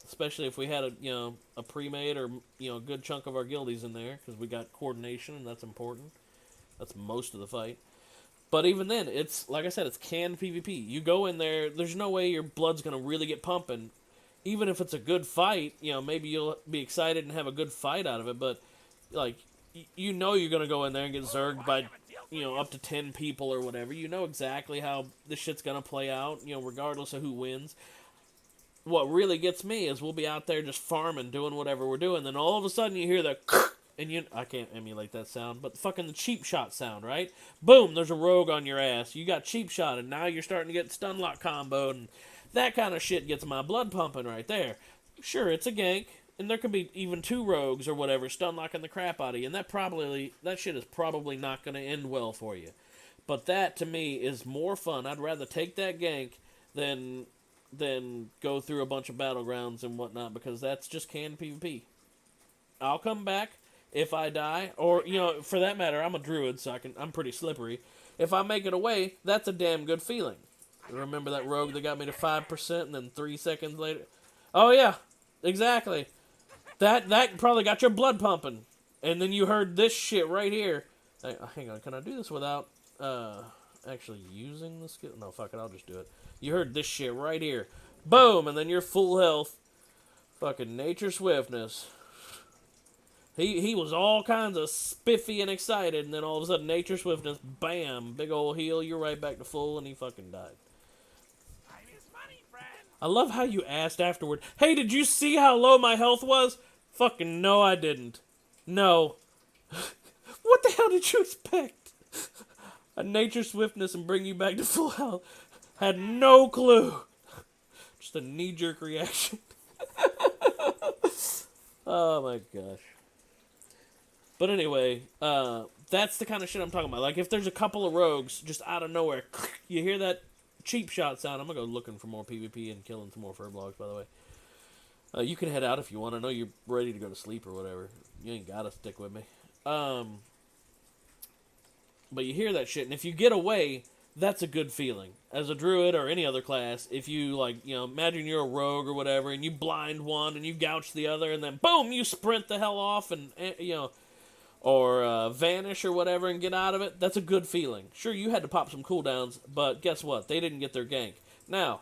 Speaker 1: especially if we had a pre-made or, a good chunk of our guildies in there, because we got coordination, and that's important. That's most of the fight. But even then, it's, like I said, it's canned PvP. You go in there, there's no way your blood's going to really get pumping. Even if it's a good fight, maybe you'll be excited and have a good fight out of it, but, like, you're going to go in there and get zerged by, up to 10 people or whatever. You know exactly how this shit's going to play out, regardless of who wins. What really gets me is we'll be out there just farming, doing whatever we're doing, then all of a sudden you hear the and I can't emulate that sound, but fucking the cheap shot sound, right? Boom, there's a rogue on your ass. You got cheap shot, and now you're starting to get stun lock comboed, and that kind of shit gets my blood pumping right there. Sure, it's a gank, and there could be even 2 rogues or whatever stun locking the crap out of you, and that shit is probably not going to end well for you. But that to me is more fun. I'd rather take that gank than go through a bunch of battlegrounds and whatnot, because that's just canned PvP. I'll come back if I die, or for that matter, I'm a druid, so I'm pretty slippery. If I make it away, that's a damn good feeling. Remember that rogue that got me to 5%, and then 3 seconds later? Oh yeah, exactly. That probably got your blood pumping, and then you heard this shit right here. Hang on, can I do this without actually using the skill? No, fuck it, I'll just do it. You heard this shit right here. Boom, and then you're full health. Fucking nature swiftness. He was all kinds of spiffy and excited, and then all of a sudden, nature swiftness, bam, big old heal, you're right back to full, and he fucking died. I love how you asked afterward, hey, did you see how low my health was? Fucking no, I didn't. No. What the hell did you expect? A nature swiftness and bring you back to full health. Had no clue. Just a knee-jerk reaction. Oh my gosh. But anyway, that's the kind of shit I'm talking about. Like, if there's a couple of rogues just out of nowhere, you hear that cheap shot sound. I'm going to go looking for more PvP and killing some more furblocks, by the way. You can head out if you want. I know you're ready to go to sleep or whatever. You ain't got to stick with me. But you hear that shit, and if you get away, that's a good feeling. As a druid or any other class, if you, imagine you're a rogue or whatever, and you blind one, and you gouge the other, and then boom, you sprint the hell off, and or vanish or whatever and get out of it, that's a good feeling. Sure, you had to pop some cooldowns, but guess what? They didn't get their gank. Now,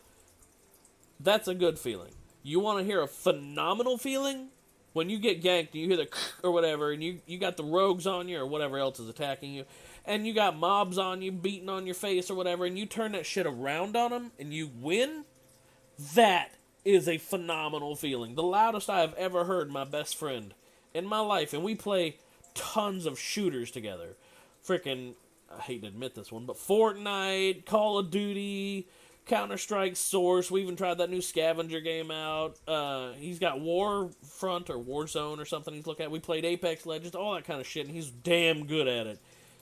Speaker 1: that's a good feeling. You want to hear a phenomenal feeling? When you get ganked and you hear the or whatever, and you got the rogues on you or whatever else is attacking you, and you got mobs on you beating on your face or whatever, and you turn that shit around on them and you win, that is a phenomenal feeling. The loudest I have ever heard my best friend in my life, and we play tons of shooters together. Frickin', I hate to admit this one, but Fortnite, Call of Duty, Counter-Strike Source. We even tried that new scavenger game out. He's got Warfront or Warzone or something he's looking at. We played Apex Legends, all that kind of shit, and he's damn good at it.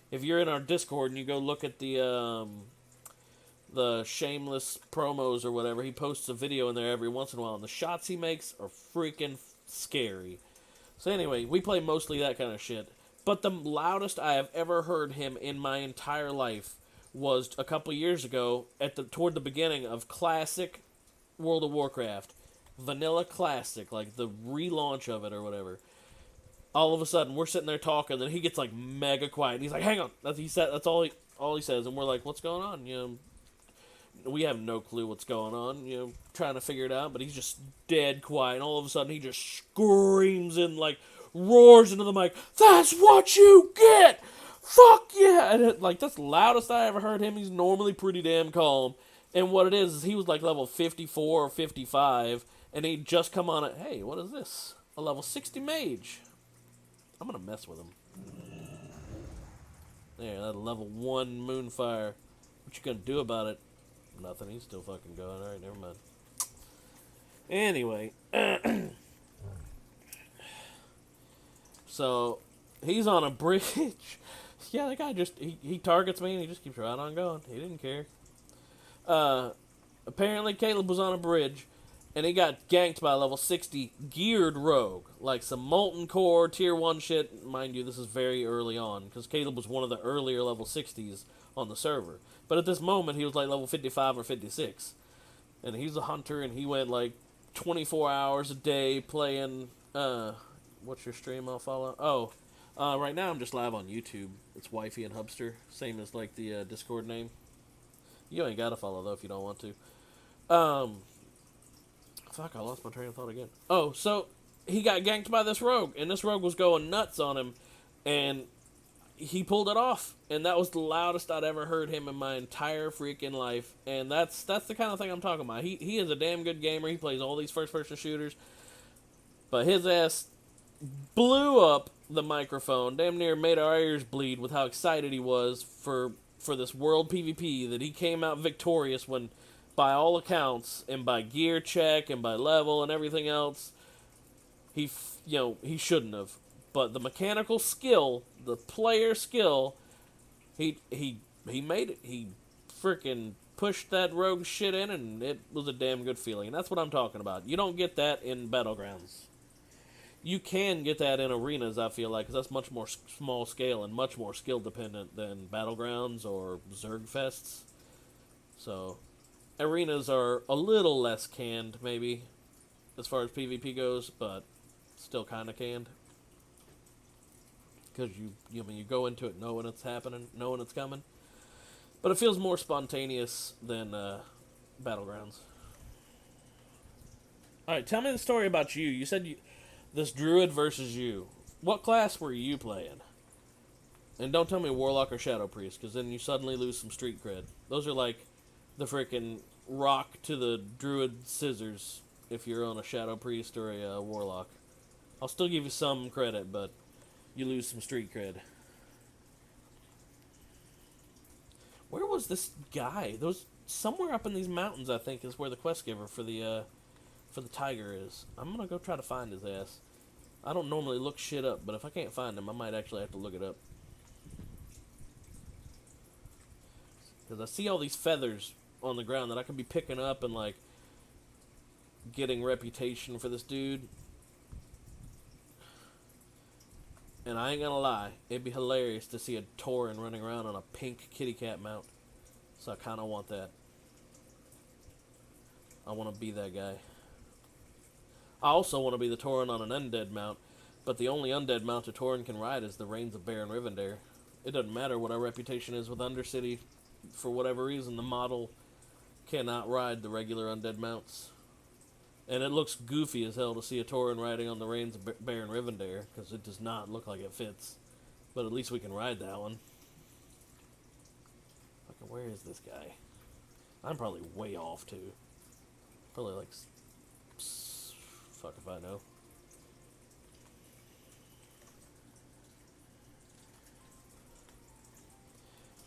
Speaker 1: If you're in our Discord and you go look at the shameless promos or whatever, he posts a video in there every once in a while, and the shots he makes are freaking scary. So anyway, we play mostly that kind of shit. But the loudest I have ever heard him in my entire life was a couple years ago toward the beginning of Classic World of Warcraft. Vanilla Classic, like the relaunch of it or whatever. All of a sudden, we're sitting there talking, and then he gets like mega quiet. And he's like, hang on. That's all he says. And we're like, what's going on? We have no clue what's going on, trying to figure it out, but he's just dead quiet, and all of a sudden he just screams and, roars into the mic, that's what you get! Fuck yeah! And that's the loudest I ever heard him. He's normally pretty damn calm, and what it is he was, level 54 or 55, and he'd just come on it, hey, what is this? A level 60 mage. I'm gonna mess with him. There, that level 1 Moonfire. What you gonna do about it? Nothing. He's still fucking going. Alright, never mind. Anyway. So, he's on a bridge. Yeah, that guy he targets me and he just keeps right on going. He didn't care. Apparently Caleb was on a bridge and he got ganked by a level 60 geared rogue. Like some molten core, tier 1 shit. Mind you, this is very early on because Caleb was one of the earlier level 60s on the server. But at this moment, he was level 55 or 56. And he's a hunter, and he went 24 hours a day playing, what's your stream I'll follow? Right now I'm just live on YouTube. It's WifieandHubster, same as the Discord name. You ain't gotta follow though if you don't want to. Fuck, I lost my train of thought again. Oh, so he got ganked by this rogue, and this rogue was going nuts on him, and he pulled it off, and that was the loudest I'd ever heard him in my entire freaking life, and that's the kind of thing I'm talking about. He is a damn good gamer. He plays all these first-person shooters, but his ass blew up the microphone, damn near made our ears bleed with how excited he was for this world PvP, that he came out victorious when, by all accounts, and by gear check and by level and everything else, he shouldn't have. But the mechanical skill, the player skill, he made it. He freaking pushed that rogue shit in, and it was a damn good feeling. And that's what I'm talking about. You don't get that in Battlegrounds. You can get that in arenas, I feel like, because that's much more small scale and much more skill dependent than Battlegrounds or Zergfests. So, arenas are a little less canned, maybe, as far as PvP goes, but still kind of canned. Because you go into it knowing it's happening, knowing it's coming. But it feels more spontaneous than Battlegrounds. Alright, tell me the story about you. You said this druid versus you. What class were you playing? And don't tell me Warlock or Shadow Priest, because then you suddenly lose some street cred. Those are like the freaking rock to the druid scissors if you're on a Shadow Priest or a Warlock. I'll still give you some credit, but you lose some street cred. Where was this guy? Those somewhere up in these mountains, I think, is where the quest giver for the tiger is. I'm gonna go try to find his ass. I don't normally look shit up, but if I can't find him, I might actually have to look it up. Because I see all these feathers on the ground that I can be picking up and, like, getting reputation for this dude. And I ain't gonna lie, it'd be hilarious to see a Tauren running around on a pink kitty cat mount. So I kinda want that. I wanna be that guy. I also want to be the Tauren on an undead mount, but the only undead mount a Tauren can ride is the Reigns of Baron Rivendare. It doesn't matter what our reputation is with Undercity. For whatever reason, the model cannot ride the regular undead mounts. And it looks goofy as hell to see a Tauren riding on the Reigns of Baron Rivendare, because it does not look like it fits. But at least we can ride that one. Fucking, where is this guy? I'm probably way off, too. Probably like... fuck if I know.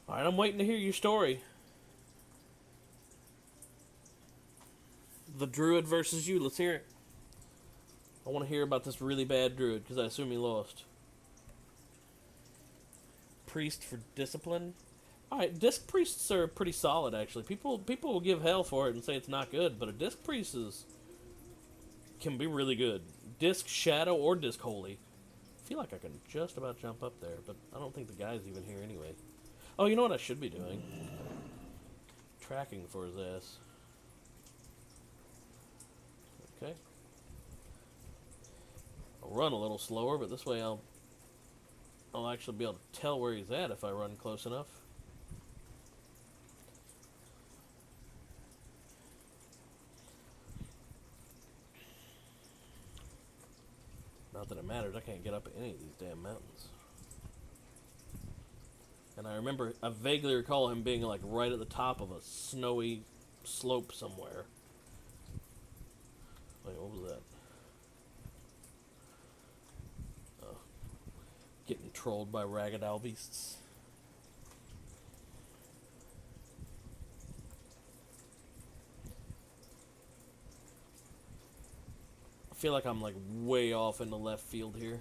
Speaker 1: Alright, I'm waiting to hear your story. The druid versus you, let's hear it. I want to hear about this really bad druid, because I assume he lost. Priest for discipline? Alright, disc priests are pretty solid, actually. People will give hell for it and say it's not good, but a disc priest can be really good. Disc Shadow or Disc Holy. I feel like I can just about jump up there, but I don't think the guy's even here anyway. Oh, you know what I should be doing? Tracking for his ass. Okay. I'll run a little slower, but this way I'll actually be able to tell where he's at if I run close enough. Not that it matters, I can't get up any of these damn mountains. And I vaguely recall him being like right at the top of a snowy slope somewhere. Wait, what was that? Oh. Getting trolled by ragged owl beasts. I feel like I'm like way off in the left field here.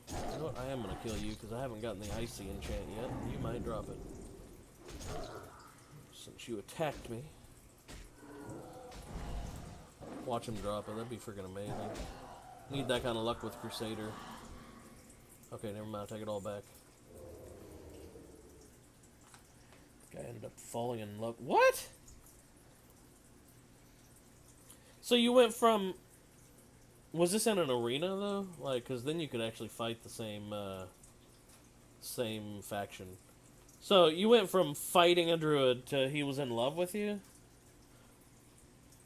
Speaker 1: You know what? I am going to kill you because I haven't gotten the icy enchant yet. You might drop it. Since you attacked me. Watch him drop it. That'd be freaking amazing. Need that kind of luck with Crusader. Okay, never mind. I'll take it all back. Guy ended up falling in love. What? So you went from... Was this in an arena, though? Like, because then you could actually fight the same faction. So, you went from fighting a druid to he was in love with you?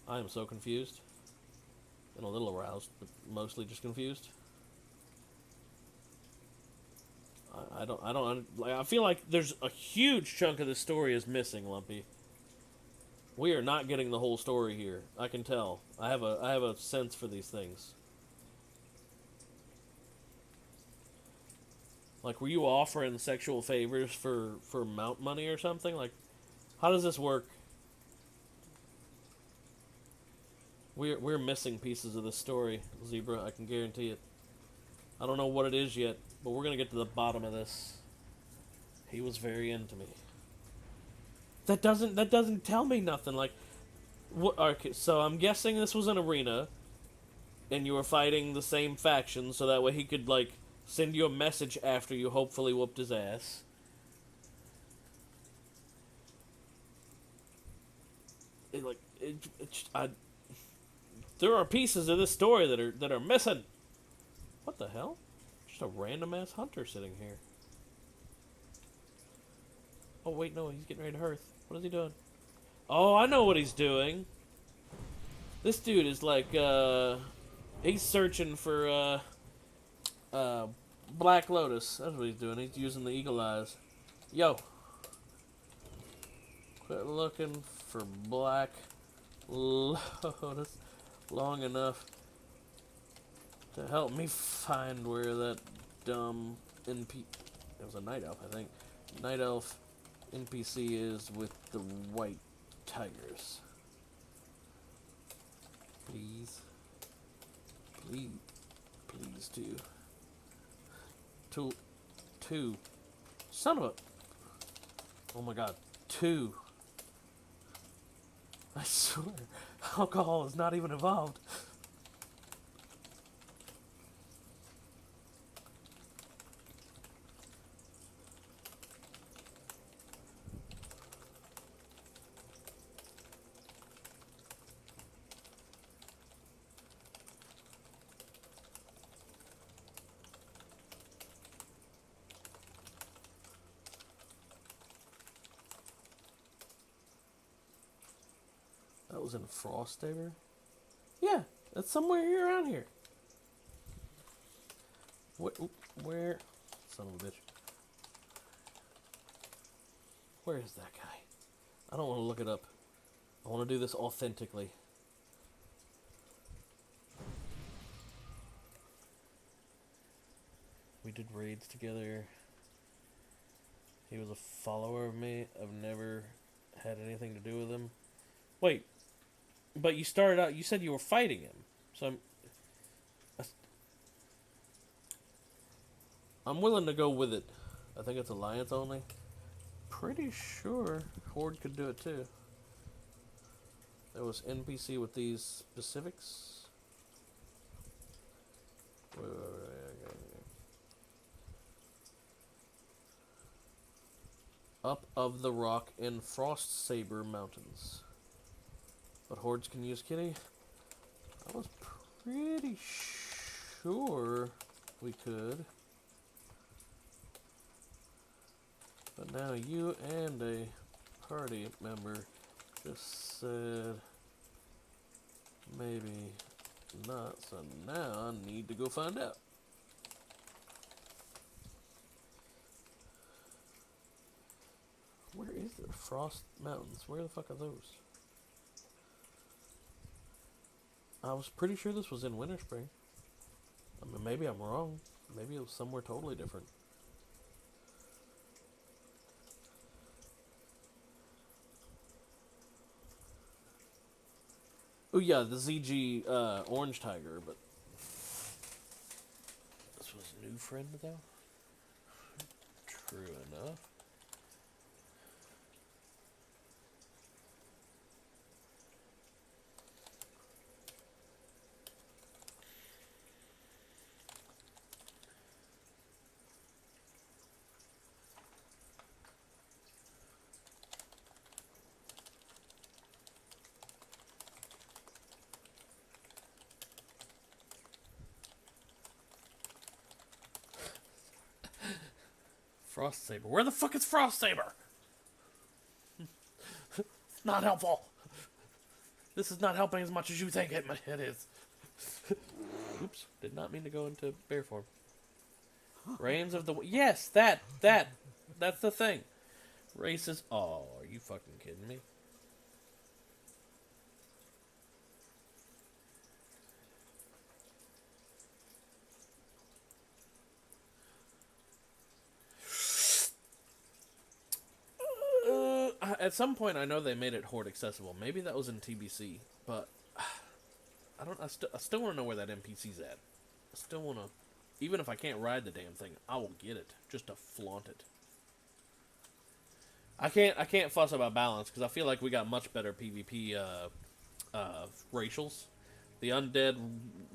Speaker 1: I am so confused. And a little aroused, but mostly just confused. I feel like there's a huge chunk of this story is missing, Lumpy. We are not getting the whole story here. I can tell. I have a sense for these things. Like, were you offering sexual favors for mount money or something? Like, how does this work? We're missing pieces of the story, Zebra. I can guarantee it. I don't know what it is yet, but we're gonna get to the bottom of this. He was very into me. That doesn't tell me nothing. Like, what? Okay, so I'm guessing this was an arena, and you were fighting the same faction, so that way he could like send you a message after you hopefully whooped his ass. There are pieces of this story that are missing. What the hell? Just a random ass hunter sitting here. Oh wait, no, he's getting ready to hearth. What is he doing? Oh, I know what he's doing. This dude is like, he's searching for, Black Lotus. That's what he's doing. He's using the eagle eyes. Yo. Quit looking for Black Lotus long enough to help me find where that dumb NP... It was a night elf, I think. Night elf NPC is with the white tigers. Please. Please. Please, two. Son of a... Oh my god. 2. I swear. Alcohol is not even involved. That was in Frosthaven? Yeah, that's somewhere here around here. Where? Son of a bitch. Where is that guy? I don't want to look it up. I want to do this authentically. We did raids together. He was a follower of me. I've never had anything to do with him. Wait. But you started out, you said you were fighting him. So I'm willing to go with it. I think it's alliance only. Pretty sure Horde could do it too. There was NPC with these specifics. Wait. Up of the rock in Frostsaber Mountains. But Hordes can use kitty? I was pretty sure we could. But now you and a party member just said maybe not, so now I need to go find out. Where is the Frost Mountains? Where the fuck are those? I was pretty sure this was in Winter Spring. I mean, maybe I'm wrong. Maybe it was somewhere totally different. Oh yeah, the ZG Orange Tiger, but this was a new friend though? True enough. Frostsaber. Where the fuck is Frostsaber? It's not helpful. This is not helping as much as you think it is. Oops. Did not mean to go into bear form. Reigns of the... Yes, that's the thing. Races... Oh, are you fucking kidding me? At some point, I know they made it horde accessible. Maybe that was in TBC, but I don't. I still want to know where that NPC's at. I still want to, even if I can't ride the damn thing, I will get it just to flaunt it. I can't fuss about balance because I feel like we got much better PvP racials. The undead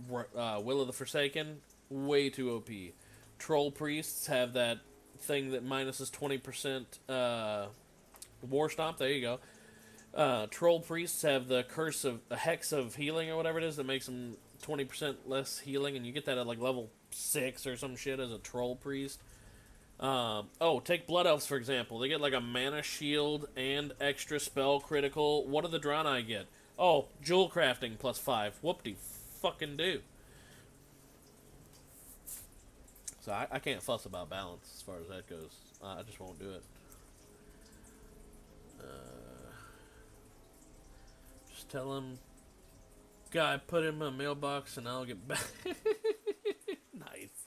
Speaker 1: Will of the Forsaken, way too OP. Troll priests have that thing that minuses 20% war stomp. There you go. Troll priests have the curse of a hex of healing or whatever it is that makes them 20% less healing, and you get that at like level 6 or some shit as a troll priest. Take Blood Elves, for example. They get like a mana shield and extra spell critical. What do the Draenei get? Oh, jewel crafting plus 5. Whoop-de fucking do. So I can't fuss about balance as far as that goes. I just won't do it. Just tell him, guy, put him in my mailbox and I'll get back. Nice.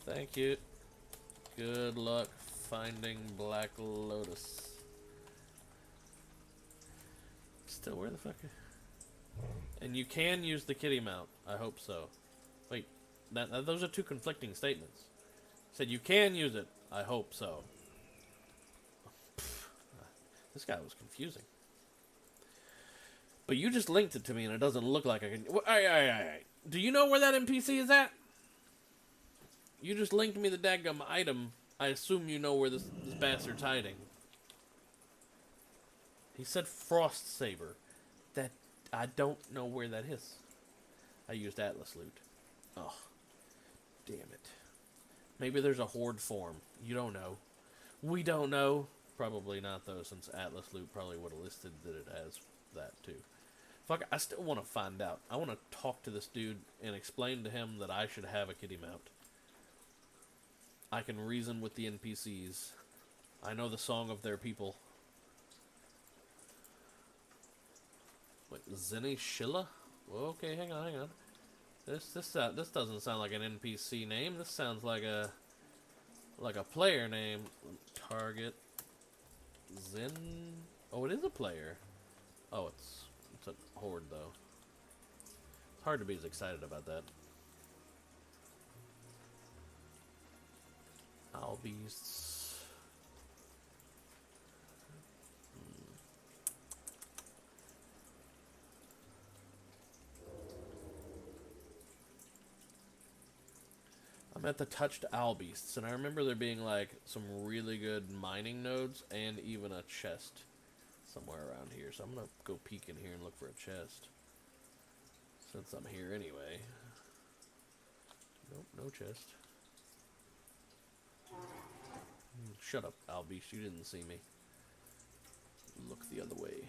Speaker 1: Thank you. Good luck finding Black Lotus. Still, where the fuck? And you can use the kitty mount. I hope so. Wait, those are two conflicting statements. Said you can use it. I hope so. This guy was confusing. But you just linked it to me, and it doesn't look like I can. Alright. Do you know where that NPC is at? You just linked me the daggum item. I assume you know where this bastard's hiding. He said Frost Saber. That I don't know where that is. I used Atlas loot. Oh, damn it. Maybe there's a horde form. You don't know. We don't know. Probably not though, since Atlas loot probably would have listed that it has that too. Fuck, I still want to find out. I want to talk to this dude and explain to him that I should have a kitty mount. I can reason with the NPCs. I know the song of their people. Wait, Zenny Shilla? Well, okay, hang on. This doesn't sound like an NPC name. This sounds like a player name. Target Zen. Oh, it is a player. Oh, it's a horde though. It's hard to be as excited about that. Owl beasts. I'm at the touched owl beasts, and I remember there being like some really good mining nodes and even a chest somewhere around here. So I'm gonna go peek in here and look for a chest, since I'm here anyway. Nope, no chest. Shut up, owl beast. You didn't see me. Look the other way.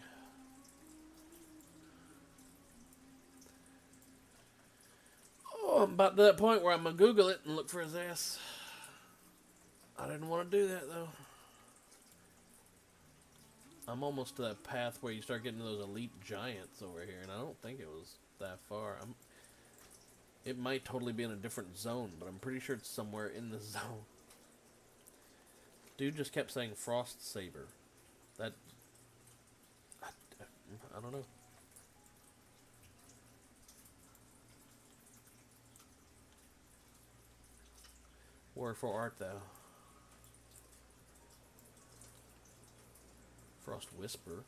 Speaker 1: Oh, I'm about to that point where I'm going to Google it and look for his ass. I didn't want to do that, though. I'm almost to that path where you start getting those elite giants over here, and I don't think it was that far. It might totally be in a different zone, but I'm pretty sure it's somewhere in the zone. Dude just kept saying Frost Saber. That... I don't know. Wherefore art thou? Frost Whisper.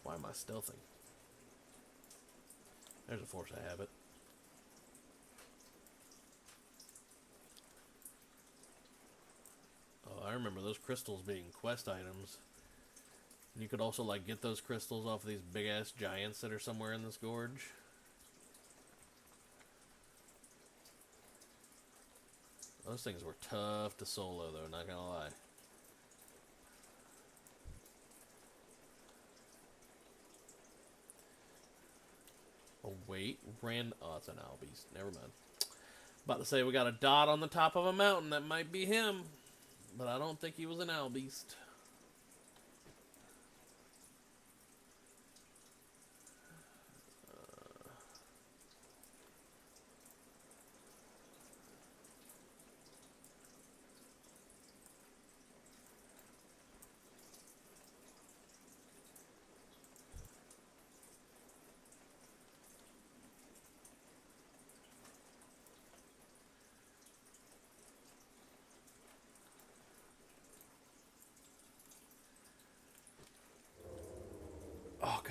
Speaker 1: Why am I stealthing? There's a force I have it. Oh, I remember those crystals being quest items. You could also, like, get those crystals off of these big-ass giants that are somewhere in this gorge. Those things were tough to solo, though, not gonna lie. Oh, wait. Oh, it's an owl beast. Never mind. About to say we got a dot on the top of a mountain. That might be him. But I don't think he was an owl beast.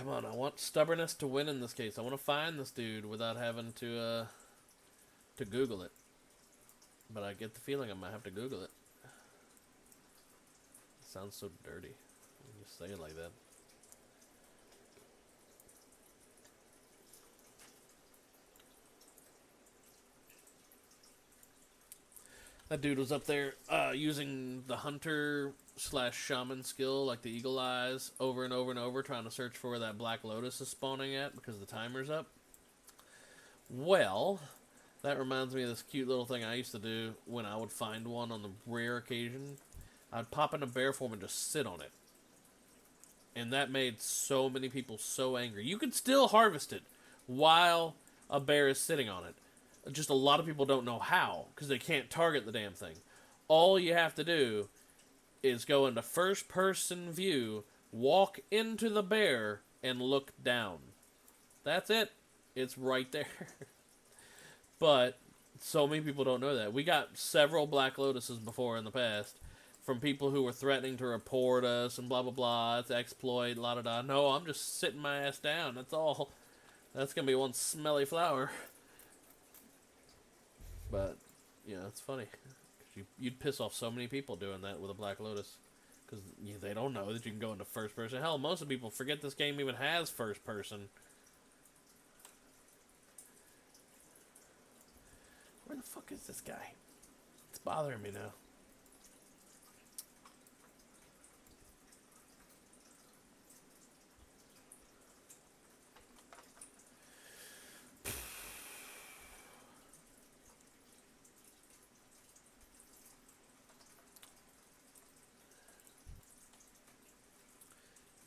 Speaker 1: Come on, I want stubbornness to win in this case. I want to find this dude without having to Google it. But I get the feeling I might have to Google it. It sounds so dirty. You just say it like that. That dude was up there using the hunter / shaman skill, like the eagle eyes, over and over and over, trying to search for where that black lotus is spawning at because the timer's up. Well, that reminds me of this cute little thing I used to do when I would find one on the rare occasion. I'd pop in a bear form and just sit on it. And that made so many people so angry. You could still harvest it while a bear is sitting on it. Just a lot of people don't know how, because they can't target the damn thing. All you have to do is go into first-person view, walk into the bear, and look down. That's it. It's right there. But so many people don't know that. We got several Black Lotuses before in the past from people who were threatening to report us and blah, blah, blah. It's exploit, la-da-da. No, I'm just sitting my ass down. That's all. That's going to be one smelly flower. But, you know, it's funny. You'd piss off so many people doing that with a Black Lotus. Because they don't know that you can go into first person. Hell, most of the people forget this game even has first person. Where the fuck is this guy? It's bothering me now.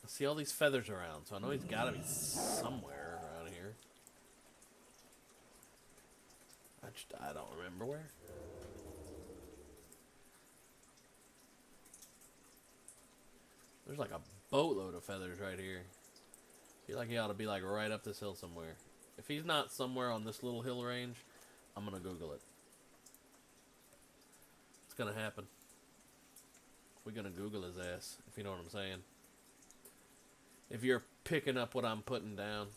Speaker 1: I see all these feathers around, so I know he's got to be somewhere around here. I don't remember where. There's like a boatload of feathers right here. I feel like he ought to be like right up this hill somewhere. If he's not somewhere on this little hill range, I'm going to Google it. It's going to happen. We're going to Google his ass, if you know what I'm saying. If you're picking up what I'm putting down.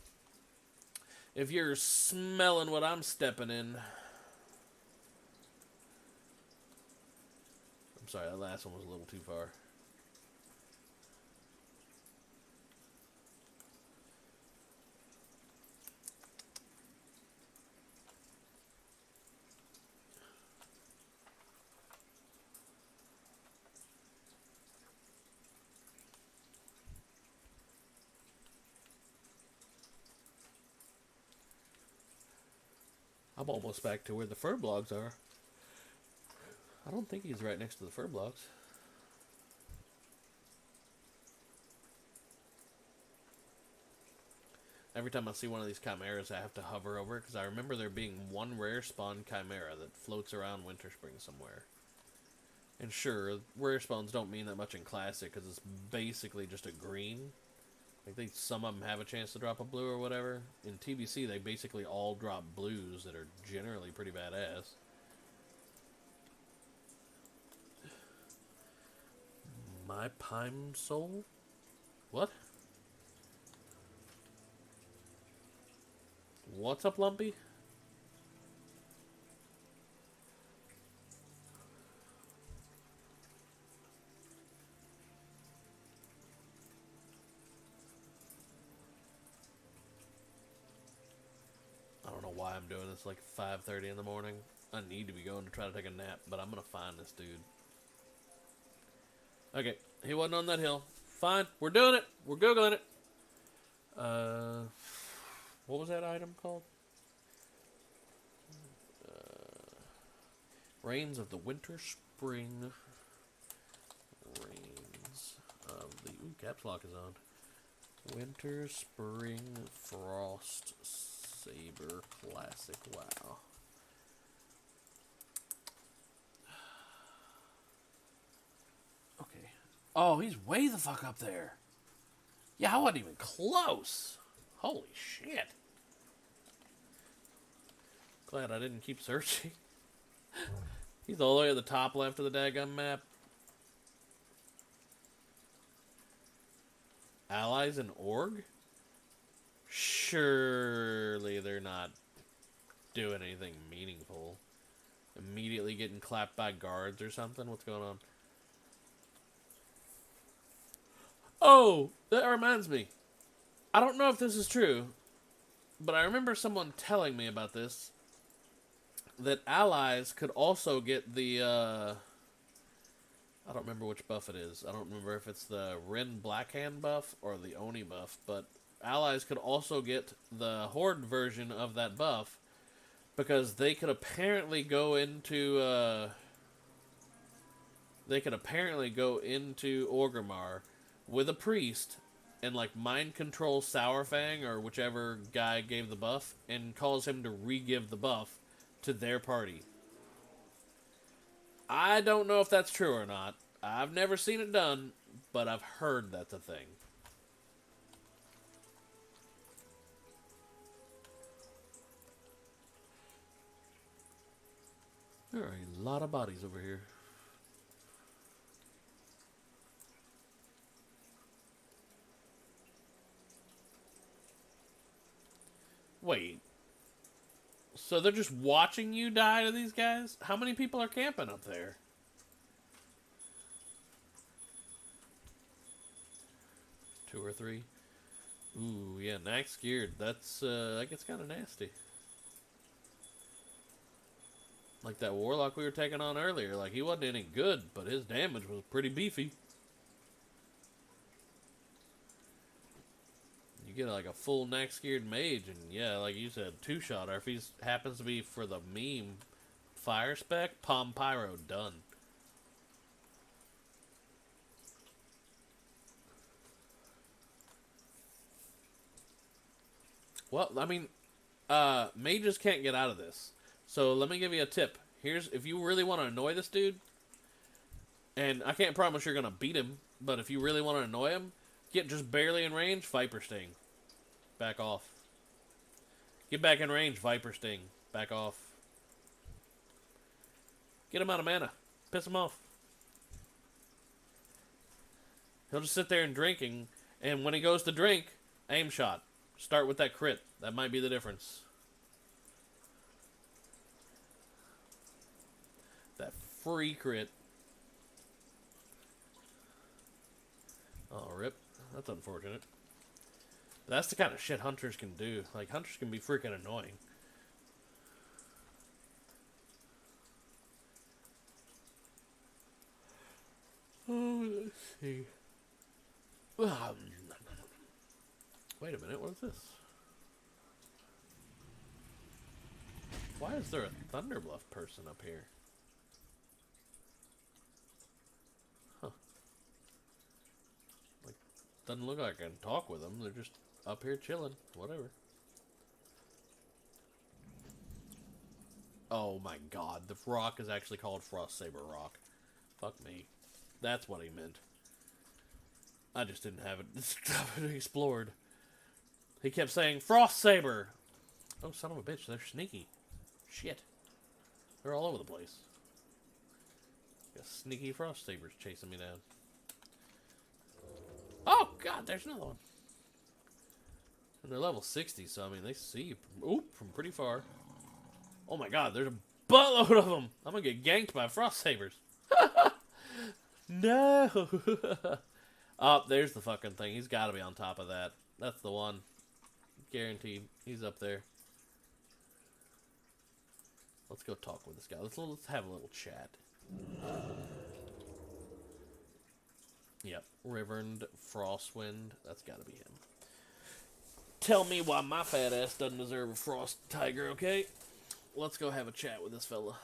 Speaker 1: If you're smelling what I'm stepping in. I'm sorry, that last one was a little too far. I'm almost back to where the fur blogs are. I don't think he's right next to the fur blogs. Every time I see one of these chimeras, I have to hover over it, because I remember there being one rare spawn chimera that floats around Winter Spring somewhere. And sure, rare spawns don't mean that much in Classic, because it's basically just a green. Like some of them have a chance to drop a blue or whatever. In TBC, they basically all drop blues that are generally pretty badass. My Pime Soul? What? What's up, Lumpy? I don't know why I'm doing this like 5:30 in the morning. I need to be going to try to take a nap, but I'm going to find this dude. Okay, he wasn't on that hill. Fine, we're doing it. We're Googling it. What was that item called? Rains of the Winter Spring. Rains of the... Ooh, caps lock is on. Winter Spring Frost Saber Classic. Wow. Okay. Oh, he's way the fuck up there. Yeah, I wasn't even close. Holy shit. Glad I didn't keep searching. He's all the way at the top left of the daggum map. Allies and Org? surely they're not doing anything meaningful. Immediately getting clapped by guards or something? What's going on? Oh, that reminds me. I don't know if this is true, but I remember someone telling me about this. That allies could also get the, I don't remember which buff it is. I don't remember if it's the Rin Blackhand buff or the Oni buff, but allies could also get the Horde version of that buff because they could apparently go into Orgrimmar with a priest and like mind control Sourfang or whichever guy gave the buff and cause him to re-give the buff to their party. I don't know if that's true or not. I've never seen it done, but I've heard that's a thing. There are a lot of bodies over here. Wait. So they're just watching you die to these guys? How many people are camping up there? Two or three? Ooh, yeah, Nax geared. That's, that gets kind of nasty. Like that warlock we were taking on earlier. Like, he wasn't any good, but his damage was pretty beefy. Get like a full Nax geared mage, and yeah, like you said, two-shot, or if he happens to be for the meme fire spec, Palm Pyro, done. Well, I mean, mages can't get out of this. So let me give you a tip. Here's, if you really want to annoy this dude, and I can't promise you're going to beat him, but if you really want to annoy him, get just barely in range, Viper Sting. Back off. Get back in range, Viper Sting. Back off. Get him out of mana. Piss him off. He'll just sit there and drinking, and when he goes to drink, aim shot. Start with that crit. That might be the difference. That free crit. Oh, rip. That's unfortunate. That's the kind of shit hunters can do. Like, hunters can be freaking annoying. Oh, let's see. Wait a minute, what is this? Why is there a Thunderbluff person up here? Huh. Like, doesn't look like I can talk with them. They're just up here chilling. Whatever. Oh my god, the rock is actually called Frost Saber Rock. Fuck me. That's what he meant. I just didn't have it explored. He kept saying, Frost Saber! Oh, son of a bitch, they're sneaky. Shit. They're all over the place. Got sneaky Frost Sabers chasing me down. Oh, God, there's another one. And they're level 60, so, I mean, they see you from pretty far. Oh, my God, there's a buttload of them. I'm going to get ganked by Frost Sabers. No. Oh, there's the fucking thing. He's got to be on top of that. That's the one. Guaranteed. He's up there. Let's go talk with this guy. Let's have a little chat. Yep. Reverend Frostwind. That's got to be him. Tell me why my fat ass doesn't deserve a frost tiger, okay? Let's go have a chat with this fella.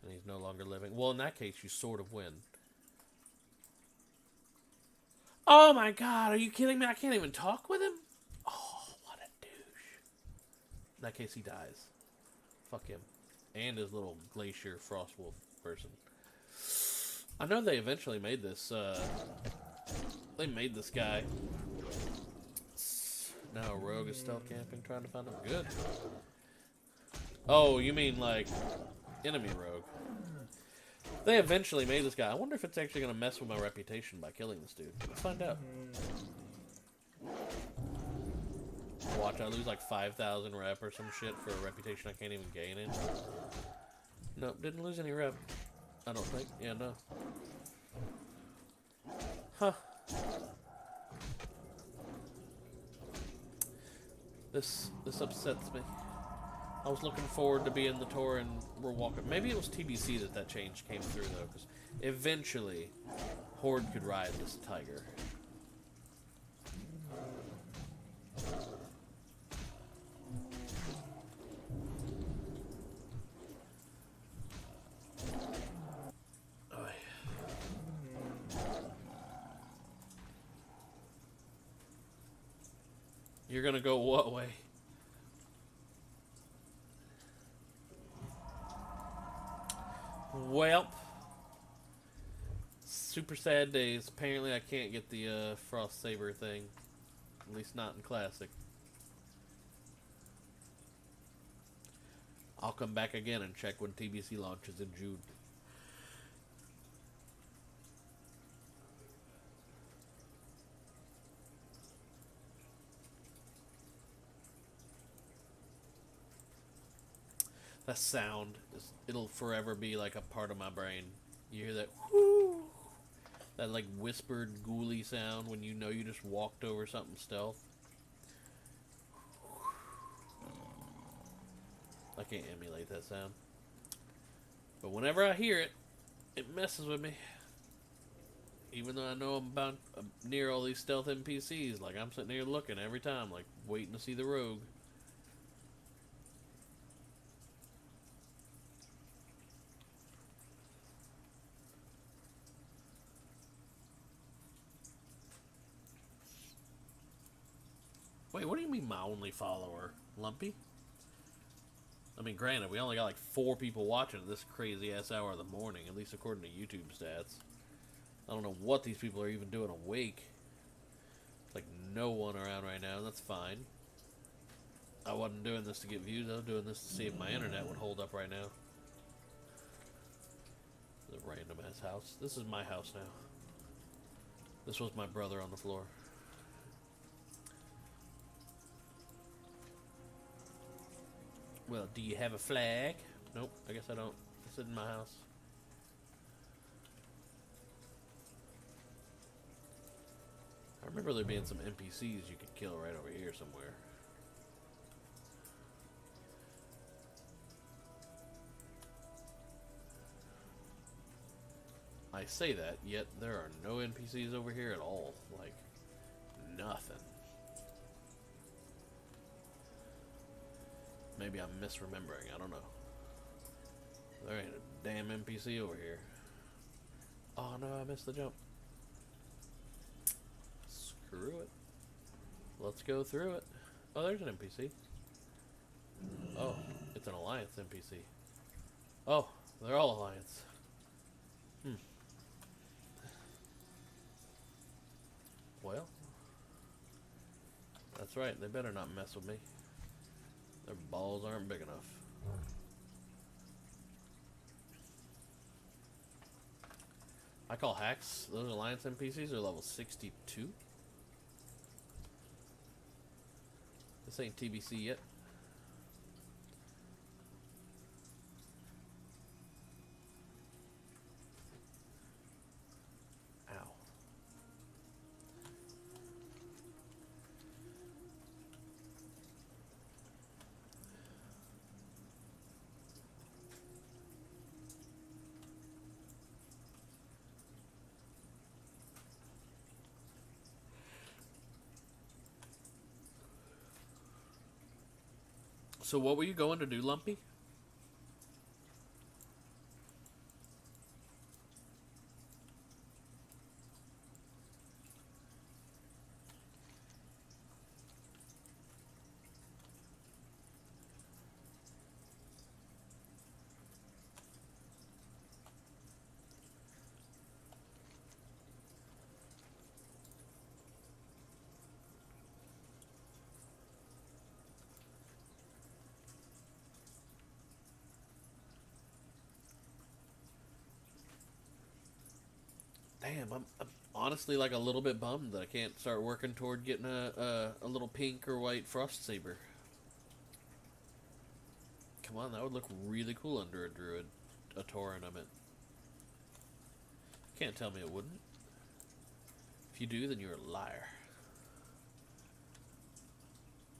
Speaker 1: And he's no longer living. Well, in that case, you sort of win. Oh my god, are you kidding me? I can't even talk with him? Oh, what a douche. In that case, he dies. Fuck him. And his little glacier frostwolf person. I know they eventually made this, they made this guy. Now a rogue is stealth camping, trying to find him. Good. Oh, you mean like enemy rogue. They eventually made this guy. I wonder if it's actually going to mess with my reputation by killing this dude. Let's find out. Watch, I lose like 5,000 rep or some shit for a reputation I can't even gain in. Nope, didn't lose any rep. I don't think. Yeah, no. Huh. This upsets me. I was looking forward to being the tour and we're walking. Maybe it was TBC that change came through though, because eventually Horde could ride this tiger. You're gonna go what way? Well, super sad days. Apparently I can't get the Frost Saber thing. At least not in Classic. I'll come back again and check when TBC launches in June. That sound, it'll forever be like a part of my brain. You hear that whoo, that like whispered ghouly sound when you know you just walked over something stealth. I can't emulate that sound. But whenever I hear it, it messes with me. Even though I know I'm near all these stealth NPCs, like I'm sitting here looking every time, like waiting to see the rogue. Wait, what do you mean my only follower? Lumpy? I mean, granted, we only got like 4 people watching at this crazy-ass hour of the morning, at least according to YouTube stats. I don't know what these people are even doing awake. Like, no one around right now, and that's fine. I wasn't doing this to get views, I was doing this to see if my internet would hold up right now. The random-ass house. This is my house now. This was my brother on the floor. Well, do you have a flag? Nope, I guess I don't. It's in my house. I remember there being some NPCs you could kill right over here somewhere. I say that, yet there are no NPCs over here at all. Like, nothing. Maybe I'm misremembering, I don't know. There ain't a damn NPC over here. Oh no, I missed the jump. Screw it. Let's go through it. Oh, there's an NPC. Oh, it's an Alliance NPC. Oh, they're all Alliance. Well, that's right, they better not mess with me. Their balls aren't big enough. I call hacks. Those Alliance NPCs are level 62. This ain't TBC yet. Ow. So what were you going to do, Lumpy?
Speaker 2: Damn, I'm honestly like a little bit bummed that I can't start working toward getting a little pink or white frost saber. Come on, that would look really cool under a druid, a tauren, I meant. Can't tell me it wouldn't. If you do, then you're a liar.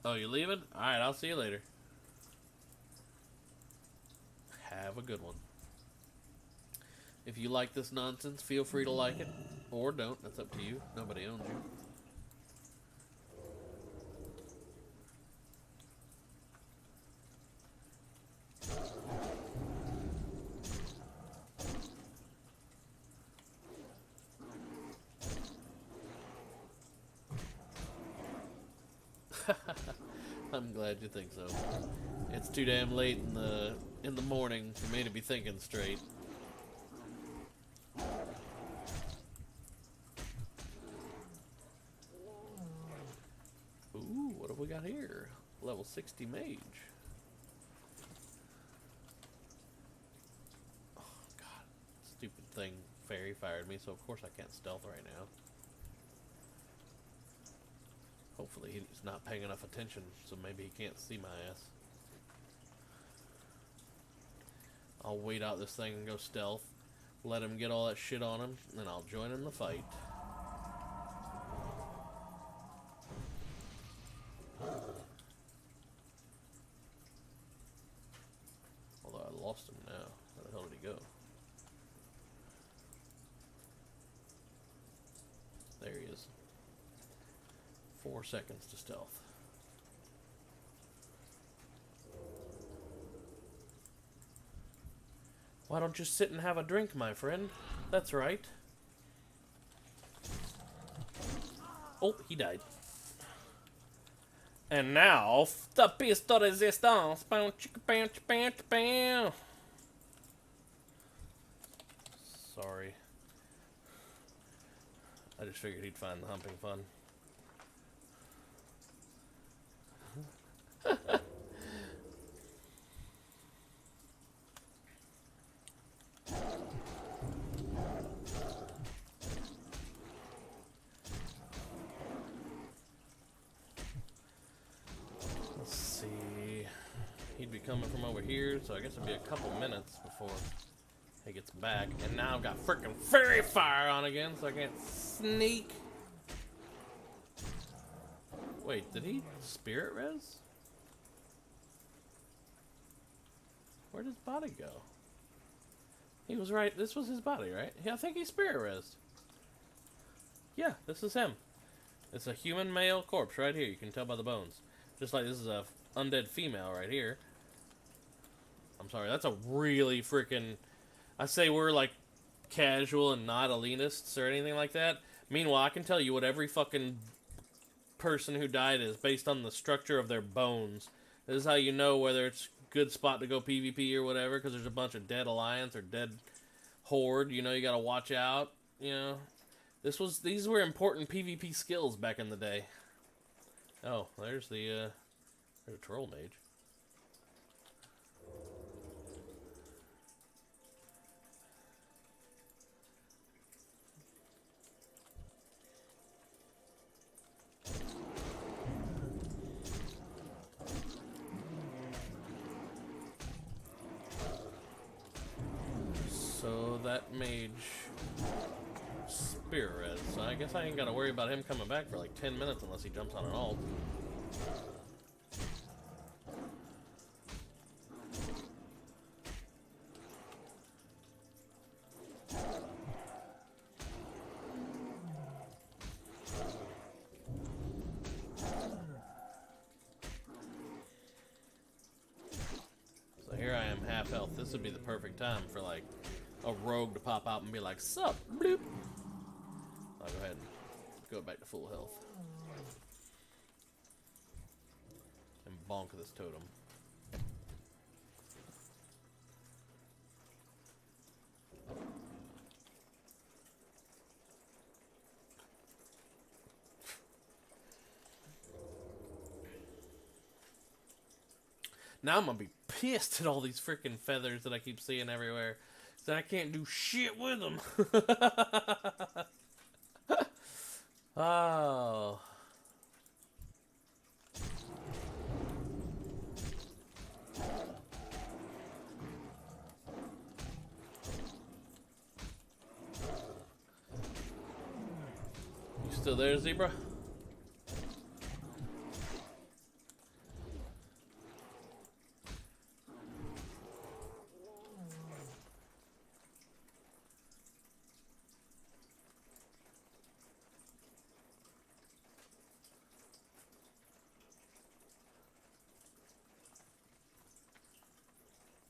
Speaker 2: Oh, you leaving? Alright, I'll see you later. Have a good one. If you like this nonsense, feel free to like it. Or don't. That's up to you. Nobody owns you. I'm glad you think so. It's too damn late in the morning for me to be thinking straight. Ooh, what have we got here? Level 60 mage. Oh god, stupid thing fairy fired me, so of course I can't stealth right now. Hopefully he's not paying enough attention, so maybe he can't see my ass. I'll wait out this thing and go stealth. Let him get all that shit on him, and then I'll join in the fight. Although I lost him now. Where the hell did he go? There he is. 4 seconds to stealth. Why don't you sit and have a drink, my friend? That's right. Oh, he died. And now, the piece de resistance. Bam, chicka, bam, bam, bam. Sorry. I just figured he'd find the humping fun. Let's see. He'd be coming from over here, so I guess it'd be a couple minutes before he gets back. And now I've got frickin' fairy fire on again, so I can't sneak. Wait, did he spirit res? Where'd his body go? He was right. This was his body, right? Yeah, I think he spirit resed. Yeah, this is him. It's a human male corpse right here. You can tell by the bones. Just like this is a undead female right here. I'm sorry, that's a really freaking... I say we're like casual and not elitists or anything like that. Meanwhile, I can tell you what every fucking person who died is based on the structure of their bones. This is how you know whether it's a good spot to go PvP or whatever, because there's a bunch of dead alliance or dead horde. You know, you gotta watch out. You know, these were important PvP skills back in the day. Oh, there's a troll mage. So that mage spirit res. So I guess I ain't gotta worry about him coming back for like 10 minutes unless he jumps on an ult. So here I am half health. This would be the perfect time for like a rogue to pop out and be like, sup, bloop. I'll go ahead and go back to full health. And bonk this totem. Now I'm gonna be pissed at all these freaking feathers that I keep seeing everywhere. So I can't do shit with them. Oh. You still there, Zebra?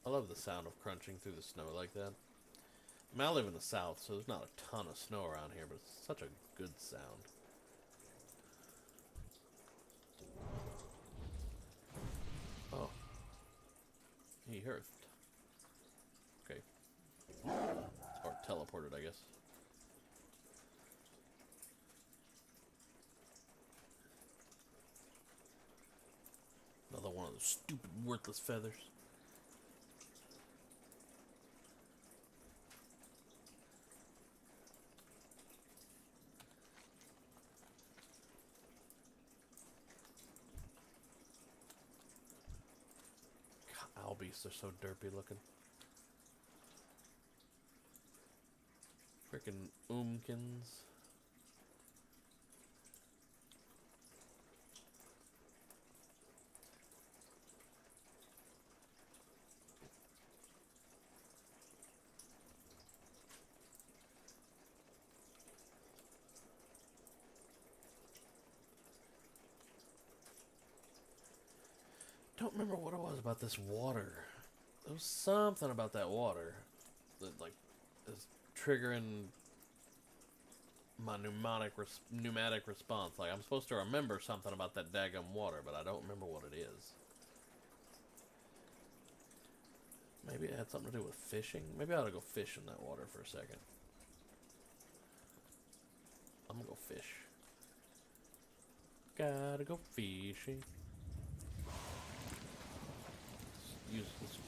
Speaker 2: I love the sound of crunching through the snow like that. I mean, I live in the south, so there's not a ton of snow around here, but it's such a good sound. Oh. He heard. Okay. Or teleported, I guess. Another one of those stupid, worthless feathers. God, owl beasts are so derpy looking. Freaking oomkins. Don't remember what it was about this water. There was something about that water that, like, is triggering my pneumatic response. Like, I'm supposed to remember something about that daggum water, but I don't remember what it is. Maybe it had something to do with fishing. Maybe I ought to go fish in that water for a second. I'm gonna go fish. Gotta go fishing.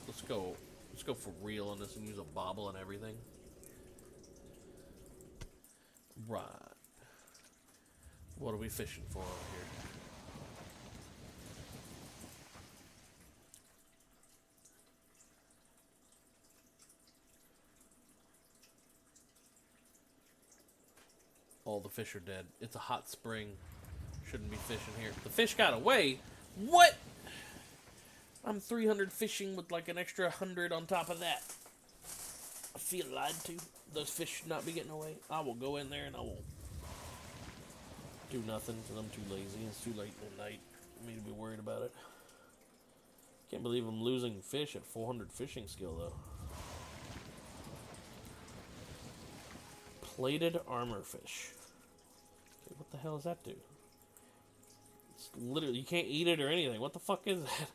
Speaker 2: Let's go for real on this and use a bobble and everything. Right. What are we fishing for over here? All the fish are dead. It's a hot spring. Shouldn't be fishing here. The fish got away? What? I'm 300 fishing with like an extra 100 on top of that. I feel lied to. Those fish should not be getting away. I will go in there and I will do nothing because I'm too lazy. It's too late in the night for me to be worried about it. Can't believe I'm losing fish at 400 fishing skill though. Plated armor fish. Okay, what the hell does that do? It's literally, you can't eat it or anything. What the fuck is that?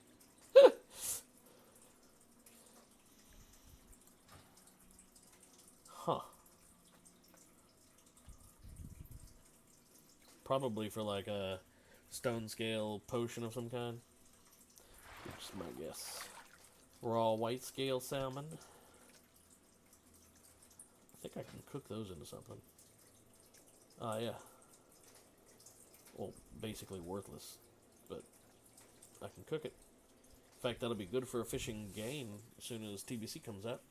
Speaker 2: Huh. Probably for like a stone scale potion of some kind. Just my guess. Raw white scale salmon. I think I can cook those into something. Yeah. Well, basically worthless, but I can cook it. In fact, that'll be good for a fishing game as soon as TBC comes out.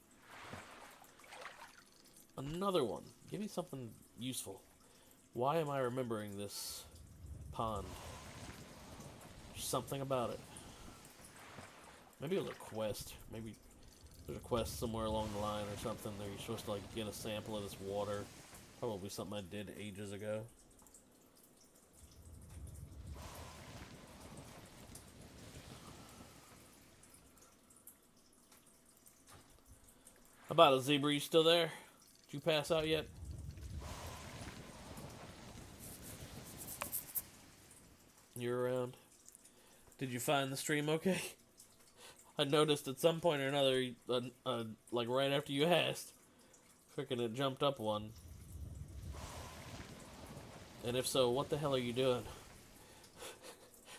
Speaker 2: Another one. Give me something useful. Why am I remembering this pond? There's something about it. Maybe it was a quest. Maybe there's a quest somewhere along the line or something that you're supposed to like get a sample of this water. Probably something I did ages ago. How about it, Zebra? You still there? Did you pass out yet? You're around. Did you find the stream okay? I noticed at some point or another, like right after you asked, freaking it jumped up one. And if so, what the hell are you doing?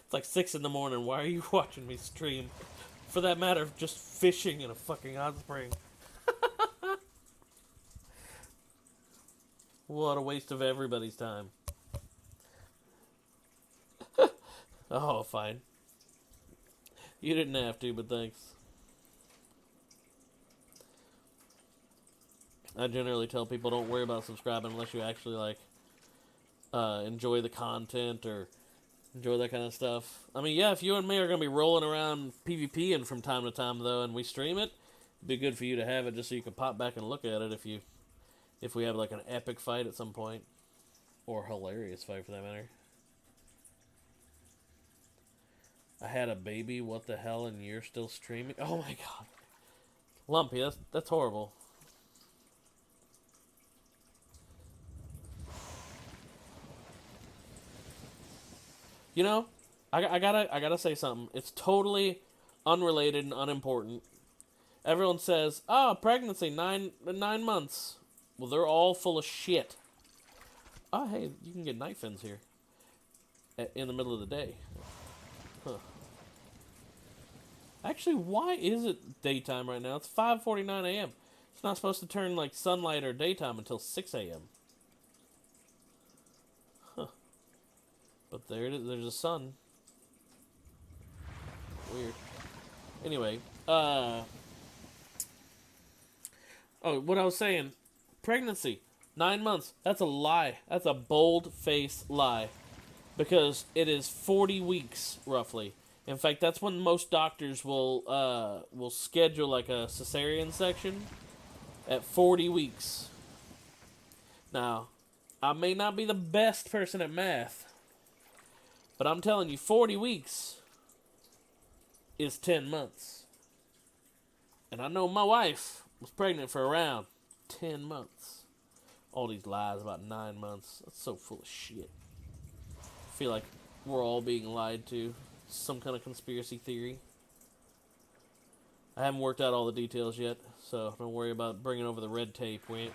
Speaker 2: It's like 6 in the morning. Why are you watching me stream? For that matter, just fishing in a fucking hot spring.
Speaker 1: What a waste of everybody's time. Oh, fine. You didn't have to, but thanks. I generally tell people don't worry about subscribing unless you actually, like, enjoy the content or enjoy that kind of stuff. I mean, yeah, if you and me are going to be rolling around PvPing from time to time, though, and we stream it, it'd be good for you to have it just so you can pop back and look at it if we have, like, an epic fight at some point. Or hilarious fight, for that matter. I had a baby, what the hell, and you're still streaming? Oh my god. Lumpy, that's horrible. You know, I gotta say something. It's totally unrelated and unimportant. Everyone says, "Oh, pregnancy, 9 months." Well, they're all full of shit. Oh, hey, you can get night fins here in the middle of the day. Huh. Actually, why is it daytime right now? It's 5:49 a.m. It's not supposed to turn like sunlight or daytime until 6 a.m. Huh. But there it is. There's a sun. Weird. Anyway, oh, what I was saying, pregnancy, 9 months. That's a lie. That's a bold-faced lie, because it is 40 weeks roughly. In fact, that's when most doctors will schedule like a cesarean section at 40 weeks. Now, I may not be the best person at math, but I'm telling you, 40 weeks is 10 months. And I know my wife was pregnant for around 10 months. All these lies about 9 months. That's so full of shit. I feel like we're all being lied to. Some kind of conspiracy theory. I haven't worked out all the details yet, so don't worry about bringing over the red tape. We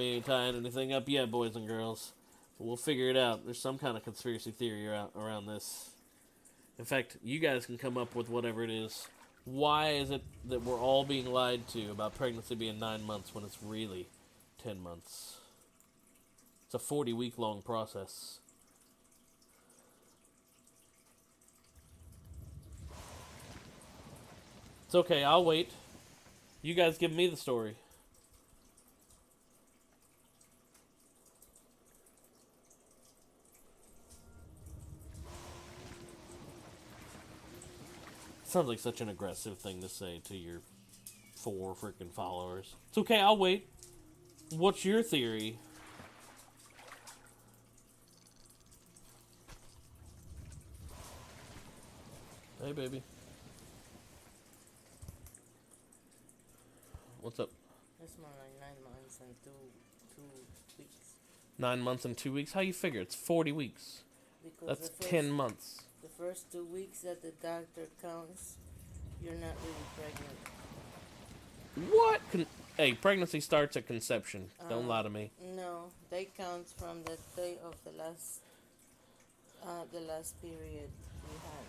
Speaker 1: ain't tying anything up yet, boys and girls. But we'll figure it out. There's some kind of conspiracy theory around this. In fact, you guys can come up with whatever it is. Why is it that we're all being lied to about pregnancy being 9 months when it's really 10 months? It's a 40-week long process. It's okay, I'll wait. You guys give me the story. Sounds like such an aggressive thing to say to your 4 freaking followers. It's okay, I'll wait. What's your theory? Hey, baby. What's up?
Speaker 3: It's more like 9 months and two weeks.
Speaker 1: 9 months and 2 weeks? How you figure? It's 40 weeks.
Speaker 3: Because
Speaker 1: That's 10 months.
Speaker 3: The first 2 weeks that the doctor counts, you're not really pregnant.
Speaker 1: What? Hey, pregnancy starts at conception. Don't lie to me.
Speaker 3: No, they count from the day of the last period we had.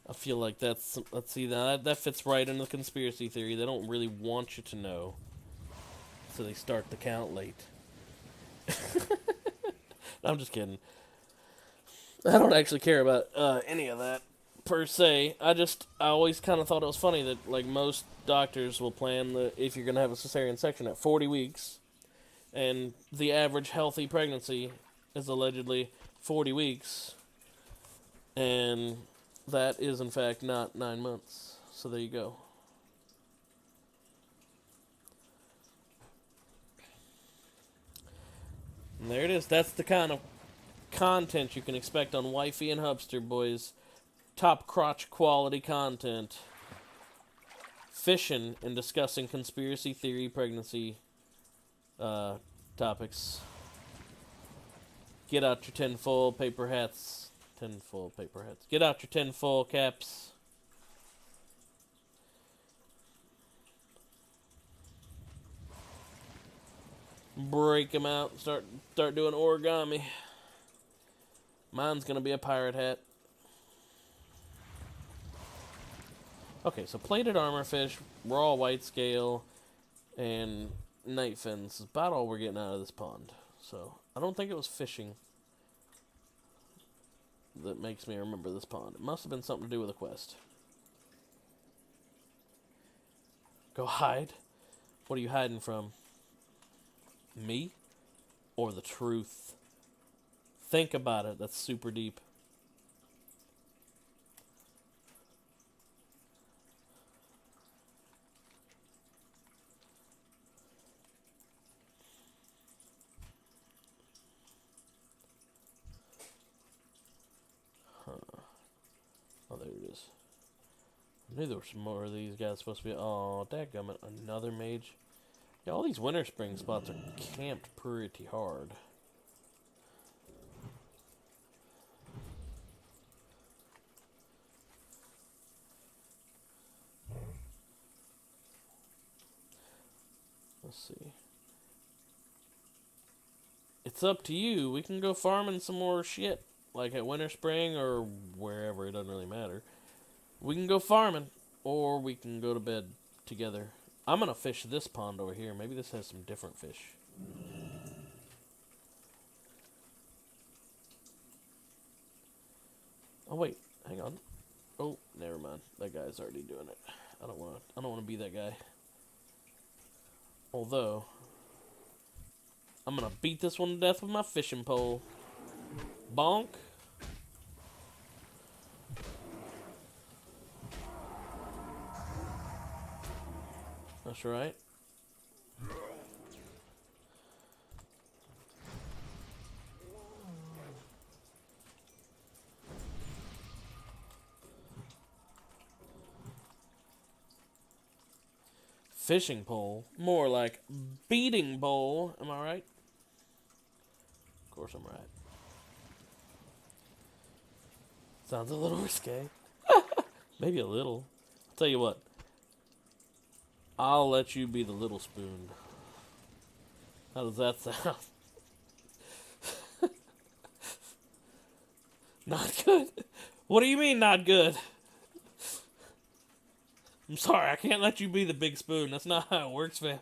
Speaker 1: I feel like that's... Let's see, that fits right into the conspiracy theory. They don't really want you to know. So they start the count late. I'm just kidding. I don't actually care about any of that, per se. I always kind of thought it was funny that, like, most doctors will plan if you're going to have a cesarean section at 40 weeks, and the average healthy pregnancy is allegedly 40 weeks, and that is, in fact, not 9 months. So there you go. And there it is. That's the kind of content you can expect on Wifey and Hubster, boys. Top crotch quality content. Fishing and discussing conspiracy theory pregnancy topics. Get out your tinfoil paper hats. Tinfoil paper hats. Get out your tinfoil caps. Break them out. Start doing origami. Mine's gonna be a pirate hat. Okay, so plated armor fish, raw white scale, And night fins is about all we're getting out of this pond. So, I don't think it was fishing that makes me remember this pond. It must have been something to do with a quest. Go hide? What are you hiding from? Me? Or the truth? Think about it. That's super deep. Huh. Oh, there it is. I knew there were some more of these guys supposed to be. Oh, dadgummit. Another mage. Yeah, all these winter spring spots are camped pretty hard. Let's see. It's up to you. We can go farming some more shit. Like at Winter Spring or wherever. It doesn't really matter. We can go farming. Or we can go to bed together. I'm going to fish this pond over here. Maybe this has some different fish. Oh, wait. Hang on. Oh, never mind. That guy's already doing it. I don't want to be that guy. Although, I'm gonna beat this one to death with my fishing pole. Bonk. That's right. Fishing pole. More like beating pole. Am I right? Of course I'm right. Sounds a little risque. Maybe a little. I'll tell you what. I'll let you be the little spoon. How does that sound? Not good? What do you mean not good? I'm sorry, I can't let you be the big spoon. That's not how it works, fam.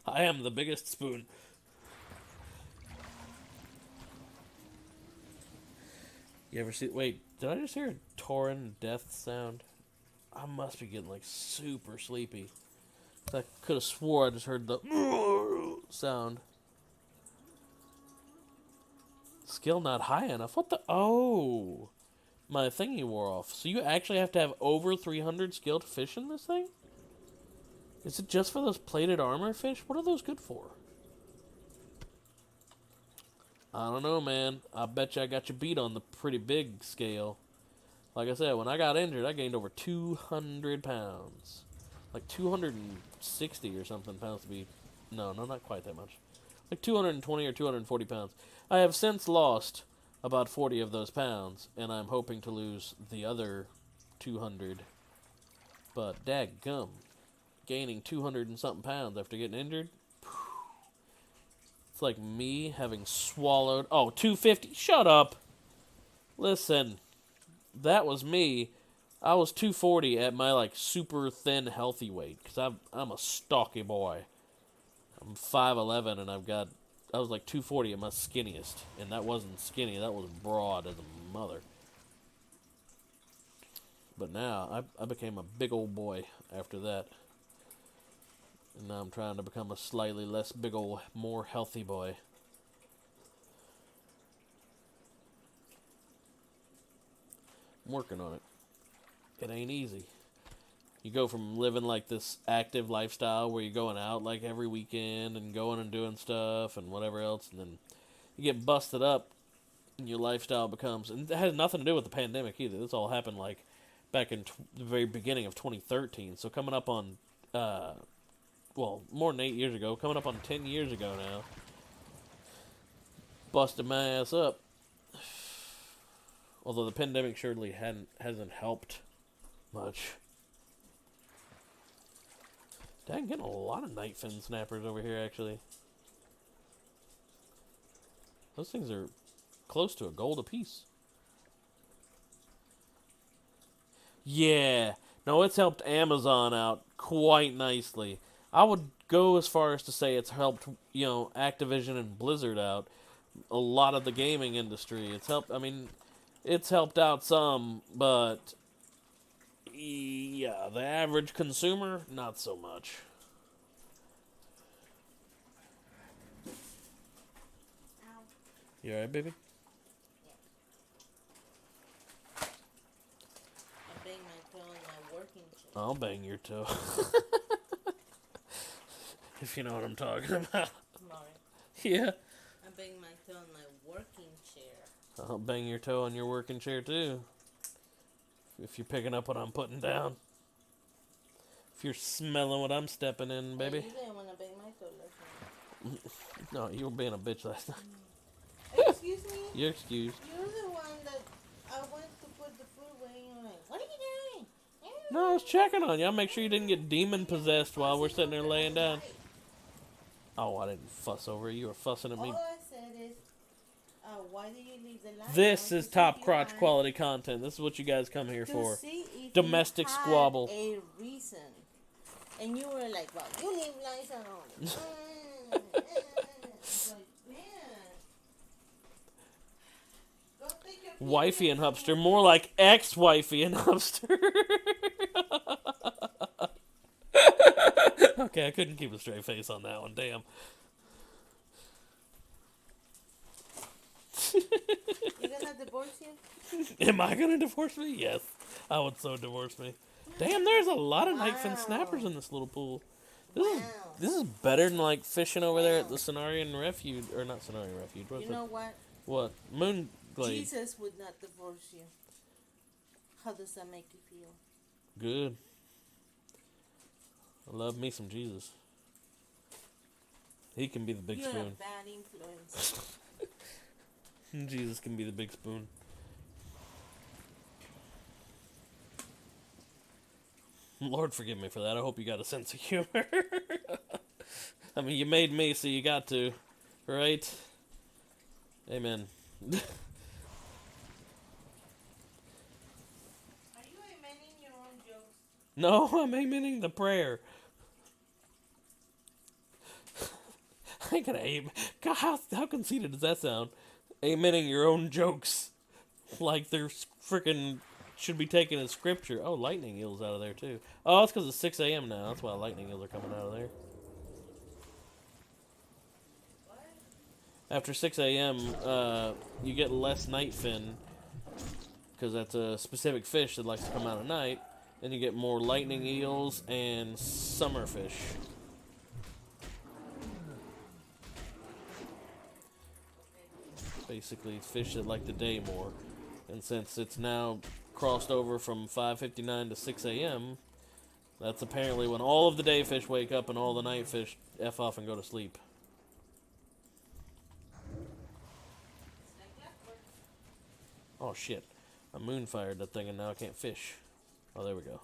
Speaker 1: I am the biggest spoon. You ever see... Wait, did I just hear a Tauren death sound? I must be getting, like, super sleepy. I could have swore I just heard the sound. Skill not high enough? What the... Oh... My thingy wore off. So you actually have to have over 300 skill to fish in this thing? Is it just for those plated armor fish? What are those good for? I don't know, man. I bet you I got you beat on the pretty big scale. Like I said, when I got injured, I gained over 200 pounds. Like 260 or something pounds to be... No, not quite that much. Like 220 or 240 pounds. I have since lost about 40 of those pounds, and I'm hoping to lose the other 200. But dadgum, gaining 200 and something pounds after getting injured, it's like me having swallowed... Oh, 250. Shut up. Listen, that was me. I was 240 at my, like, super thin healthy weight, because I'm a stocky boy. I'm 5'11", and I was like 240 at my skinniest, and that wasn't skinny, that was broad as a mother. But now, I became a big old boy after that. And now I'm trying to become a slightly less big old, more healthy boy. I'm working on it. It ain't easy. You go from living like this active lifestyle where you're going out like every weekend and going and doing stuff and whatever else, and then you get busted up and your lifestyle becomes... And it has nothing to do with the pandemic either. This all happened like back in the very beginning of 2013. So coming up on, well, more than 8 years ago, coming up on 10 years ago now, busted my ass up. Although the pandemic surely hasn't helped much. Dang, getting a lot of night fin snappers over here, actually. Those things are close to a gold apiece. Yeah. No, it's helped Amazon out quite nicely. I would go as far as to say it's helped, Activision and Blizzard out. A lot of the gaming industry. It's helped, it's helped out some, but yeah, the average consumer, not so much.
Speaker 3: Ow.
Speaker 1: You alright, baby?
Speaker 3: I banged my toe on my working chair.
Speaker 1: I'll bang your toe. If you know what I'm talking about.
Speaker 3: Sorry.
Speaker 1: Yeah.
Speaker 3: I banged my toe on my working chair.
Speaker 1: I'll bang your toe on your working chair, too. If you're picking up what I'm putting down. If you're smelling what I'm stepping in, baby.
Speaker 3: Hey, you didn't want to bang my toe last night.
Speaker 1: No, you were being a bitch last night.
Speaker 3: Excuse me?
Speaker 1: You're excused.
Speaker 3: You're the one that I went to put the food away and you're like, what are you doing?
Speaker 1: No, I was checking on you. I'll make sure you didn't get demon possessed while we're sitting there laying down. Oh, I didn't fuss over you. You were fussing at me.
Speaker 3: All I said is, why do you leave the light
Speaker 1: This
Speaker 3: on
Speaker 1: is
Speaker 3: to
Speaker 1: top
Speaker 3: see if
Speaker 1: crotch
Speaker 3: you
Speaker 1: quality content. This is what you guys come here
Speaker 3: to
Speaker 1: for.
Speaker 3: see if
Speaker 1: Domestic
Speaker 3: you had
Speaker 1: squabble.
Speaker 3: a reason. And you were like, well, you leave lights on. It's like, man. Go take your
Speaker 1: Wifey and
Speaker 3: picture.
Speaker 1: Hubster. More like ex-wifey and Hubster. Okay, I couldn't keep a straight face on that one. Damn.
Speaker 3: You gonna divorce you?
Speaker 1: Am I gonna divorce me? Yes. I would so divorce me. Damn, there's a lot of knife and snappers in this little pool. This is better than like fishing over there at the Cenarian Refuge, or not Cenarian Refuge. What's
Speaker 3: You know what?
Speaker 1: what? Moonglade.
Speaker 3: Jesus would not divorce you. How does that make you feel?
Speaker 1: Good. I love me some Jesus. He can be the big
Speaker 3: You're a
Speaker 1: spoon.
Speaker 3: bad influence.
Speaker 1: Jesus can be the big spoon. Lord forgive me for that. I hope you got a sense of humor. I mean, you made me, so you got to. Right? Amen.
Speaker 3: Are you amending your own jokes?
Speaker 1: No, I'm amening the prayer. I ain't gonna aim. God, how conceited does that sound? Amening your own jokes. Like they're freaking should be taken as scripture. Oh, lightning eels out of there too. Oh, it's because it's 6 a.m. now. That's why lightning eels are coming out of there.
Speaker 3: What?
Speaker 1: After 6 a.m., you get less night fin. Because that's a specific fish that likes to come out at night. Then you get more lightning eels and summer fish. Basically, fish that like the day more. And since it's now crossed over from 5:59 to 6 a.m., that's apparently when all of the day fish wake up and all the night fish F off and go to sleep. Oh shit. I moonfired that thing and now I can't fish. Oh, there we go.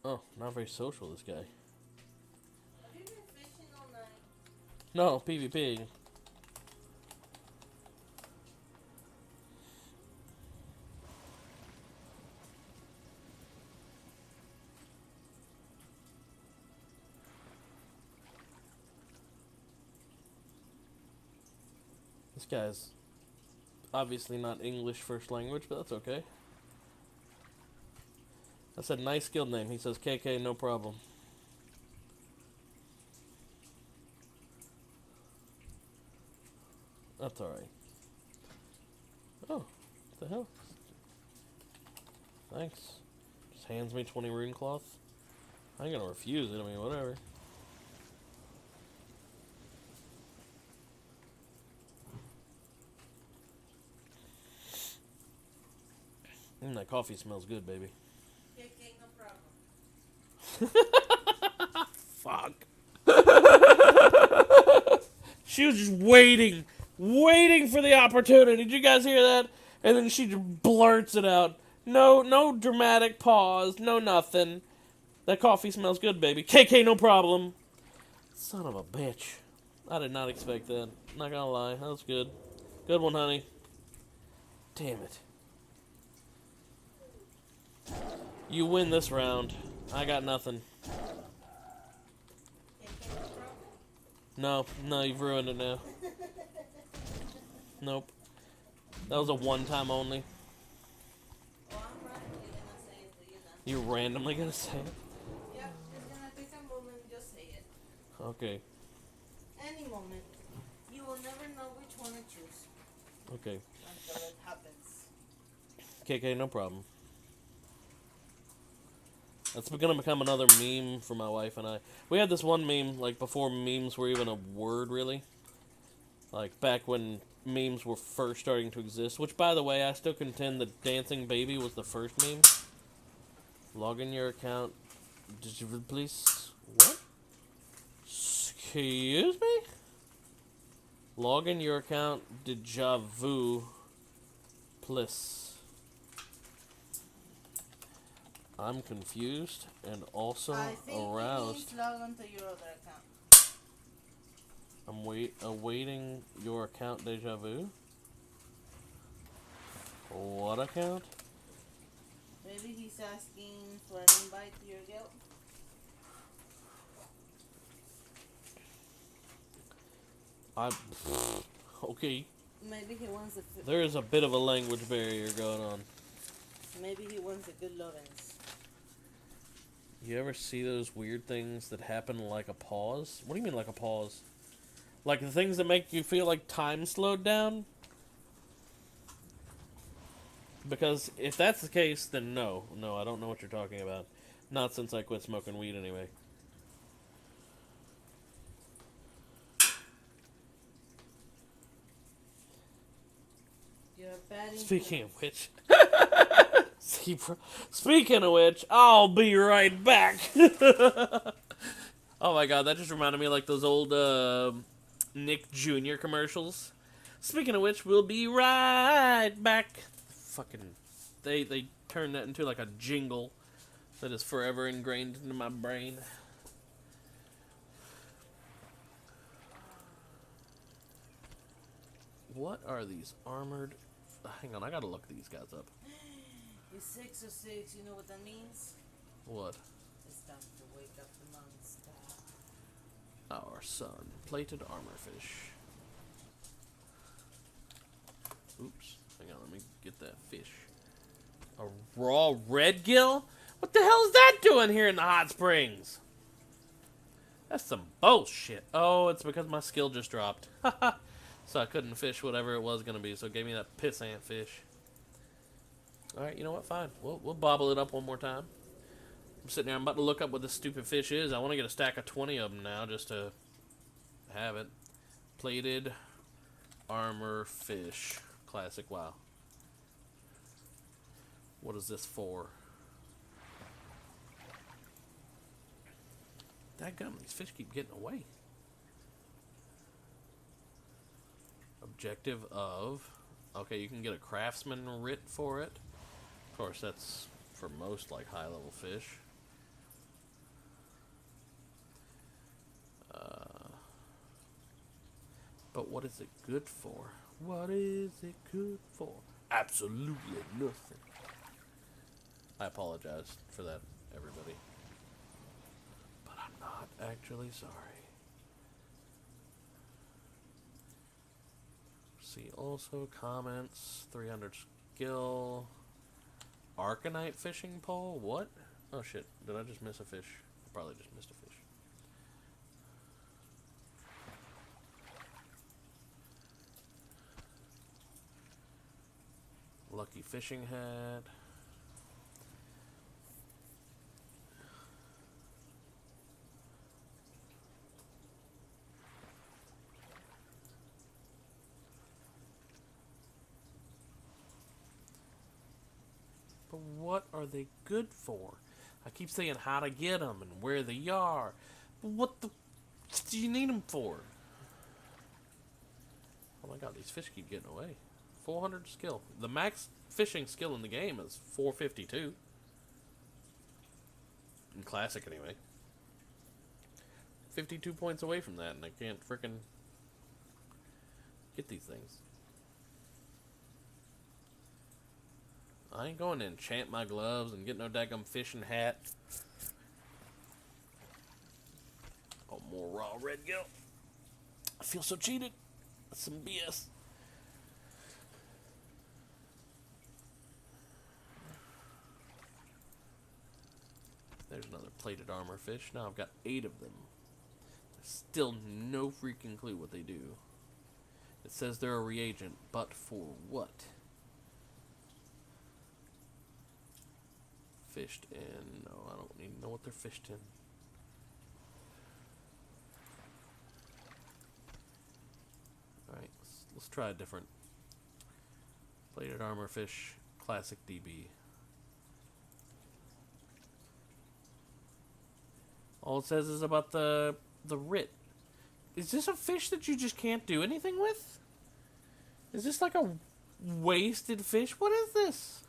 Speaker 1: Oh, not very social, this guy.
Speaker 3: Have you been fishing all night?
Speaker 1: No, PvP. This guy's obviously not English first language, but that's okay. I said nice guild name. He says KK, no problem. That's alright. Oh, what the hell? Thanks. Just hands me 20 rune cloth. I ain't gonna refuse it, I mean, whatever. That coffee smells good, baby.
Speaker 3: KK, no problem.
Speaker 2: Fuck. She was just waiting for the opportunity. Did you guys hear that? And then she just blurts it out. No dramatic pause. No nothing. That coffee smells good, baby. KK, no problem. Son of a bitch. I did not expect that. Not gonna lie. That was good. Good one, honey. Damn it. You win this round. I got nothing. No, you've ruined it now. Nope. That was a one-time only. You're randomly gonna say it?
Speaker 3: Yeah, it's gonna take a moment, just say it.
Speaker 2: Okay.
Speaker 3: Any moment. You will never know which one to choose
Speaker 2: Okay.
Speaker 3: until it happens.
Speaker 2: KK, no problem. That's gonna become another meme for my wife and I. We had this one meme, like, before memes were even a word, really. Like, back when memes were first starting to exist. Which, by the way, I still contend that Dancing Baby was the first meme. Log in your account. Did you please... What? Excuse me? Log in your account. Deja vu. Please. I'm confused and also
Speaker 3: I think
Speaker 2: aroused.
Speaker 3: it means log on to your other account.
Speaker 2: I'm awaiting your account, deja vu. What account?
Speaker 3: Maybe he's asking for an invite to your guild.
Speaker 2: Okay.
Speaker 3: Maybe he wants a.
Speaker 2: There is a bit of a language barrier going on.
Speaker 3: Maybe he wants a good lovins.
Speaker 2: You ever see those weird things that happen like a pause? What do you mean like a pause? Like the things that make you feel like time slowed down? Because if that's the case, then no. No, I don't know what you're talking about. Not since I quit smoking weed anyway.
Speaker 3: You're a bad
Speaker 2: Speaking of
Speaker 3: influence.
Speaker 2: which... Speaking of which, I'll be right back. Oh my god, that just reminded me of like those old Nick Jr. commercials. Speaking of which, we'll be right back. Fucking... They turned that into like a jingle that is forever ingrained into my brain. What are these armored... Hang on, I gotta look these guys up.
Speaker 3: It's 6:06, you know what that means?
Speaker 2: What?
Speaker 3: It's time to wake up the monster.
Speaker 2: Our son. Plated armor fish. Oops. Hang on, let me get that fish. A raw red gill? What the hell is that doing here in the hot springs? That's some bullshit. Oh, it's because my skill just dropped. So I couldn't fish whatever it was going to be, so it gave me that pissant fish. Alright, you know what? Fine. We'll bobble it up one more time. I'm sitting there, I'm about to look up what this stupid fish is. I want to get a stack of 20 of them now just to have it. Plated armor fish. Classic WoW. What is this for? Dadgum, these fish keep getting away. Objective of... Okay, you can get a craftsman writ for it. Of course, that's for most, like, high-level fish. But what is it good for? What is it good for? Absolutely nothing. I apologize for that, everybody. But I'm not actually sorry. See also comments, 300 skill, Arcanite fishing pole, what? Oh shit, did I just miss a fish? I probably just missed a fish. Lucky fishing hat. But what are they good for? I keep saying how to get them and where they are. But what the f do you need them for? Oh my god, these fish keep getting away. 400 skill. The max fishing skill in the game is 452. In Classic, anyway. 52 points away from that, and I can't frickin' get these things. I ain't going to enchant my gloves and get no daggum fishing hat. Oh, more raw red gill. I feel so cheated. That's some BS. There's another plated armor fish. Now I've got 8 of them. Still no freaking clue what they do. It says they're a reagent, but for what? Fished in. No, I don't need to know what they're fished in. Alright, let's try a different. Plated armor fish, classic DB. All it says is about the writ. Is this a fish that you just can't do anything with? Is this like a wasted fish? What is this?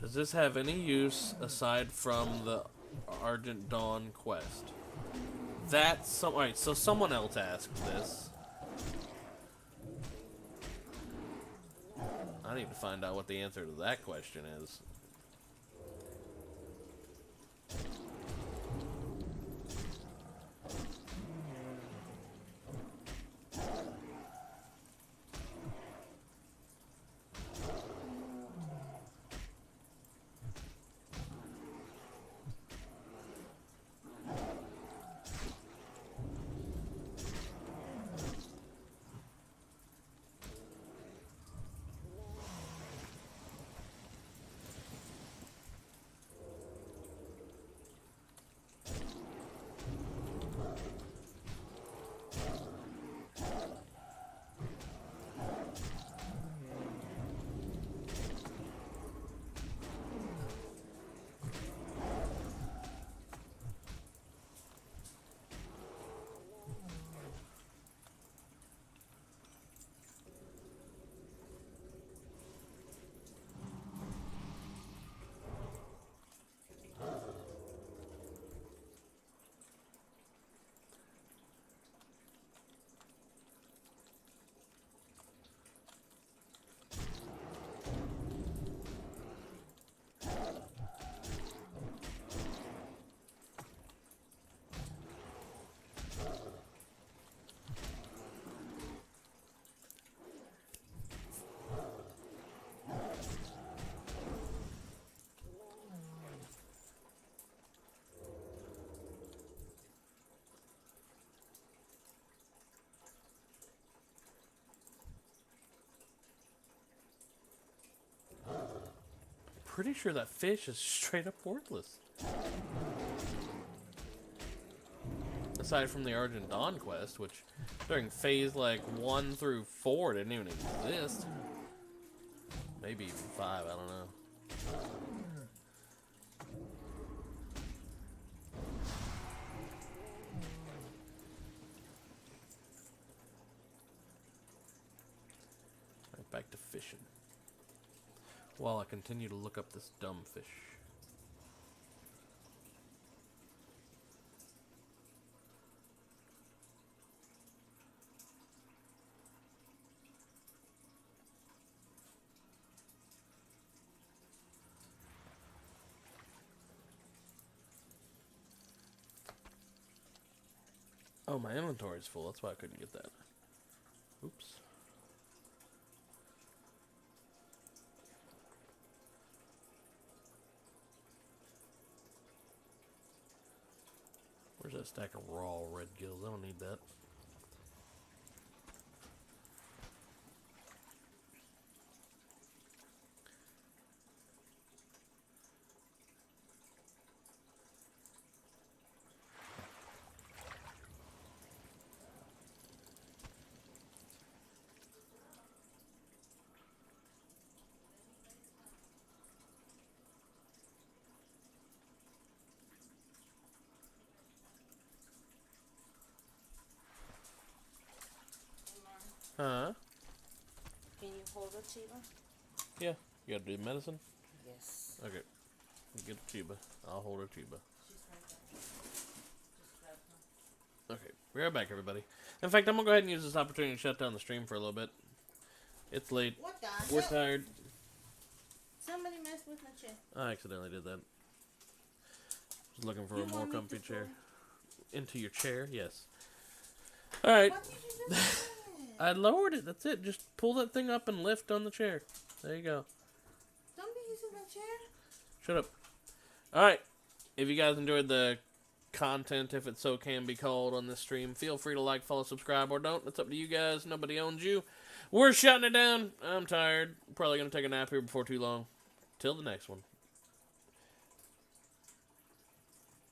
Speaker 2: Does this have any use aside from the Argent Dawn quest? That's some. Alright, so someone else asked this. I need to find out what the answer to that question is. Pretty sure that fish is straight up worthless. Aside from the Argent Dawn quest, which during phase like 1 through 4 didn't even exist. Maybe even 5, I don't know. Right, back to fishing. While I continue to look up this dumb fish. Oh, my inventory's full. That's why I couldn't get that. Oops. Where's that stack of raw red gills? I don't need that. Huh?
Speaker 3: Can you hold a Chiba?
Speaker 2: Yeah. You gotta do medicine?
Speaker 3: Yes.
Speaker 2: Okay. Get a tuba. I'll hold her tuba.
Speaker 3: She's right there. Just grab her.
Speaker 2: Okay. We're right back, everybody. In fact, I'm gonna go ahead and use this opportunity to shut down the stream for a little bit. It's late.
Speaker 3: What the
Speaker 2: We're
Speaker 3: hell?
Speaker 2: tired.
Speaker 3: Somebody messed with my chair.
Speaker 2: I accidentally did that. Just looking for
Speaker 3: You
Speaker 2: a more
Speaker 3: want me
Speaker 2: comfy
Speaker 3: to
Speaker 2: chair.
Speaker 3: pull?
Speaker 2: Into your chair? Yes. Alright.
Speaker 3: What did you do with it?
Speaker 2: I lowered it. That's it. Just pull that thing up and lift on the chair. There you go.
Speaker 3: Don't be using my chair.
Speaker 2: Shut up. Alright. If you guys enjoyed the content, if it so can be called, on this stream, feel free to like, follow, subscribe, or don't. It's up to you guys. Nobody owns you. We're shutting it down. I'm tired. Probably going to take a nap here before too long. Till the next one.